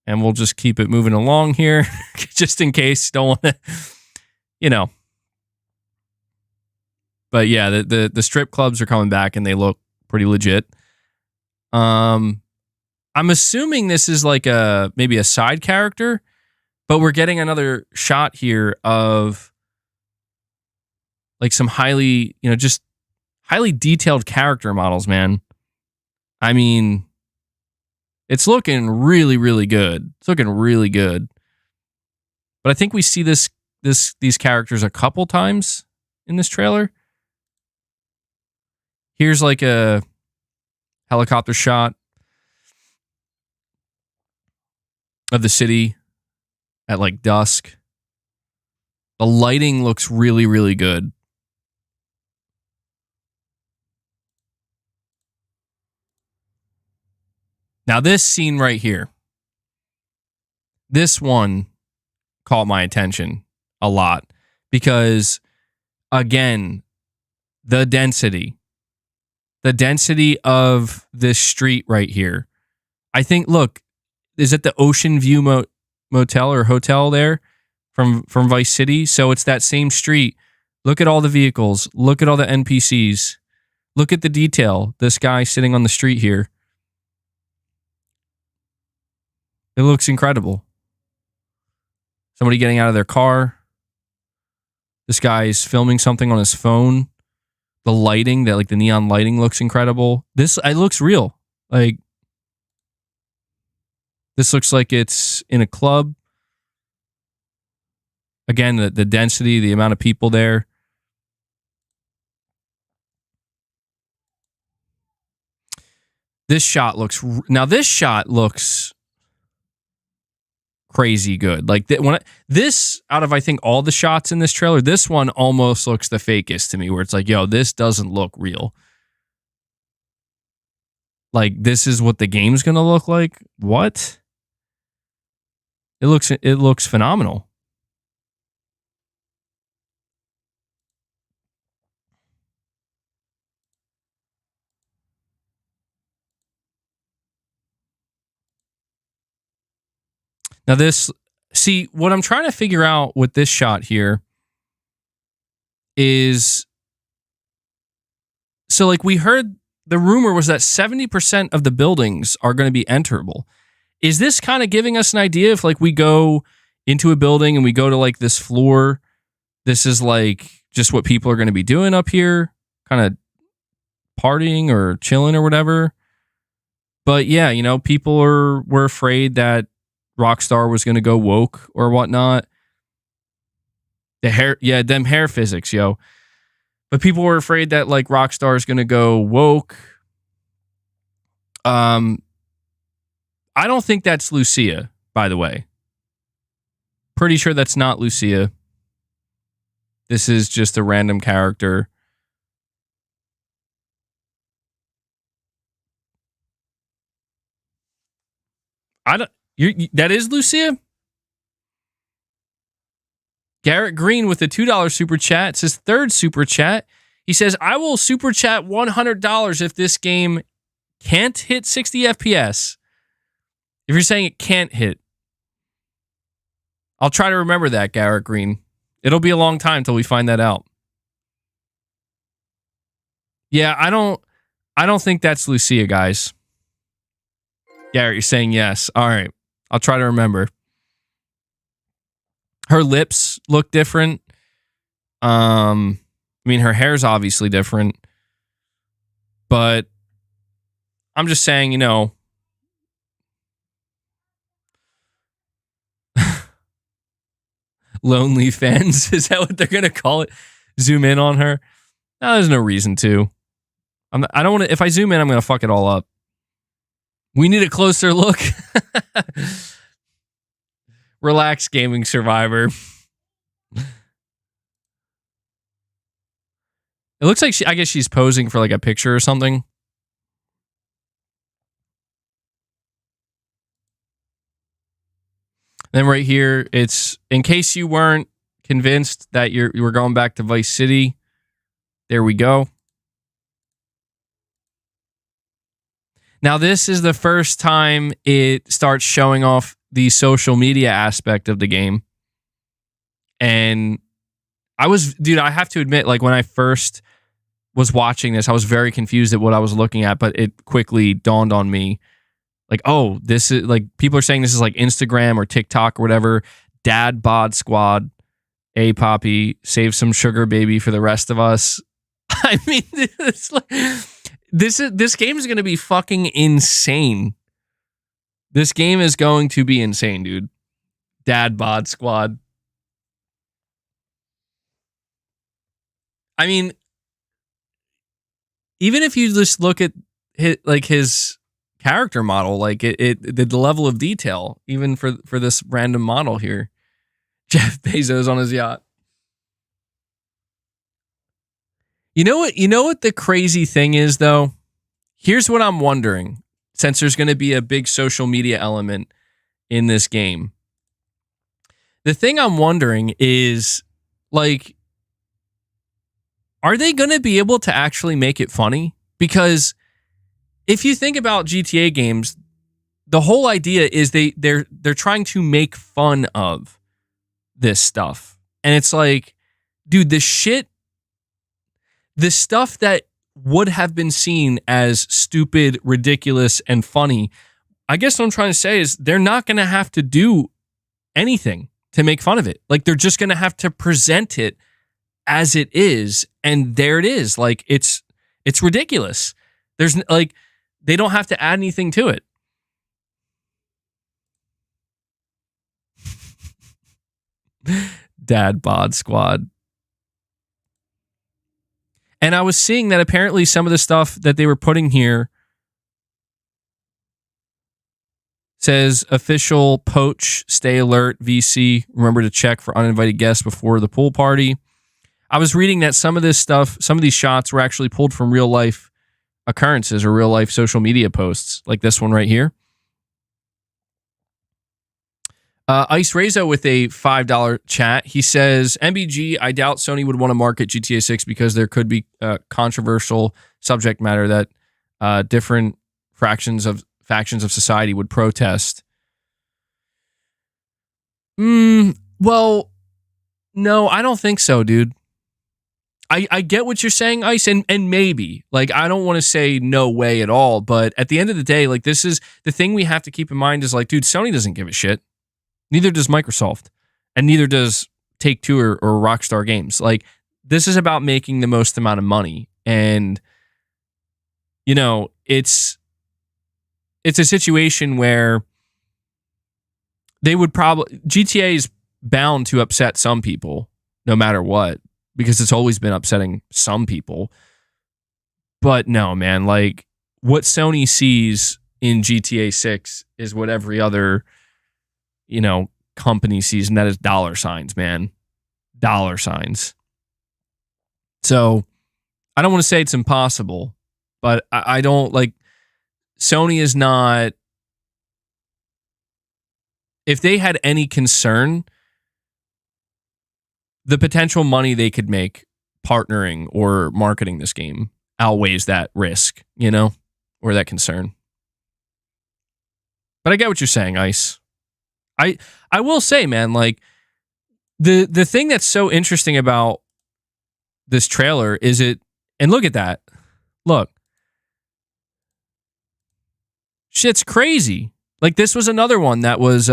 and we'll just keep it moving along here, just in case. Don't want to, you know. But yeah, the strip clubs are coming back, and they look pretty legit. I'm assuming this is like maybe a side character, but we're getting another shot here of like some highly, just highly detailed character models, man. I mean, it's looking really, really good. It's looking really good. But I think we see these characters a couple times in this trailer. Here's like a helicopter shot of the city at like dusk. The lighting looks really, really good. Now this scene right here, this one caught my attention a lot because, again, the density of this street right here. I think, look, is it the Ocean View Motel or hotel there from Vice City? So it's that same street. Look at all the vehicles. Look at all the NPCs. Look at the detail. This guy sitting on the street here. It looks incredible. Somebody getting out of their car. This guy is filming something on his phone. The lighting, the neon lighting looks incredible. It looks real. Like, this looks like it's in a club. Again, the density, the amount of people there. This shot looks crazy good. Like this, out of I think all the shots in this trailer, this one almost looks the fakest to me, where it's like, yo, this doesn't look real. Like, this is what the game's gonna look like. What? It looks phenomenal. Now what I'm trying to figure out with this shot here is, so like we heard, the rumor was that 70% of the buildings are going to be enterable. Is this kind of giving us an idea if like we go into a building and we go to like this floor, this is like just what people are going to be doing up here, kind of partying or chilling or whatever. But yeah, people were afraid that Rockstar was going to go woke or whatnot. Them hair physics, yo. But people were afraid that like Rockstar is going to go woke. I don't think that's Lucia, by the way. Pretty sure that's not Lucia. This is just a random character. That is Lucia? Garrett Green with the $2 super chat. It's his third super chat. He says, I will super chat $100 if this game can't hit 60 FPS. If you're saying it can't hit, I'll try to remember that, Garrett Green. It'll be a long time till we find that out. Yeah, I don't think that's Lucia, guys. Garrett, you're saying yes. All right. I'll try to remember. Her lips look different. I mean, her hair's obviously different. But I'm just saying, you know, lonely fans, is that what they're going to call it? Zoom in on her? No, there's no reason to. I don't want to. If I zoom in, I'm going to fuck it all up. We need a closer look. Relax, gaming survivor. It looks like I guess she's posing for like a picture or something. Then right here, it's in case you weren't convinced that you were going back to Vice City. There we go. Now, this is the first time it starts showing off the social media aspect of the game. And I have to admit, like when I first was watching this, I was very confused at what I was looking at, but it quickly dawned on me. Like, oh, this is like, people are saying this is like Instagram or TikTok or whatever. Dad bod squad. A Poppy, save some sugar baby for the rest of us. I mean, this game is going to be fucking insane. This game is going to be insane, dude. Dad bod squad. I mean, even if you just look at his character model, like the level of detail, even for this random model here, Jeff Bezos on his yacht. You know what the crazy thing is though? Here's what I'm wondering, since there's going to be a big social media element in this game. The thing I'm wondering is, like, are they going to be able to actually make it funny? Because if you think about GTA games, the whole idea is they're trying to make fun of this stuff. And it's like, dude, the stuff that would have been seen as stupid, ridiculous, and funny, I guess what I'm trying to say is they're not going to have to do anything to make fun of it. Like, they're just going to have to present it as it is, and there it is. Like, it's ridiculous. There's like, they don't have to add anything to it. Dad bod squad. And I was seeing that apparently some of the stuff that they were putting here says official poach, stay alert, VC. Remember to check for uninvited guests before the pool party. I was reading that some of this stuff, some of these shots were actually pulled from real life occurrences or real life social media posts, like this one right here. Ice Rezo with a $5 chat. He says, MBG, I doubt Sony would want to market GTA 6 because there could be controversial subject matter that different factions of society would protest. Well, no, I don't think so, dude. I get what you're saying, Ice, and maybe. Like, I don't want to say no way at all, but at the end of the day, like, this is the thing we have to keep in mind is, like, dude, Sony doesn't give a shit. Neither does Microsoft, and neither does Take-Two or Rockstar Games. Like, this is about making the most amount of money, and you know, it's a situation where they would probably GTA is bound to upset some people, no matter what, because it's always been upsetting some people. But no, man, like what Sony sees in GTA 6 is what every other, you know, company sees, and that is dollar signs, man. Dollar signs. So I don't want to say it's impossible, but I don't like, Sony is not, if they had any concern, the potential money they could make partnering or marketing this game outweighs that risk, you know, or that concern. But I get what you're saying, Ice. I will say, man, like the thing that's so interesting about this trailer is it, and look at that. Look. Shit's crazy. Like, this was another one that was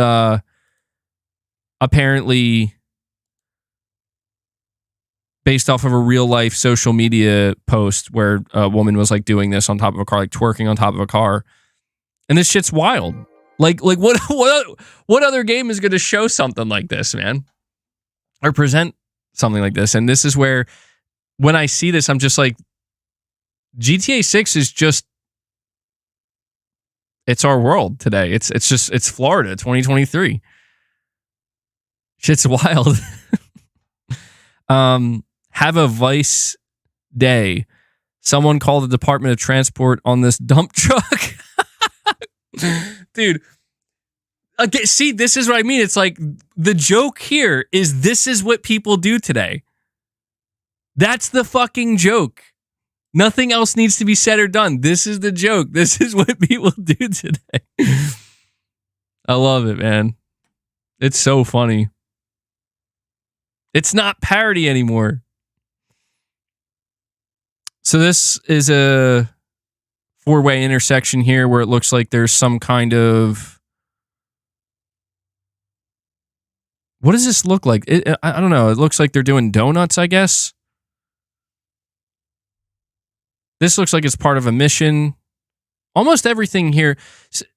apparently based off of a real life social media post where a woman was like doing this on top of a car, like twerking on top of a car. And this shit's wild. Like what other game is going to show something like this, man? Or present something like this? And this is where, when I see this, I'm just like, GTA 6 is just, it's our world today. It's Florida 2023. Shit's wild. Have a Vice day. Someone called the Department of Transport on this dump truck. Dude. Okay, see, this is what I mean. It's like, the joke here is this is what people do today. That's the fucking joke. Nothing else needs to be said or done. This is the joke. This is what people do today. I love it, man. It's so funny. It's not parody anymore. So this is a four-way intersection here where it looks like there's some kind of... What does this look like? I don't know. It looks like they're doing donuts, I guess. This looks like it's part of a mission. Almost everything here,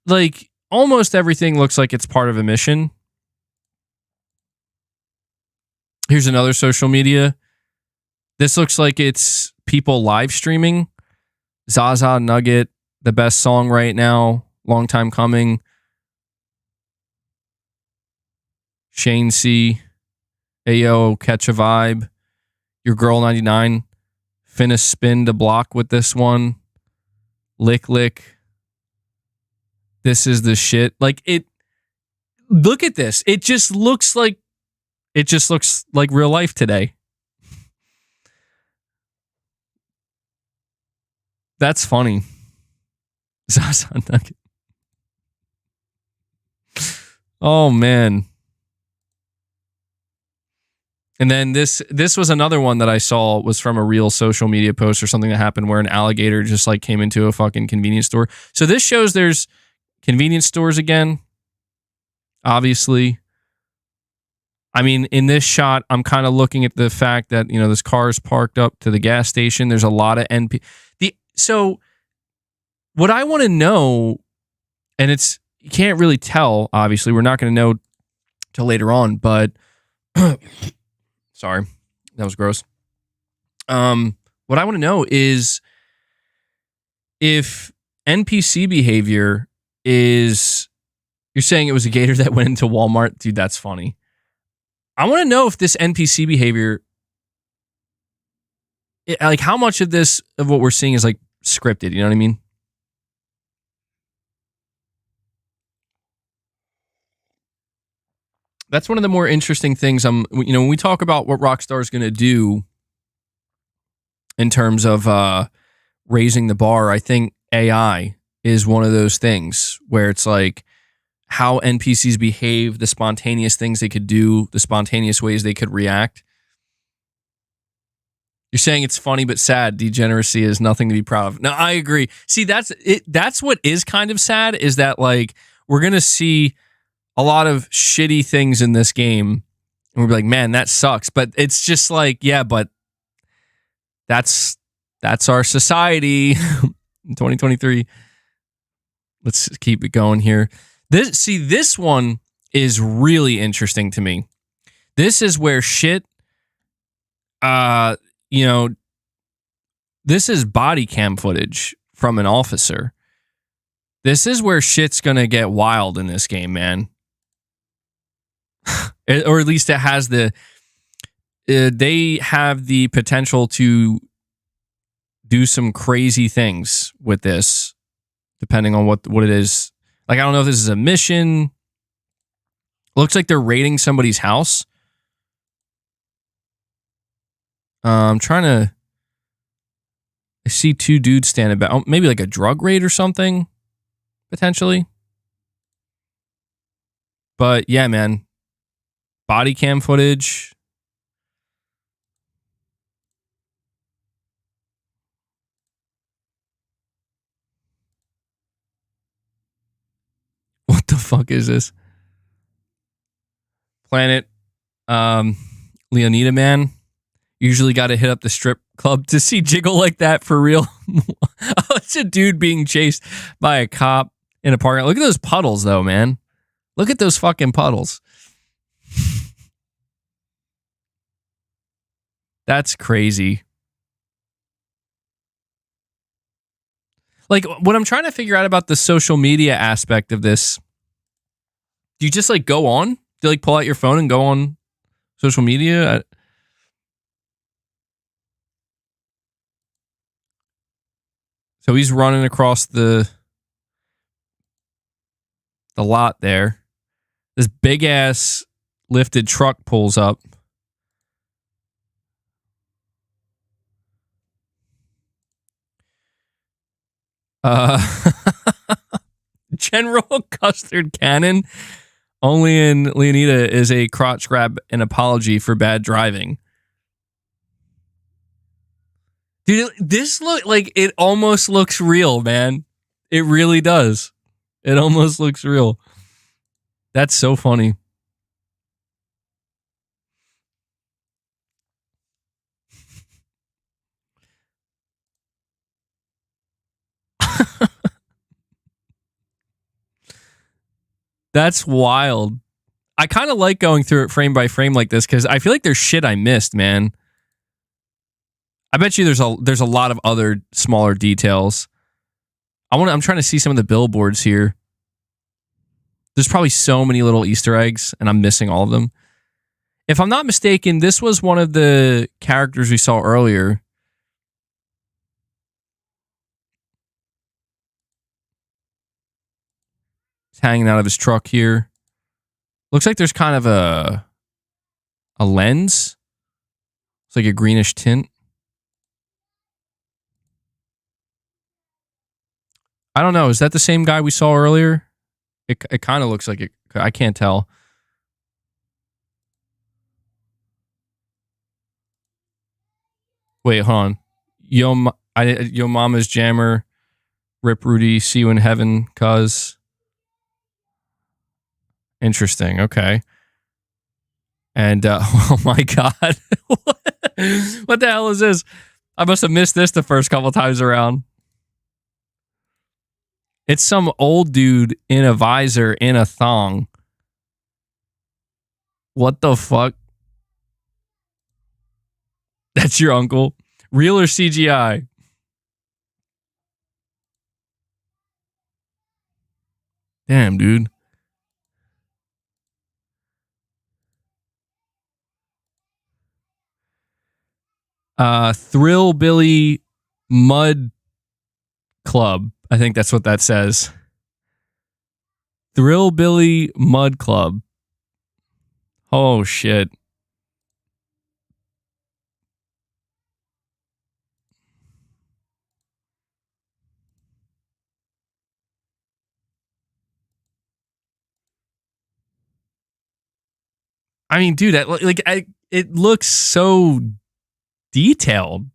like, almost everything looks like it's part of a mission. Here's another social media. This looks like it's people live streaming. Zaza Nugget, the best song right now. Long time coming. Shane C. Ayo, catch a vibe. Your girl 99. Finna spin to block with this one. Lick lick. This is the shit. Like, it. Look at this. It just looks like real life today. That's funny. Zaza Nugget. Oh man. And then this was another one that I saw was from a real social media post or something that happened where an alligator just like came into a fucking convenience store. So this shows there's convenience stores again. Obviously. I mean, in this shot, I'm kind of looking at the fact that, you know, this car is parked up to the gas station. There's a lot of So what I want to know, and you can't really tell, obviously, we're not going to know till later on, but sorry, that was gross. What I want to know is if NPC behavior is, you're saying it was a gator that went into Walmart. Dude, that's funny. I want to know if this NPC behavior, like how much of this, of what we're seeing is like scripted, you know what I mean? That's one of the more interesting things. When we talk about what Rockstar is going to do in terms of raising the bar, I think AI is one of those things where it's like how NPCs behave, the spontaneous things they could do, the spontaneous ways they could react. You're saying it's funny but sad. Degeneracy is nothing to be proud of. No, I agree. See, that's it. That's what is kind of sad, is that like we're going to see a lot of shitty things in this game, and we'll be like, man, that sucks. But it's just like, yeah, but that's our society in 2023. Let's keep it going here. This one is really interesting to me. This is where shit, this is body cam footage from an officer. This is where shit's gonna get wild in this game, man. Or at least it has they have the potential to do some crazy things with this, depending on what it is. Like, I don't know if this is a mission. Looks like they're raiding somebody's house. I'm trying to... I see two dudes standing back. Maybe like a drug raid or something, potentially. But yeah, man. Body cam footage. What the fuck is this? Planet Leonida Man. Usually got to hit up the strip club to see jiggle like that for real. Oh, it's a dude being chased by a cop in a parking lot. Look at those puddles, though, man. Look at those fucking puddles. That's crazy. Like, what I'm trying to figure out about the social media aspect of this, do you just, like, go on? Do you, like, pull out your phone and go on social media? So he's running across the lot there. This big ass lifted truck pulls up. General Custard Cannon, only in Leonida, is a crotch grab and apology for bad driving. Dude, this look like it almost looks real, man. It really does. It almost looks real. That's so funny. That's wild. I kind of like going through it frame by frame like this because I feel like there's shit I missed, man. I bet you there's a lot of other smaller details. I'm trying to see some of the billboards here. There's probably so many little Easter eggs, and I'm missing all of them. If I'm not mistaken, this was one of the characters we saw earlier. He's hanging out of his truck here. Looks like there's kind of a lens. It's like a greenish tint. I don't know. Is that the same guy we saw earlier? It kind of looks like it. I can't tell. Wait, hold on. Yo Mama's Jammer. Rip Rudy. See you in heaven, cuz. Interesting. Okay. And, oh my God. What the hell is this? I must have missed this the first couple times around. It's some old dude in a visor in a thong. What the fuck? That's your uncle? Real or CGI? Damn, dude. Thrillbilly Mud Club. I think that's what that says. Thrillbilly Mud Club. Oh, shit. I mean, dude, it looks so detailed.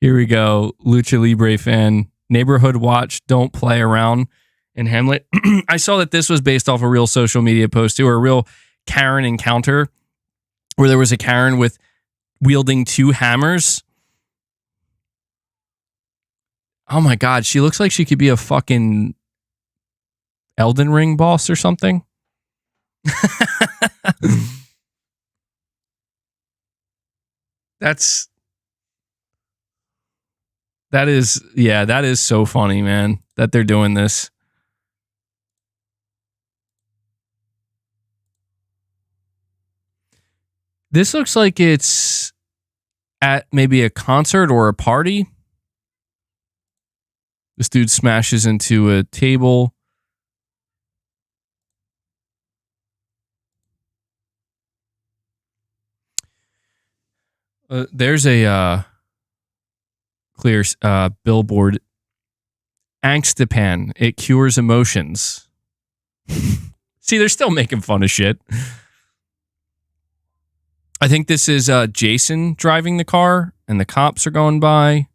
Here we go. Lucha Libre fan. Neighborhood watch. Don't play around in Hamlet. I saw that this was based off a real social media post too, or a real Karen encounter where there was a Karen with wielding two hammers. Oh my God. She looks like she could be a fucking Elden Ring boss or something. That is so funny, man, that they're doing this. This looks like it's at maybe a concert or a party. This dude smashes into a table. There's a clear billboard. Angstipan. It cures emotions. See, they're still making fun of shit. I think this is Jason driving the car, and the cops are going by.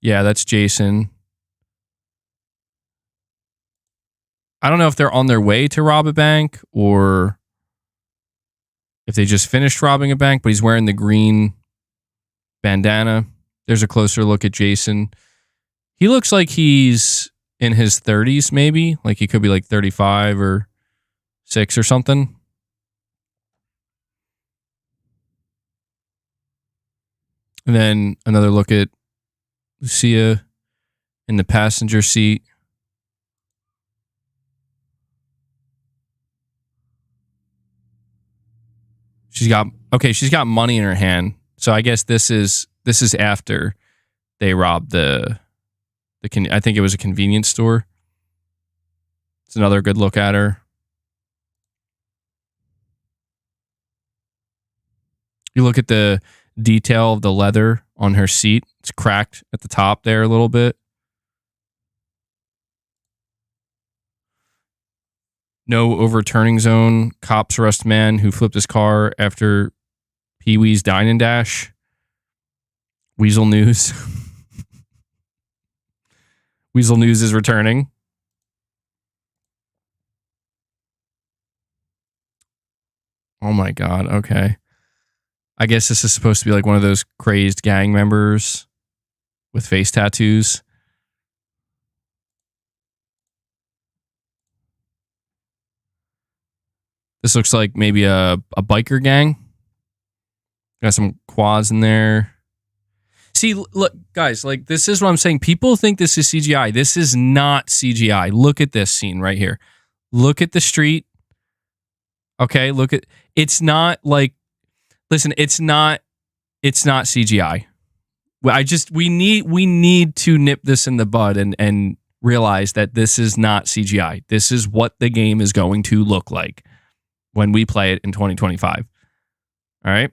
Yeah, that's Jason. I don't know if they're on their way to rob a bank or if they just finished robbing a bank, but he's wearing the green bandana. There's a closer look at Jason. He looks like he's in his 30s, maybe. Like he could be like 35 or 6 or something. And then another look at Lucia in the passenger seat. She's got money in her hand. So I guess this is after they robbed I think it was a convenience store. It's another good look at her. You look at the detail of the leather on her seat. It's cracked at the top there a little bit. No overturning zone. Cops arrest man who flipped his car after Pee-wee's Dine and Dash. Weasel News. Weasel News is returning. Oh my God. Okay. I guess this is supposed to be like one of those crazed gang members with face tattoos. This looks like maybe a biker gang. Got some quads in there. See, look, guys, like this is what I'm saying. People think this is CGI. This is not CGI. Look at this scene right here. Look at the street. Okay, it's not like, listen, it's not CGI. We need to nip this in the bud and realize that this is not CGI. This is what the game is going to look like when we play it in 2025. All right.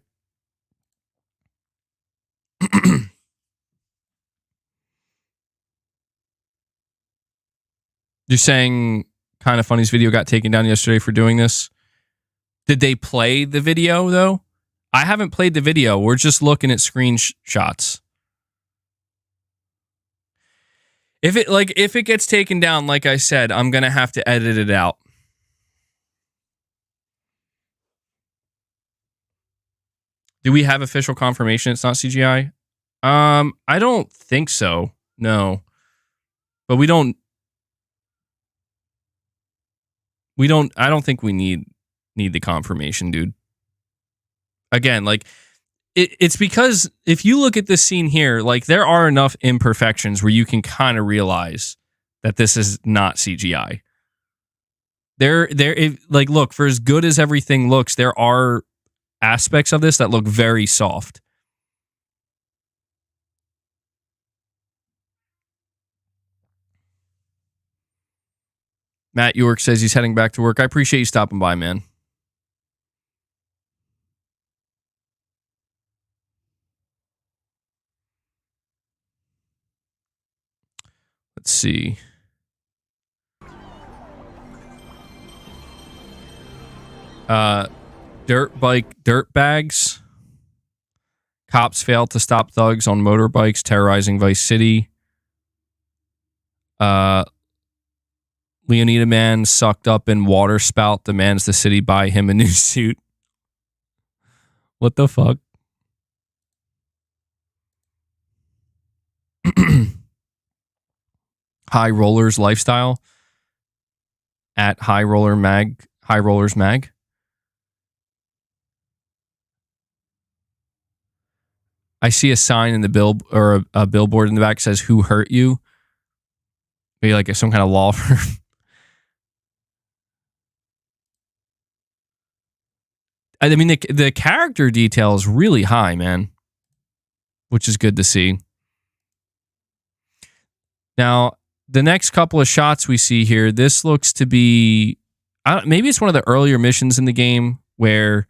You're saying Kind of Funny's video got taken down yesterday for doing this. Did they play the video though? I haven't played the video. We're just looking at screenshots. If it gets taken down, like I said, I'm gonna have to edit it out. Do we have official confirmation it's not CGI? I don't think so. No. But I don't think we need the confirmation, dude. Again, like it's because if you look at this scene here, like there are enough imperfections where you can kind of realize that this is not CGI. Like, look, for as good as everything looks, there are aspects of this that look very soft. Matt York says he's heading back to work. I appreciate you stopping by, man. Let's see. Dirt bags. Cops failed to stop thugs on motorbikes terrorizing Vice City. Leonida man sucked up in water spout demands the city buy him a new suit. What the fuck? High Rollers Lifestyle at High Rollers Mag. I see a sign in the a billboard in the back says "Who hurt you?" Maybe like some kind of law firm. I mean, the character detail is really high, man, which is good to see. Now, the next couple of shots we see here, this looks to be, maybe it's one of the earlier missions in the game where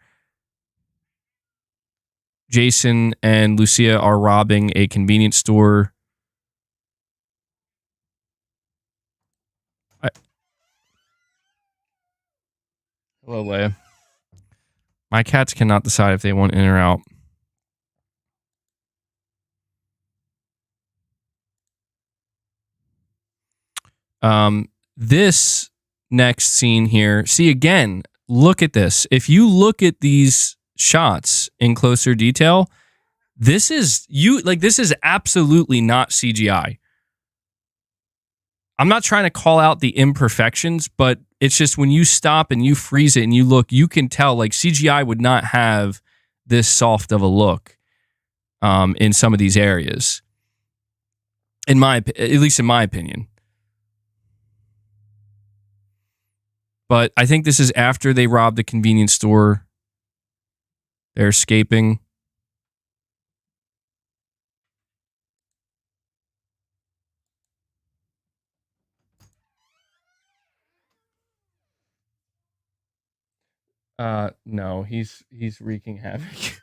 Jason and Lucia are robbing a convenience store. Hello, Leia. My cats cannot decide if they want in or out. This next scene here, see again, look at this. If you look at these shots in closer detail, this is absolutely not CGI. I'm not trying to call out the imperfections, but it's just when you stop and you freeze it and you look, you can tell like CGI would not have this soft of a look in some of these areas. At least in my opinion. But I think this is after they robbed the convenience store. They're escaping. No, he's wreaking havoc.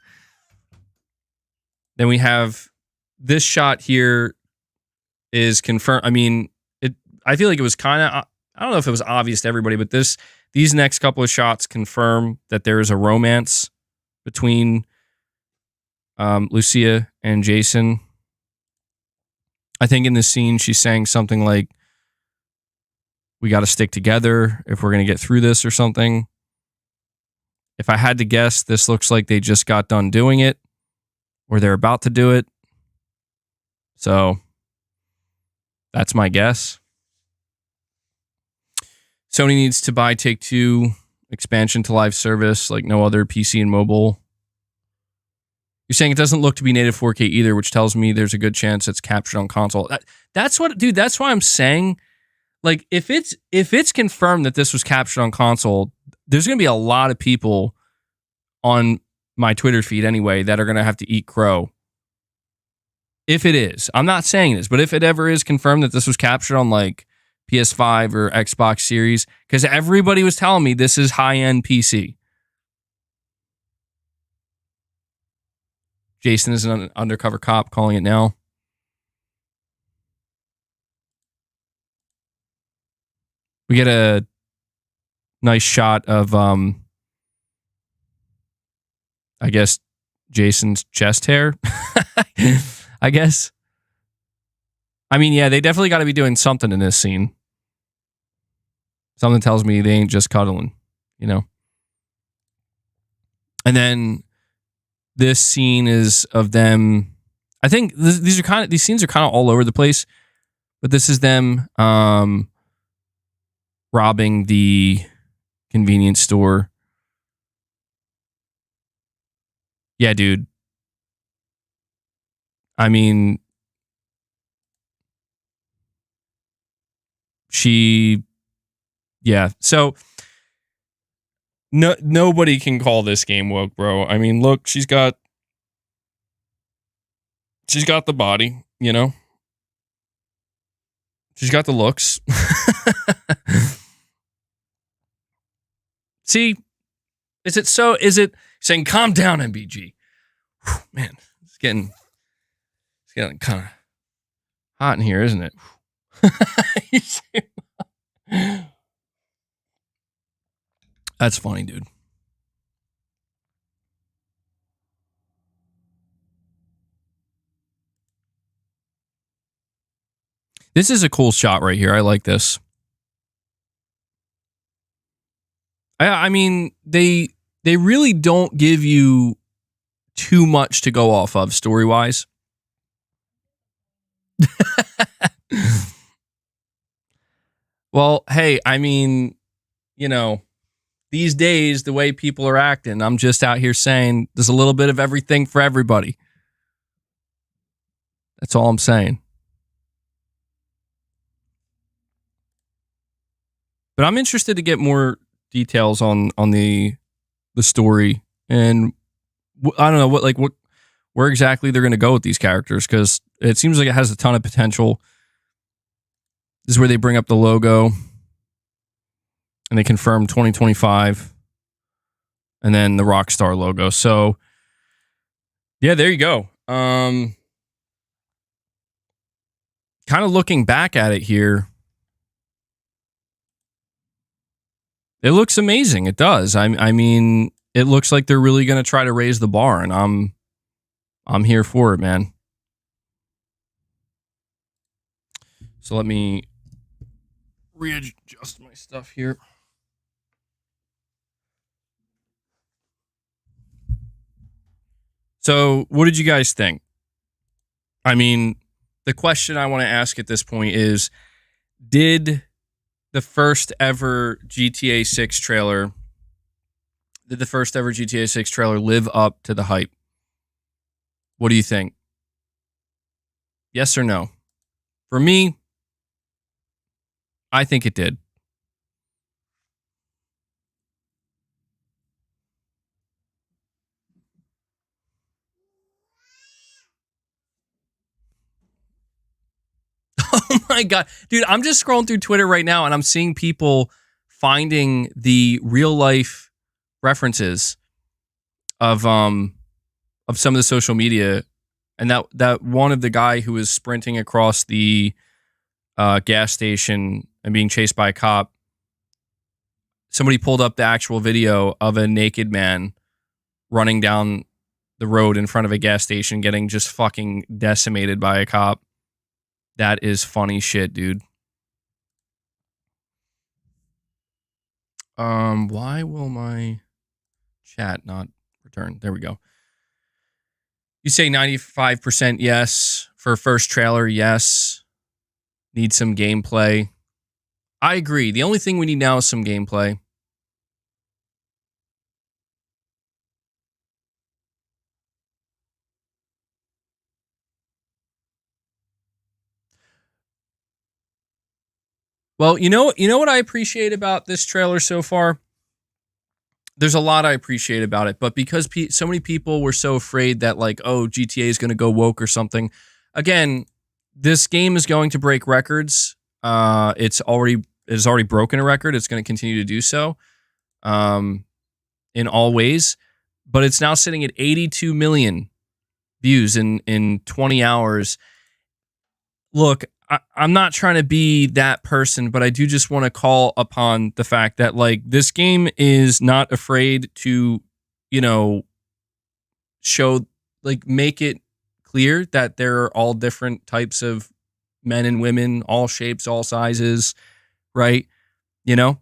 Then we have this shot here is confirmed. I mean, I feel like it was kind of, I don't know if it was obvious to everybody, but these next couple of shots confirm that there is a romance between Lucia and Jason. I think in this scene, she's saying something like, we got to stick together if we're going to get through this or something. If I had to guess, this looks like they just got done doing it or they're about to do it. So that's my guess. Sony needs to buy Take-Two expansion to live service like no other PC and mobile. You're saying it doesn't look to be native 4K either, which tells me there's a good chance it's captured on console. That's why I'm saying, like, if it's confirmed that this was captured on console, there's going to be a lot of people on my Twitter feed anyway that are going to have to eat crow. If it is. I'm not saying this, but if it ever is confirmed that this was captured on like PS5 or Xbox Series, because everybody was telling me this is high-end PC. Jason is an undercover cop calling it now. We get a nice shot of, I guess, Jason's chest hair. I guess. I mean, yeah, they definitely got to be doing something in this scene. Something tells me they ain't just cuddling, you know? And then this scene is of them. I think these scenes are kind of all over the place, but this is them robbing the convenience store. Yeah, dude. I mean, yeah. So nobody can call this game woke, bro. I mean, look, she's got the body, you know? She's got the looks. See, is it saying calm down, MBG? Whew, man, it's getting kind of hot in here, isn't it? That's funny, dude. This is a cool shot right here. I like this. I mean, they really don't give you too much to go off of story-wise. Well, hey, I mean, you know, these days, the way people are acting, I'm just out here saying there's a little bit of everything for everybody. That's all I'm saying. But I'm interested to get more details on the story, and I don't know where exactly they're going to go with these characters, because it seems like it has a ton of potential. This is where they bring up the logo and they confirm 2025 and then the Rockstar logo. So yeah, there you go. Kind of looking back at it here, It looks amazing. It does. I mean, it looks like they're really going to try to raise the bar, and I'm here for it, man. So let me readjust my stuff here. So, what did you guys think? I mean, the question I want to ask at this point is, did the first ever GTA 6 trailer live up to the hype? What do you think? Yes or no? For me, I think it did. Oh my God. Dude, I'm just scrolling through Twitter right now and I'm seeing people finding the real life references of some of the social media, and that one of the guy who was sprinting across the gas station and being chased by a cop, somebody pulled up the actual video of a naked man running down the road in front of a gas station getting just fucking decimated by a cop. That is funny shit, dude. Why will my chat not return? There we go. You say 95% yes for first trailer, yes. Need some gameplay. I agree. The only thing we need now is some gameplay. Well, you know what I appreciate about this trailer so far? There's a lot I appreciate about it, but because so many people were so afraid that like, oh, GTA is going to go woke or something. Again, this game is going to break records. It's already broken a record. It's going to continue to do so, in all ways. But it's now sitting at 82 million views in 20 hours. Look, I'm not trying to be that person, but I do just want to call upon the fact that like this game is not afraid to, show, like, make it clear that there are all different types of men and women, all shapes, all sizes, right? And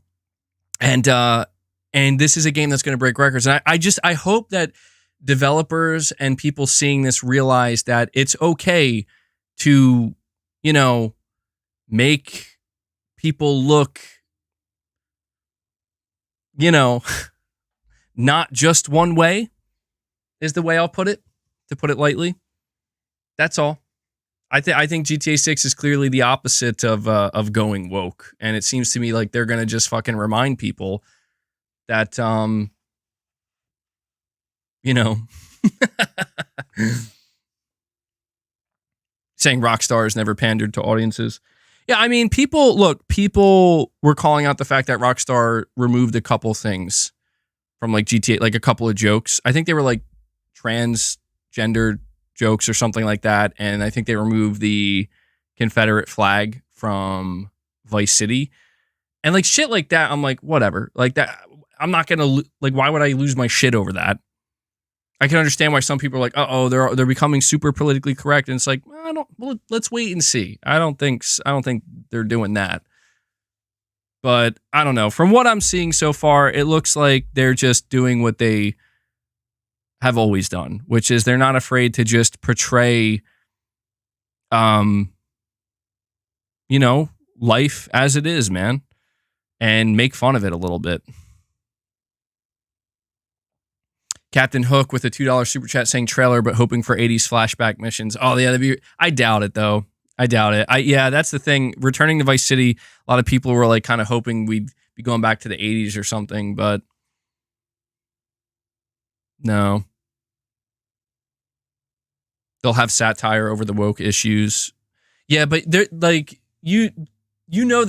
this is a game that's going to break records. And I hope that developers and people seeing this realize that it's okay to, make people look, not just one way is the way I'll put it, to put it lightly. That's all. I think GTA 6 is clearly the opposite of going woke. And it seems to me like they're going to just fucking remind people that, saying Rockstar has never pandered to audiences. Yeah, I mean, people were calling out the fact that Rockstar removed a couple things from like GTA, like a couple of jokes. I think they were like transgender jokes or something like that. And I think they removed the Confederate flag from Vice City. And like shit like that, I'm like, whatever. Like that, I'm not going to, like, why would I lose my shit over that? I can understand why some people are like, uh-oh, they're becoming super politically correct, and it's like, let's wait and see. I don't think they're doing that. But I don't know. From what I'm seeing so far, it looks like they're just doing what they have always done, which is they're not afraid to just portray, life as it is, man, and make fun of it a little bit. Captain Hook with a $2 super chat saying trailer, but hoping for 80s flashback missions. Oh, yeah, I doubt it, though. I doubt it. Yeah, that's the thing. Returning to Vice City, a lot of people were like kind of hoping we'd be going back to the 80s or something, but no. They'll have satire over the woke issues. Yeah, but they're like, they're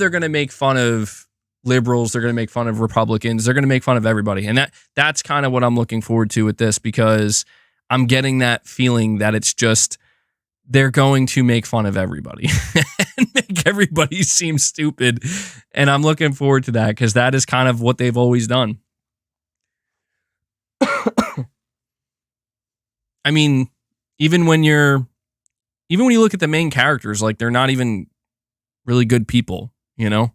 going to make fun of liberals, they're going to make fun of Republicans, they're going to make fun of everybody. And that's kind of what I'm looking forward to with this, because I'm getting that feeling that it's just they're going to make fun of everybody and make everybody seem stupid. And I'm looking forward to that because that is kind of what they've always done. I mean, even when you look at the main characters, like they're not even really good people, you know?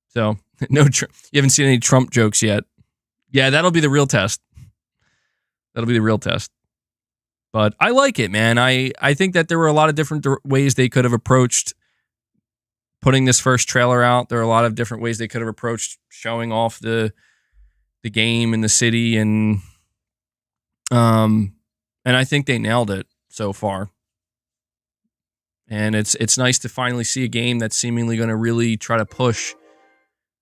So you haven't seen any Trump jokes yet. Yeah, that'll be the real test. That'll be the real test. But I like it, man. I think that there were a lot of different ways they could have approached putting this first trailer out. There are a lot of different ways they could have approached showing off the game and the city, and I think they nailed it so far. And it's nice to finally see a game that's seemingly going to really try to push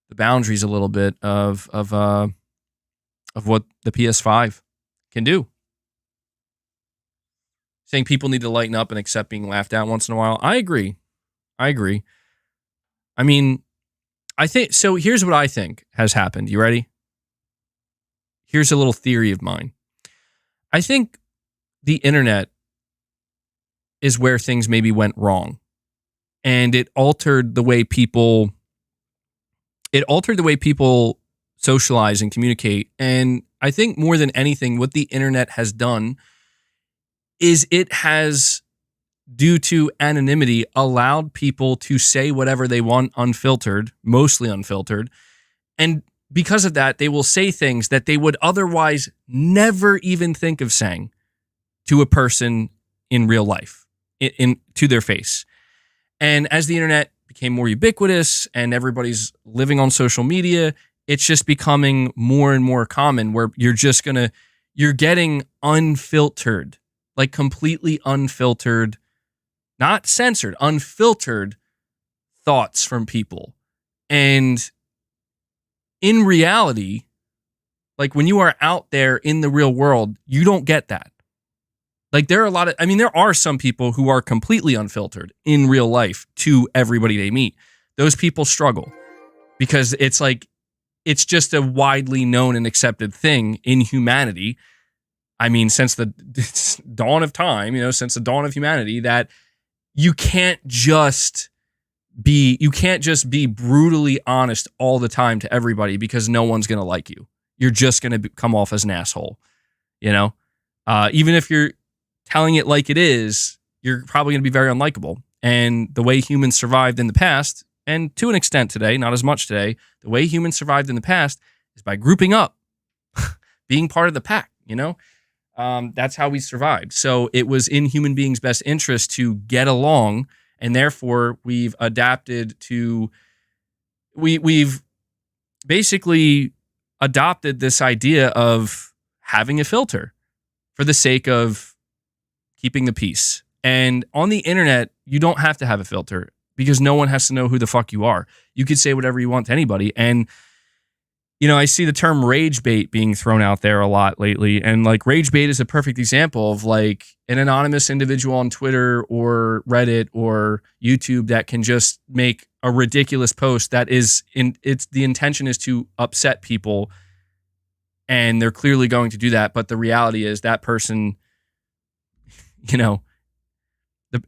the boundaries a little bit of what the PS5 can do. Saying people need to lighten up and accept being laughed at once in a while. I agree. I mean, I think so. Here's what I think has happened. You ready? Here's a little theory of mine. I think the internet is where things maybe went wrong, and it altered the way people socialize and communicate. And I think more than anything, what the internet has done is it has, due to anonymity, allowed people to say whatever they want unfiltered, mostly unfiltered. And because of that, they will say things that they would otherwise never even think of saying to a person in real life, to their face. And as the internet became more ubiquitous and everybody's living on social media, it's just becoming more and more common where you're getting unfiltered, like completely unfiltered, not censored, unfiltered thoughts from people. And in reality, like when you are out there in the real world, you don't get that. Like there are some people who are completely unfiltered in real life to everybody they meet. Those people struggle because it's just a widely known and accepted thing in humanity. I mean, since the dawn of time, since the dawn of humanity, that you can't just be brutally honest all the time to everybody because no one's going to like you. You're just going to come off as an asshole, even if you're telling it like it is, you're probably going to be very unlikable. And the way humans survived in the past, and to an extent today, not as much today, the way humans survived in the past is by grouping up, being part of the pack, That's how we survived. So it was in human beings' best interest to get along, and therefore we've adapted to, we've basically adopted this idea of having a filter for the sake of keeping the peace. And on the internet, you don't have to have a filter because no one has to know who the fuck you are. You could say whatever you want to anybody. And, I see the term rage bait being thrown out there a lot lately. And like rage bait is a perfect example of like an anonymous individual on Twitter or Reddit or YouTube that can just make a ridiculous post that the intention is to upset people. And they're clearly going to do that. But the reality is that person,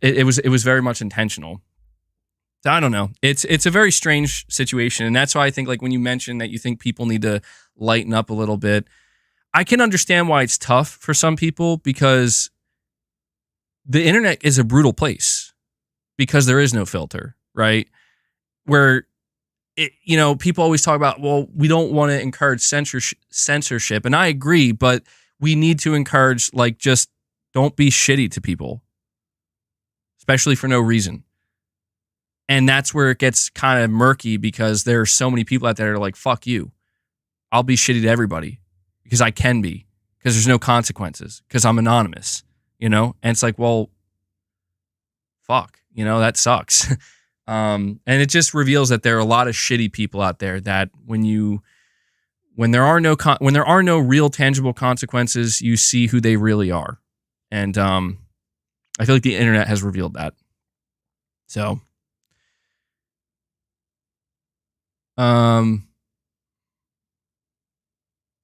it was very much intentional. So I don't know. It's a very strange situation. And that's why I think like when you mentioned that you think people need to lighten up a little bit, I can understand why it's tough for some people because the internet is a brutal place because there is no filter, right? Where people always talk about, well, we don't want to encourage censorship. And I agree, but we need to encourage like just don't be shitty to people, especially for no reason. And that's where it gets kind of murky because there are so many people out there that are like, fuck you. I'll be shitty to everybody because I can be, because there's no consequences, because I'm anonymous, And it's like, well, fuck, that sucks. And it just reveals that there are a lot of shitty people out there that when there are no real tangible consequences, you see who they really are. And I feel like the internet has revealed that. So all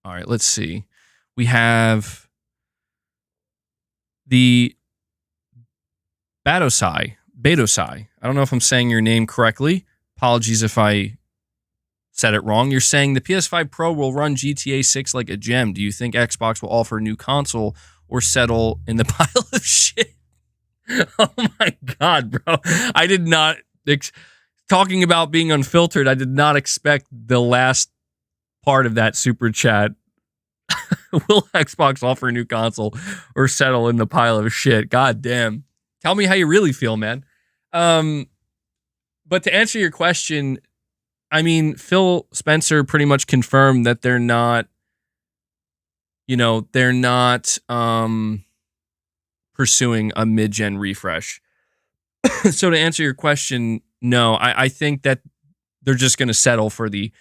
right, let's see. We have the Batosai. I don't know if I'm saying your name correctly. Apologies if I said it wrong. You're saying the PS5 Pro will run GTA 6 like a gem. Do you think Xbox will offer a new console or settle in the pile of shit? Oh my God, bro. I did not, talking about being unfiltered, I did not expect the last part of that super chat. Will Xbox offer a new console or settle in the pile of shit? God damn. Tell me how you really feel, man. But to answer your question, I mean, Phil Spencer pretty much confirmed that they're not pursuing a mid-gen refresh. So to answer your question, no, I think that they're just going to settle for the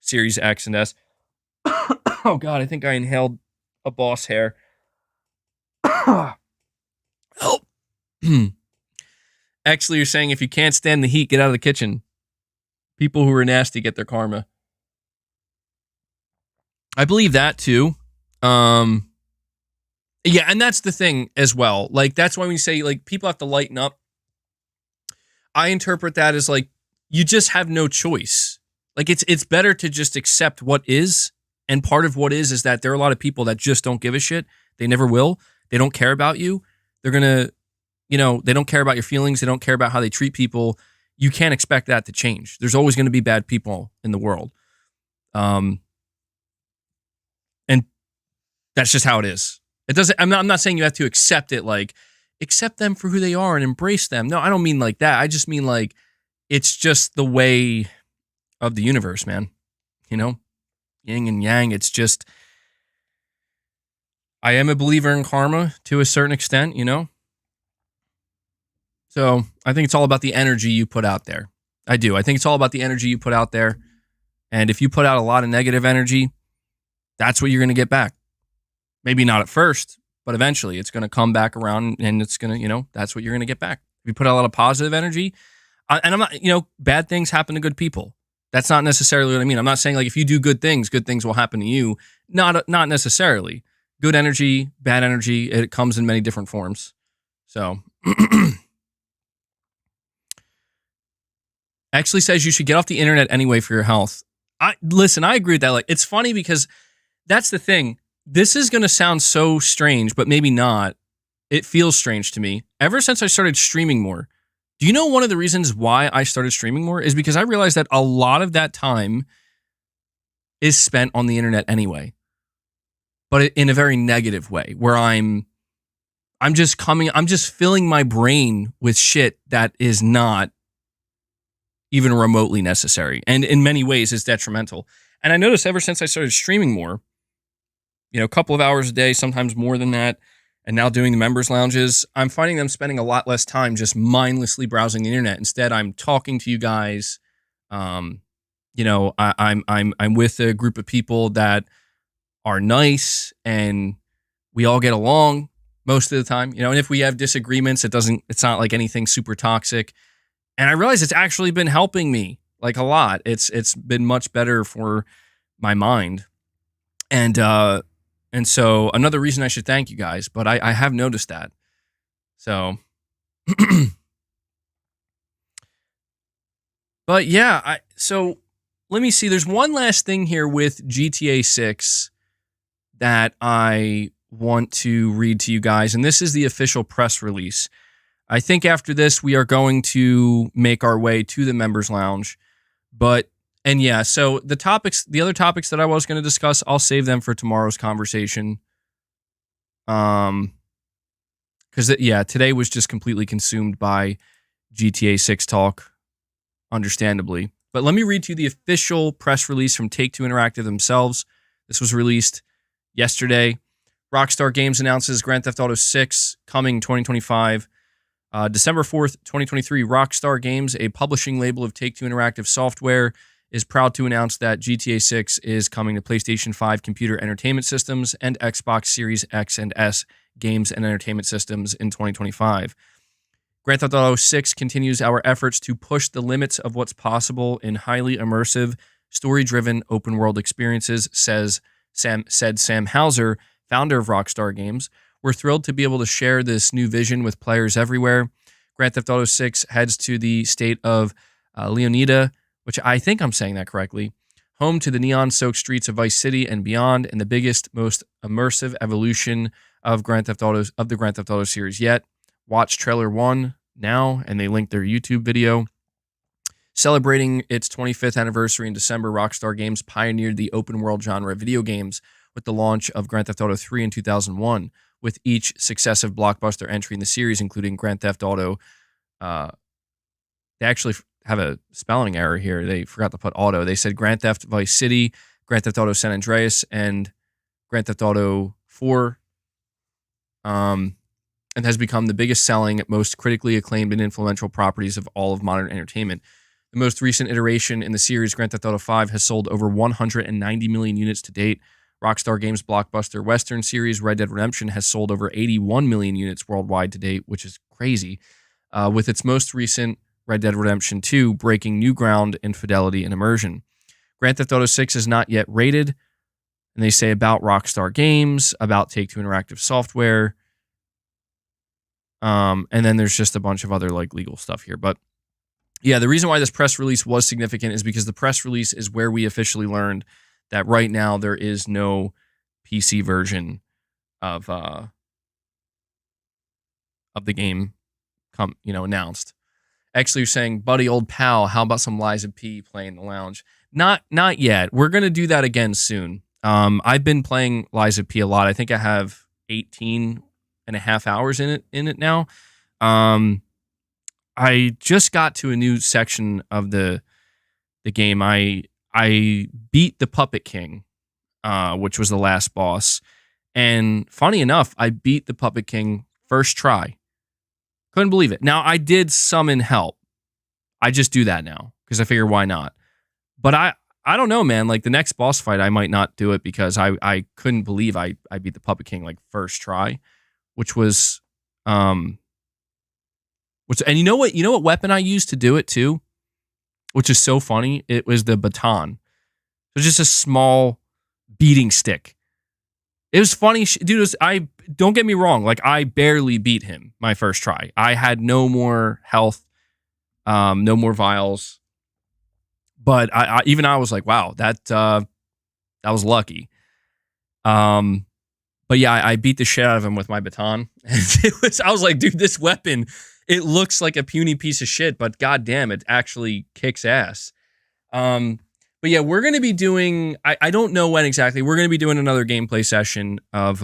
Series X and S. Oh, God, I think I inhaled a boss hair. Help. Actually, you're saying if you can't stand the heat, get out of the kitchen. People who are nasty get their karma. I believe that too. Yeah, and that's the thing as well. Like, that's why we say, like, people have to lighten up. I interpret that as, like, you just have no choice. Like, it's better to just accept what is. And part of what is that there are a lot of people that just don't give a shit. They never will. They don't care about you. They're going to, they don't care about your feelings. They don't care about how they treat people. You can't expect that to change. There's always going to be bad people in the world. And that's just how it is. It doesn't, I'm not saying you have to accept it, like, accept them for who they are and embrace them. No, I don't mean like that. I just mean, like, it's just the way of the universe, man. Yin and yang. It's just, I am a believer in karma to a certain extent, So I think it's all about the energy you put out there. I do. I think it's all about the energy you put out there. And if you put out a lot of negative energy, that's what you're going to get back. Maybe not at first, but eventually it's going to come back around and it's going to, that's what you're going to get back. If you put out a lot of positive energy, and I'm not, bad things happen to good people. That's not necessarily what I mean. I'm not saying, like, if you do good things will happen to you. Not necessarily. Good energy, bad energy, it comes in many different forms. So, actually says you should get off the internet anyway for your health. I agree with that. Like, it's funny because that's the thing. This is going to sound so strange, but maybe not. It feels strange to me. Ever since I started streaming more, do you know one of the reasons why I started streaming more is because I realized that a lot of that time is spent on the internet anyway, but in a very negative way, where I'm just filling my brain with shit that is not even remotely necessary, and in many ways is detrimental. And I noticed ever since I started streaming more, a couple of hours a day, sometimes more than that, and now doing the members lounges, I'm finding them spending a lot less time just mindlessly browsing the internet. Instead, I'm talking to you guys. I'm with a group of people that are nice and we all get along most of the time. And if we have disagreements, it's not like anything super toxic. And I realize it's actually been helping me, like, a lot. It's been much better for my mind. And so another reason I should thank you guys, but I have noticed that. So, but yeah, so let me see. There's one last thing here with GTA 6 that I want to read to you guys, and this is the official press release. I think after this, we are going to make our way to the members lounge, and yeah, so the other topics that I was going to discuss, I'll save them for tomorrow's conversation. Because today was just completely consumed by GTA 6 talk, understandably. But let me read to you the official press release from Take-Two Interactive themselves. This was released yesterday. Rockstar Games announces Grand Theft Auto 6 coming 2025. December 4th, 2023, Rockstar Games, a publishing label of Take-Two Interactive Software, is proud to announce that GTA 6 is coming to PlayStation 5 computer entertainment systems and Xbox Series X and S games and entertainment systems in 2025. Grand Theft Auto 6 continues our efforts to push the limits of what's possible in highly immersive, story-driven open-world experiences, said Sam Hauser, founder of Rockstar Games. We're thrilled to be able to share this new vision with players everywhere. Grand Theft Auto 6 heads to the state of Leonida, which I think I'm saying that correctly, home to the neon-soaked streets of Vice City and beyond, and the biggest, most immersive evolution of the Grand Theft Auto series yet. Watch trailer 1 now, and they linked their YouTube video. Celebrating its 25th anniversary in December, Rockstar Games pioneered the open-world genre of video games with the launch of Grand Theft Auto 3 in 2001, with each successive blockbuster entry in the series, including Grand Theft Auto. They actually have a spelling error here. They forgot to put auto. They said Grand Theft Vice City, Grand Theft Auto San Andreas, and Grand Theft Auto 4, and has become the biggest selling, most critically acclaimed and influential properties of all of modern entertainment. The most recent iteration in the series, Grand Theft Auto 5, has sold over 190 million units to date. Rockstar Games' blockbuster Western series, Red Dead Redemption, has sold over 81 million units worldwide to date, which is crazy, with its most recent, Red Dead Redemption 2, breaking new ground in fidelity and immersion. Grand Theft Auto 6 is not yet rated, and they say about Rockstar Games, about Take-Two Interactive Software, and then there's just a bunch of other like legal stuff here. But yeah, the reason why this press release was significant is because the press release is where we officially learned that right now there is no PC version of the game announced. Actually, you're saying, buddy, old pal, how about some Liza P playing in the lounge? Not yet. We're going to do that again soon. I've been playing Liza P a lot. I think I have 18 and a half hours in it now. I just got to a new section of the game. I beat the Puppet King, which was the last boss. And funny enough, I beat the Puppet King first try. Couldn't believe it. Now, I did summon help. I just do that now because I figure why not. But I don't know, man. Like the next boss fight, I might not do it because I couldn't believe I beat the Puppet King like first try, which was and you know what weapon I used to do it too, which is so funny. It was the baton. It was just a small beating stick. It was funny, dude. I don't get me wrong. Like I barely beat him my first try. I had no more health, no more vials. But I was like, wow, that was lucky. But yeah, I beat the shit out of him with my baton. I was like, dude, this weapon, it looks like a puny piece of shit, but goddamn, it actually kicks ass. But yeah, we're going to be doing, I don't know when exactly, we're going to be doing another gameplay session of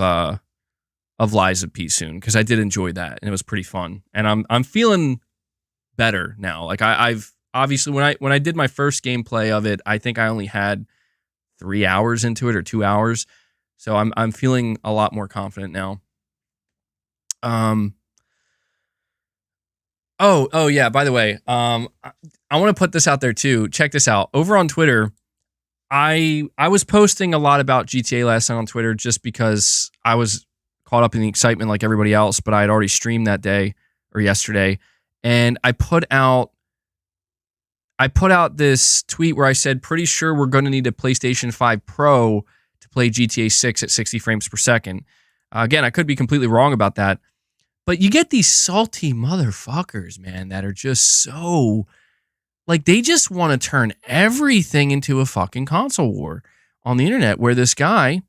Liza P soon, because I did enjoy that, and it was pretty fun. And I'm feeling better now. Like I've obviously, when I did my first gameplay of it, I think I only had 3 hours into it or 2 hours. So I'm feeling a lot more confident now. Oh yeah, by the way, I want to put this out there too. Check this out. Over on Twitter, I was posting a lot about GTA last night on Twitter just because I was caught up in the excitement like everybody else, but I had already streamed that day or yesterday, and I put out this tweet where I said, pretty sure we're going to need a PlayStation 5 Pro to play GTA 6 at 60 frames per second. Again, I could be completely wrong about that. But you get these salty motherfuckers, man, that are just so, like, they just want to turn everything into a fucking console war on the internet, where this guy,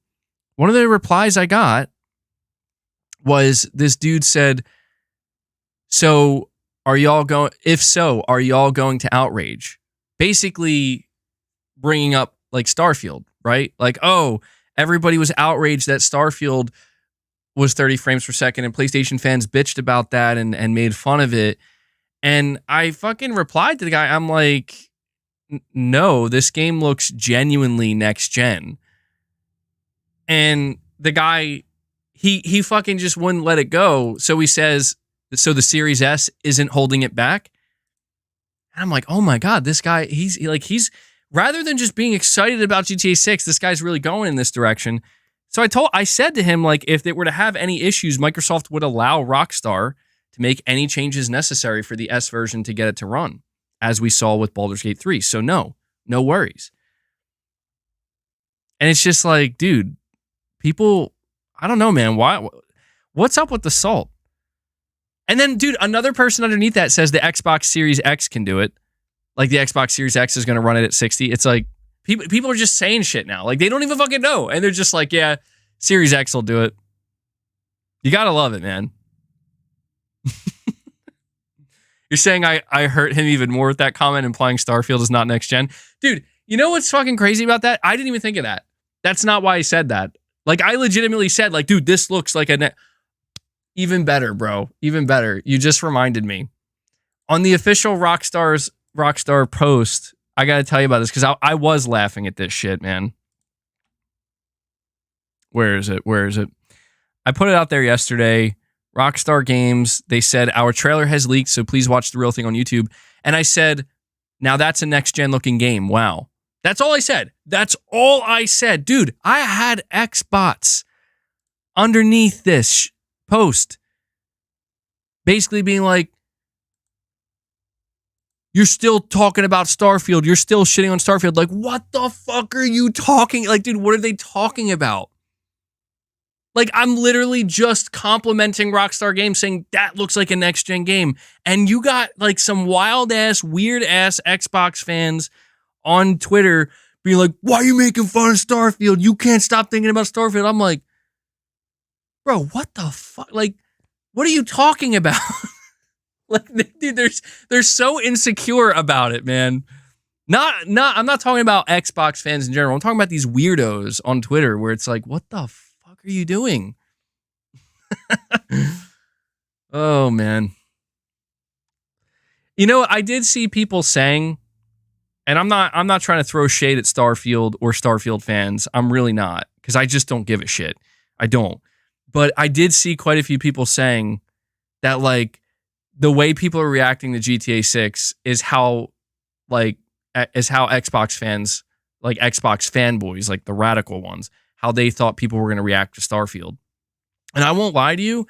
one of the replies I got was this dude said, so are y'all going, if so, are y'all going to outrage? Basically bringing up like Starfield, right? Like, oh, everybody was outraged that Starfield was 30 frames per second, and PlayStation fans bitched about that and made fun of it. And I fucking replied to the guy. I'm like, no, this game looks genuinely next gen. And the guy, he fucking just wouldn't let it go. So he says, so the Series S isn't holding it back. And I'm like, oh my God, this guy, he's rather than just being excited about GTA 6, this guy's really going in this direction. So I said to him, like, if they were to have any issues, Microsoft would allow Rockstar to make any changes necessary for the S version to get it to run, as we saw with Baldur's Gate 3. So no worries. And it's just like, dude, people, I don't know, man. What's up with the salt? And then, dude, another person underneath that says the Xbox Series X can do it. Like the Xbox Series X is going to run it at 60. It's like people are just saying shit now. Like they don't even fucking know. And they're just like, yeah, Series X will do it. You got to love it, man. You're saying I hurt him even more with that comment, implying Starfield is not next gen. Dude, you know what's fucking crazy about that? I didn't even think of that. That's not why I said that. Like I legitimately said, like, dude, this looks like even better, bro. Even better. You just reminded me. On the official Rockstar post, I got to tell you about this because I was laughing at this shit, man. Where is it? I put it out there yesterday. Rockstar Games, they said, our trailer has leaked, so please watch the real thing on YouTube. And I said, now that's a next-gen looking game. Wow. That's all I said. That's all I said. Dude, I had Xbots underneath this post basically being like, you're still talking about Starfield. You're still shitting on Starfield. Like, what the fuck are you talking? Like, dude, what are they talking about? Like, I'm literally just complimenting Rockstar Games saying that looks like a next-gen game. And you got, like, some wild-ass, weird-ass Xbox fans on Twitter being like, why are you making fun of Starfield? You can't stop thinking about Starfield. I'm like, bro, what the fuck? Like, what are you talking about? Like, dude, they're so insecure about it, man. I'm not talking about Xbox fans in general. I'm talking about these weirdos on Twitter where it's like, what the fuck are you doing? Oh, man. You know, I did see people saying, and I'm not trying to throw shade at Starfield or Starfield fans. I'm really not, because I just don't give a shit. I don't. But I did see quite a few people saying that, like, the way people are reacting to GTA 6 is how Xbox fans, like Xbox fanboys, like the radical ones, how they thought people were going to react to Starfield. And I won't lie to you.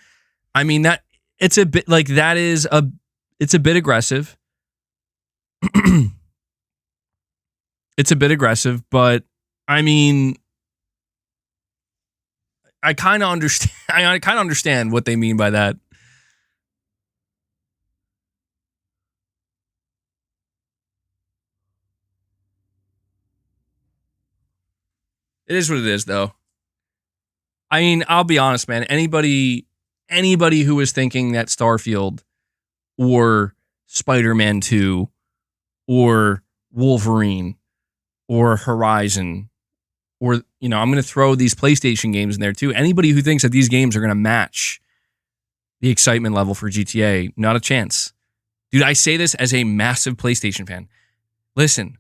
I mean, that it's a bit like it's a bit aggressive. It's a bit aggressive, but I mean, I kind of understand. I kind of understand what they mean by that. It is what it is, though. I mean, I'll be honest, man. Anybody who was thinking that Starfield or Spider-Man 2 or Wolverine or Horizon or, you know, I'm going to throw these PlayStation games in there too. Anybody who thinks that these games are going to match the excitement level for GTA, not a chance. Dude, I say this as a massive PlayStation fan. Listen,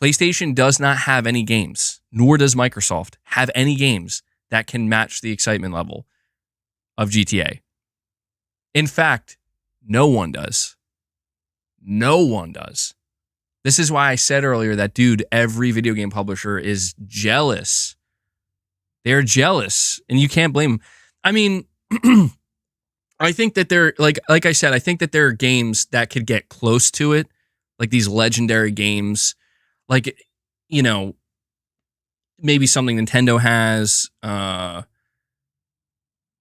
PlayStation does not have any games, nor does Microsoft have any games that can match the excitement level of GTA. In fact, no one does. No one does. This is why I said earlier that, dude, every video game publisher is jealous. They're jealous, and you can't blame them. I mean, I think that they're, like I said, I think that there are games that could get close to it, like these legendary games. Like, you know, maybe something Nintendo has. I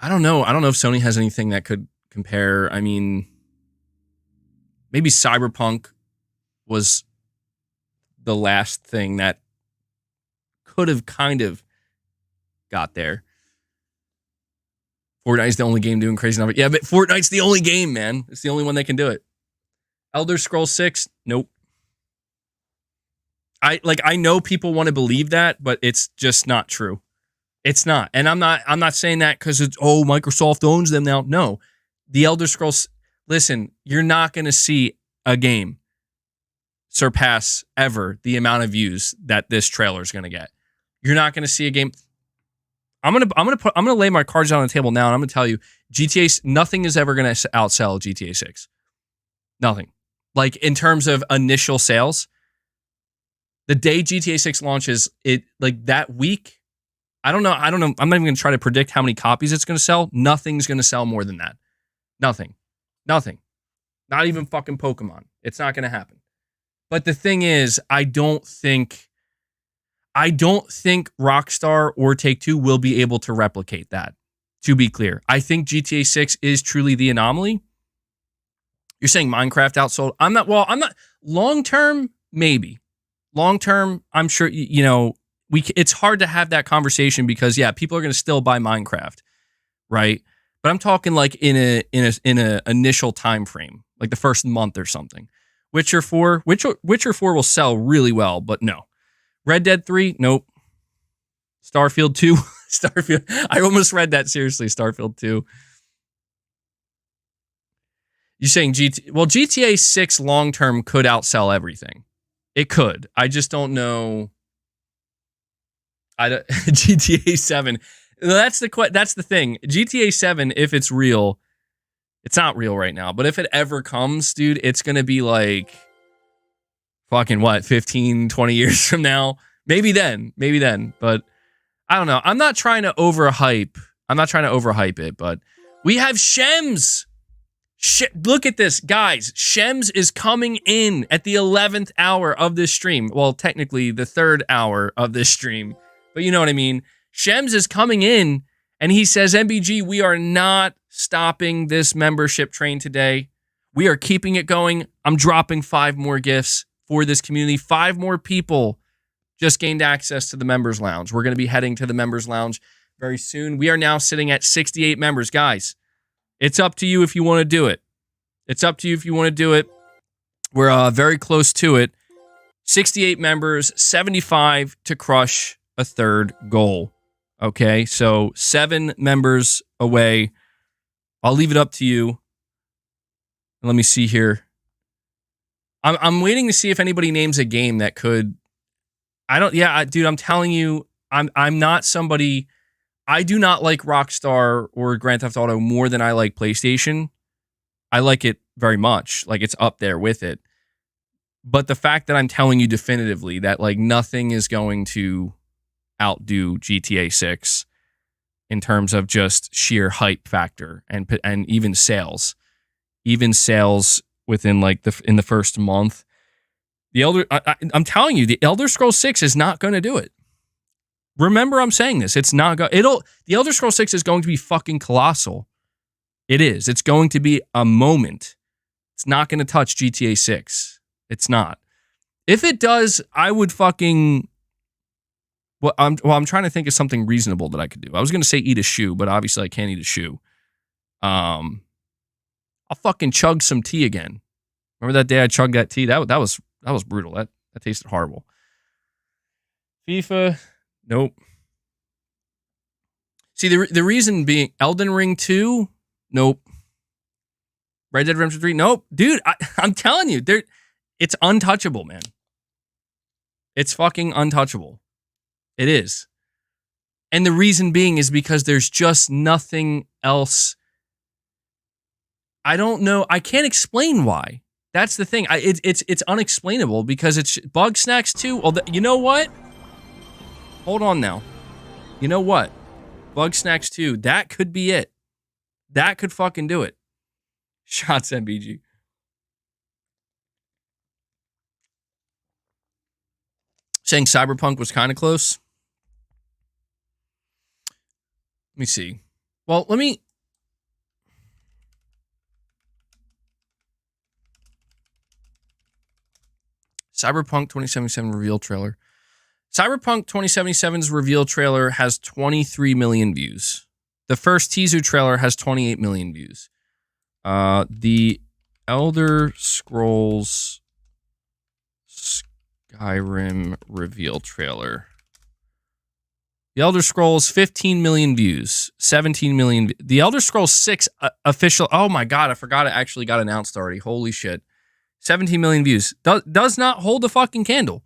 don't know. I don't know if Sony has anything that could compare. I mean, maybe Cyberpunk was the last thing that could have kind of got there. Fortnite's the only game doing crazy enough. Yeah, but Fortnite's the only game, man. It's the only one that can do it. Elder Scrolls 6, nope. I know people want to believe that, but it's just not true. It's not. And I'm not saying that because it's, oh, Microsoft owns them now. No. The Elder Scrolls, listen, you're not going to see a game surpass ever the amount of views that this trailer is going to get. You're not going to see a game. I'm going to lay my cards on the table now, and I'm going to tell you, nothing is ever going to outsell GTA 6. Nothing. Like, in terms of initial sales, the day GTA 6 launches, it, like, that week, I don't know. I'm not even going to try to predict how many copies it's going to sell. Nothing's going to sell more than that. Nothing. Not even fucking Pokemon. It's not going to happen. But the thing is, I don't think Rockstar or Take-Two will be able to replicate that. to be clear. I think GTA 6 is truly the anomaly. You're saying Minecraft outsold. I'm not long term, maybe. Long term, I'm sure, it's hard to have that conversation because people are going to still buy Minecraft, right? But I'm talking like in a initial time frame, like the first month or something. Witcher 4 will sell really well, but no. Red Dead 3, nope. Starfield 2, I almost read that seriously, Starfield 2. You're saying GTA 6 long-term could outsell everything. It could. I just don't know. GTA 7. That's the thing. GTA 7, if it's real, it's not real right now, but if it ever comes, dude, it's going to be like fucking 15, 20 years from now. Maybe then, but I don't know. I'm not trying to overhype it, but we have Shems. Look at this, guys. Shems is coming in at the 11th hour of this stream. Well, technically the 3rd hour of this stream, but you know what I mean. Shems is coming in and he says, MBG, we are not stopping this membership train today. We are keeping it going. I'm dropping 5 more gifts for this community. 5 more people just gained access to the members lounge. We're going to be heading to the members lounge very soon. We are now sitting at 68 members, guys. It's up to you if you want to do it. We're very close to it. 68 members, 75 to crush a 3rd goal. Okay, so 7 members away. I'll leave it up to you. Let me see here. I'm waiting to see if anybody names a game that could. Dude, I'm telling you, I'm not somebody. I do not like Rockstar or Grand Theft Auto more than I like PlayStation. I like it very much. Like, it's up there with it. But the fact that I'm telling you definitively that like nothing is going to outdo GTA 6 in terms of just sheer hype factor and even sales within like in the first month. I'm telling you, the Elder Scrolls 6 is not going to do it. Remember, I'm saying this. It's not the Elder Scrolls 6 is going to be fucking colossal. It is. It's going to be a moment. It's not going to touch GTA 6. It's not. If it does, I would fucking. I'm trying to think of something reasonable that I could do. I was going to say eat a shoe, but obviously I can't eat a shoe. I'll fucking chug some tea again. Remember that day I chugged that tea? That was brutal. That tasted horrible. FIFA. Nope. See, the reason being Elden Ring 2, nope. Red Dead Redemption 3, nope. Dude, I'm telling you, it's untouchable, man. It's fucking untouchable. It is. And the reason being is because there's just nothing else. I don't know. I can't explain why. That's the thing. It's unexplainable because it's Bug Snacks 2. Well, you know what? Hold on now. You know what? Bug Snacks 2. That could be it. That could fucking do it. Shots MBG. Saying Cyberpunk was kind of close. Let me see. Well, Cyberpunk 2077 reveal trailer. Cyberpunk 2077's reveal trailer has 23 million views. The first teaser trailer has 28 million views. The Elder Scrolls Skyrim reveal trailer. The Elder Scrolls 15 million views, 17 million. The Elder Scrolls 6 official. Oh my God, I forgot it actually got announced already. Holy shit. 17 million views. Does not hold a fucking candle.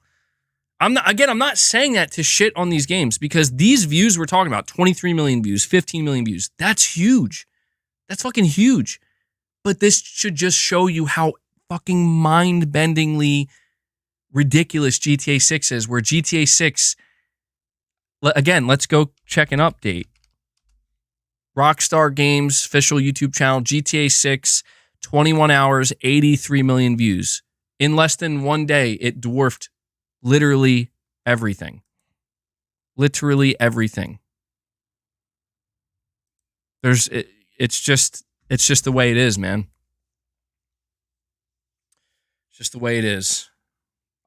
I'm not saying that to shit on these games because these views we're talking about, 23 million views, 15 million views, that's huge. That's fucking huge. But this should just show you how fucking mind-bendingly ridiculous GTA 6 is, where GTA 6, again, let's go check an update. Rockstar Games official YouTube channel, GTA 6, 21 hours, 83 million views. In less than one day, it dwarfed literally everything. Literally everything. It's just the way it is, man. It's just the way it is.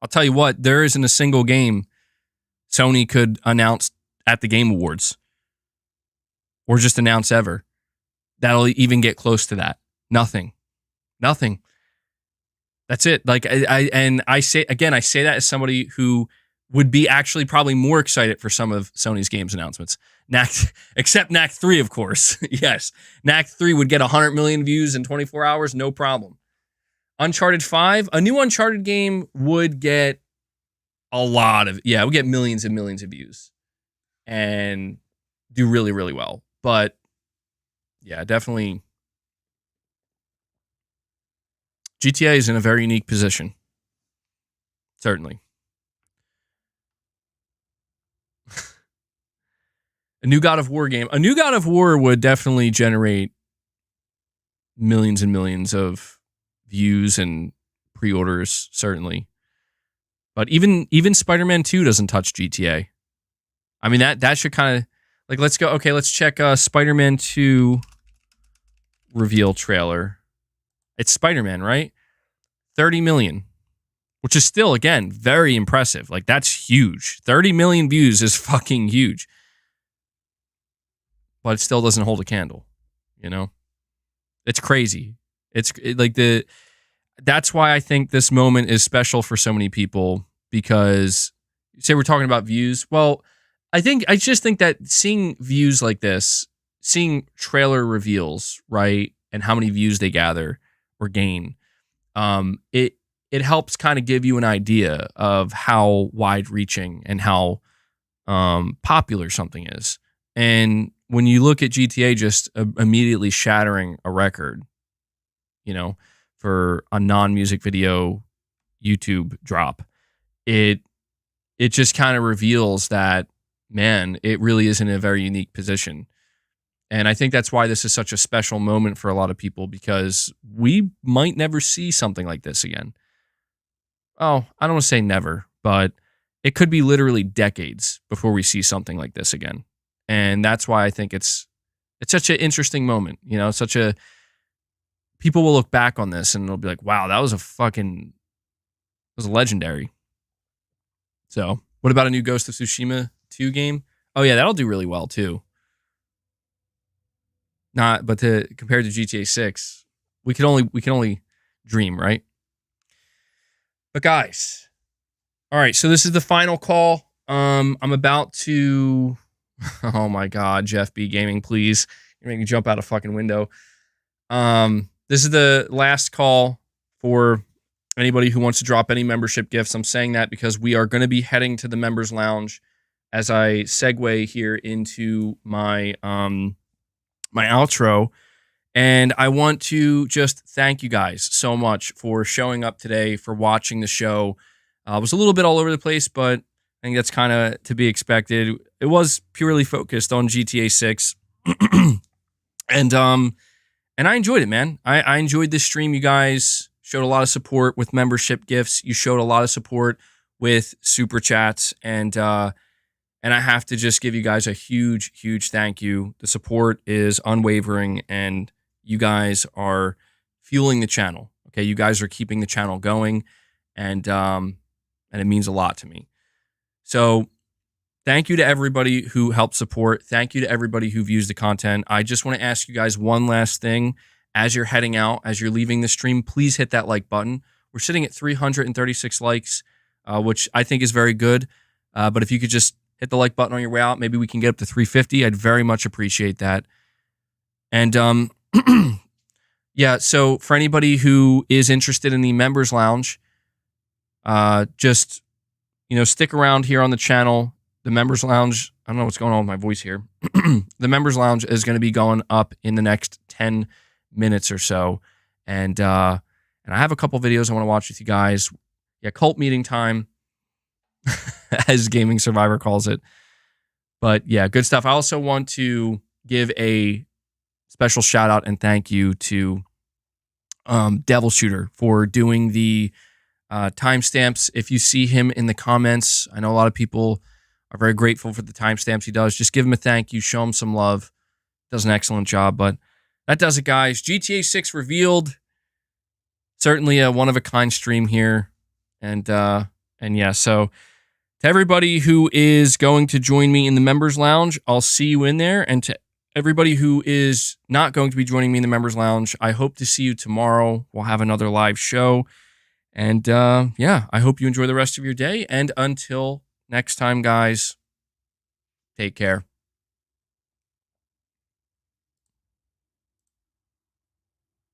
I'll tell you what, there isn't a single game Sony could announce at the Game Awards or just announce ever that'll even get close to that. Nothing. That's it. Like I say that as somebody who would be actually probably more excited for some of Sony's games announcements. Except Knack 3, of course. Yes. Knack 3 would get 100 million views in 24 hours, no problem. Uncharted 5, a new Uncharted game would get would get millions and millions of views and do really, really well. But yeah, definitely GTA is in a very unique position. Certainly. A new God of War game. A new God of War would definitely generate millions and millions of views and pre-orders, certainly. But even Spider-Man 2 doesn't touch GTA. I mean, that should kind of... Like, let's go... Okay, let's check Spider-Man 2 reveal trailer. It's Spider-Man, right? 30 million. Which is still, again, very impressive. Like, that's huge. 30 million views is fucking huge. But it still doesn't hold a candle, you know? It's crazy. That's why I think this moment is special for so many people, because say we're talking about views. Well, I just think that seeing views like this, seeing trailer reveals, right, and how many views they gather or gain, it helps kind of give you an idea of how wide-reaching and how popular something is. And when you look at GTA just immediately shattering a record, you know, for a non-music video YouTube drop, it just kind of reveals that, man, it really is in a very unique position. And I think that's why this is such a special moment for a lot of people, because we might never see something like this again. Oh, I don't want to say never, but it could be literally decades before we see something like this again. And that's why I think it's such an interesting moment. You know, people will look back on this and they'll be like, wow, that was legendary. So what about a new Ghost of Tsushima 2 game? Oh yeah, that'll do really well too. Compared to GTA 6, we can only dream, right? But guys, all right, so this is the final call. I'm about to... Oh my God, Jeff B Gaming, please. You're making me jump out a fucking window. This is the last call for anybody who wants to drop any membership gifts. I'm saying that because we are going to be heading to the members lounge as I segue here into my my outro. And I want to just thank you guys so much for showing up today, for watching the show. I was a little bit all over the place, but I think that's kind of to be expected. It was purely focused on GTA 6. And I enjoyed it, man. I enjoyed this stream. You guys showed a lot of support with membership gifts. You showed a lot of support with super chats. And I have to just give you guys a huge, huge thank you. The support is unwavering, and you guys are fueling the channel. Okay, you guys are keeping the channel going, and it means a lot to me. So thank you to everybody who helped support. Thank you to everybody who views the content. I just want to ask you guys one last thing. As you're heading out, as you're leaving the stream, please hit that like button. We're sitting at 336 likes, which I think is very good. But if you could just hit the like button on your way out, maybe we can get up to 350. I'd very much appreciate that. And yeah, so for anybody who is interested in the members lounge, just, you know, stick around here on the channel. The members lounge, I don't know what's going on with my voice here. The members lounge is going to be going up in the next 10 minutes or so. And I have a couple videos I want to watch with you guys. Yeah, cult meeting time, as Gaming Survivor calls it. But yeah, good stuff. I also want to give a special shout out and thank you to Devil Shooter for doing the timestamps. If you see him in the comments, I know a lot of people are very grateful for the timestamps he does. Just give him a thank you, show him some love. does an excellent job. But that does it, guys. GTA 6 revealed. Certainly a one-of-a-kind stream here. And yeah, so to everybody who is going to join me in the Members Lounge, I'll see you in there. And to everybody who is not going to be joining me in the Members Lounge, I hope to see you tomorrow. We'll have another live show. And yeah, I hope you enjoy the rest of your day. And until next time, guys, take care.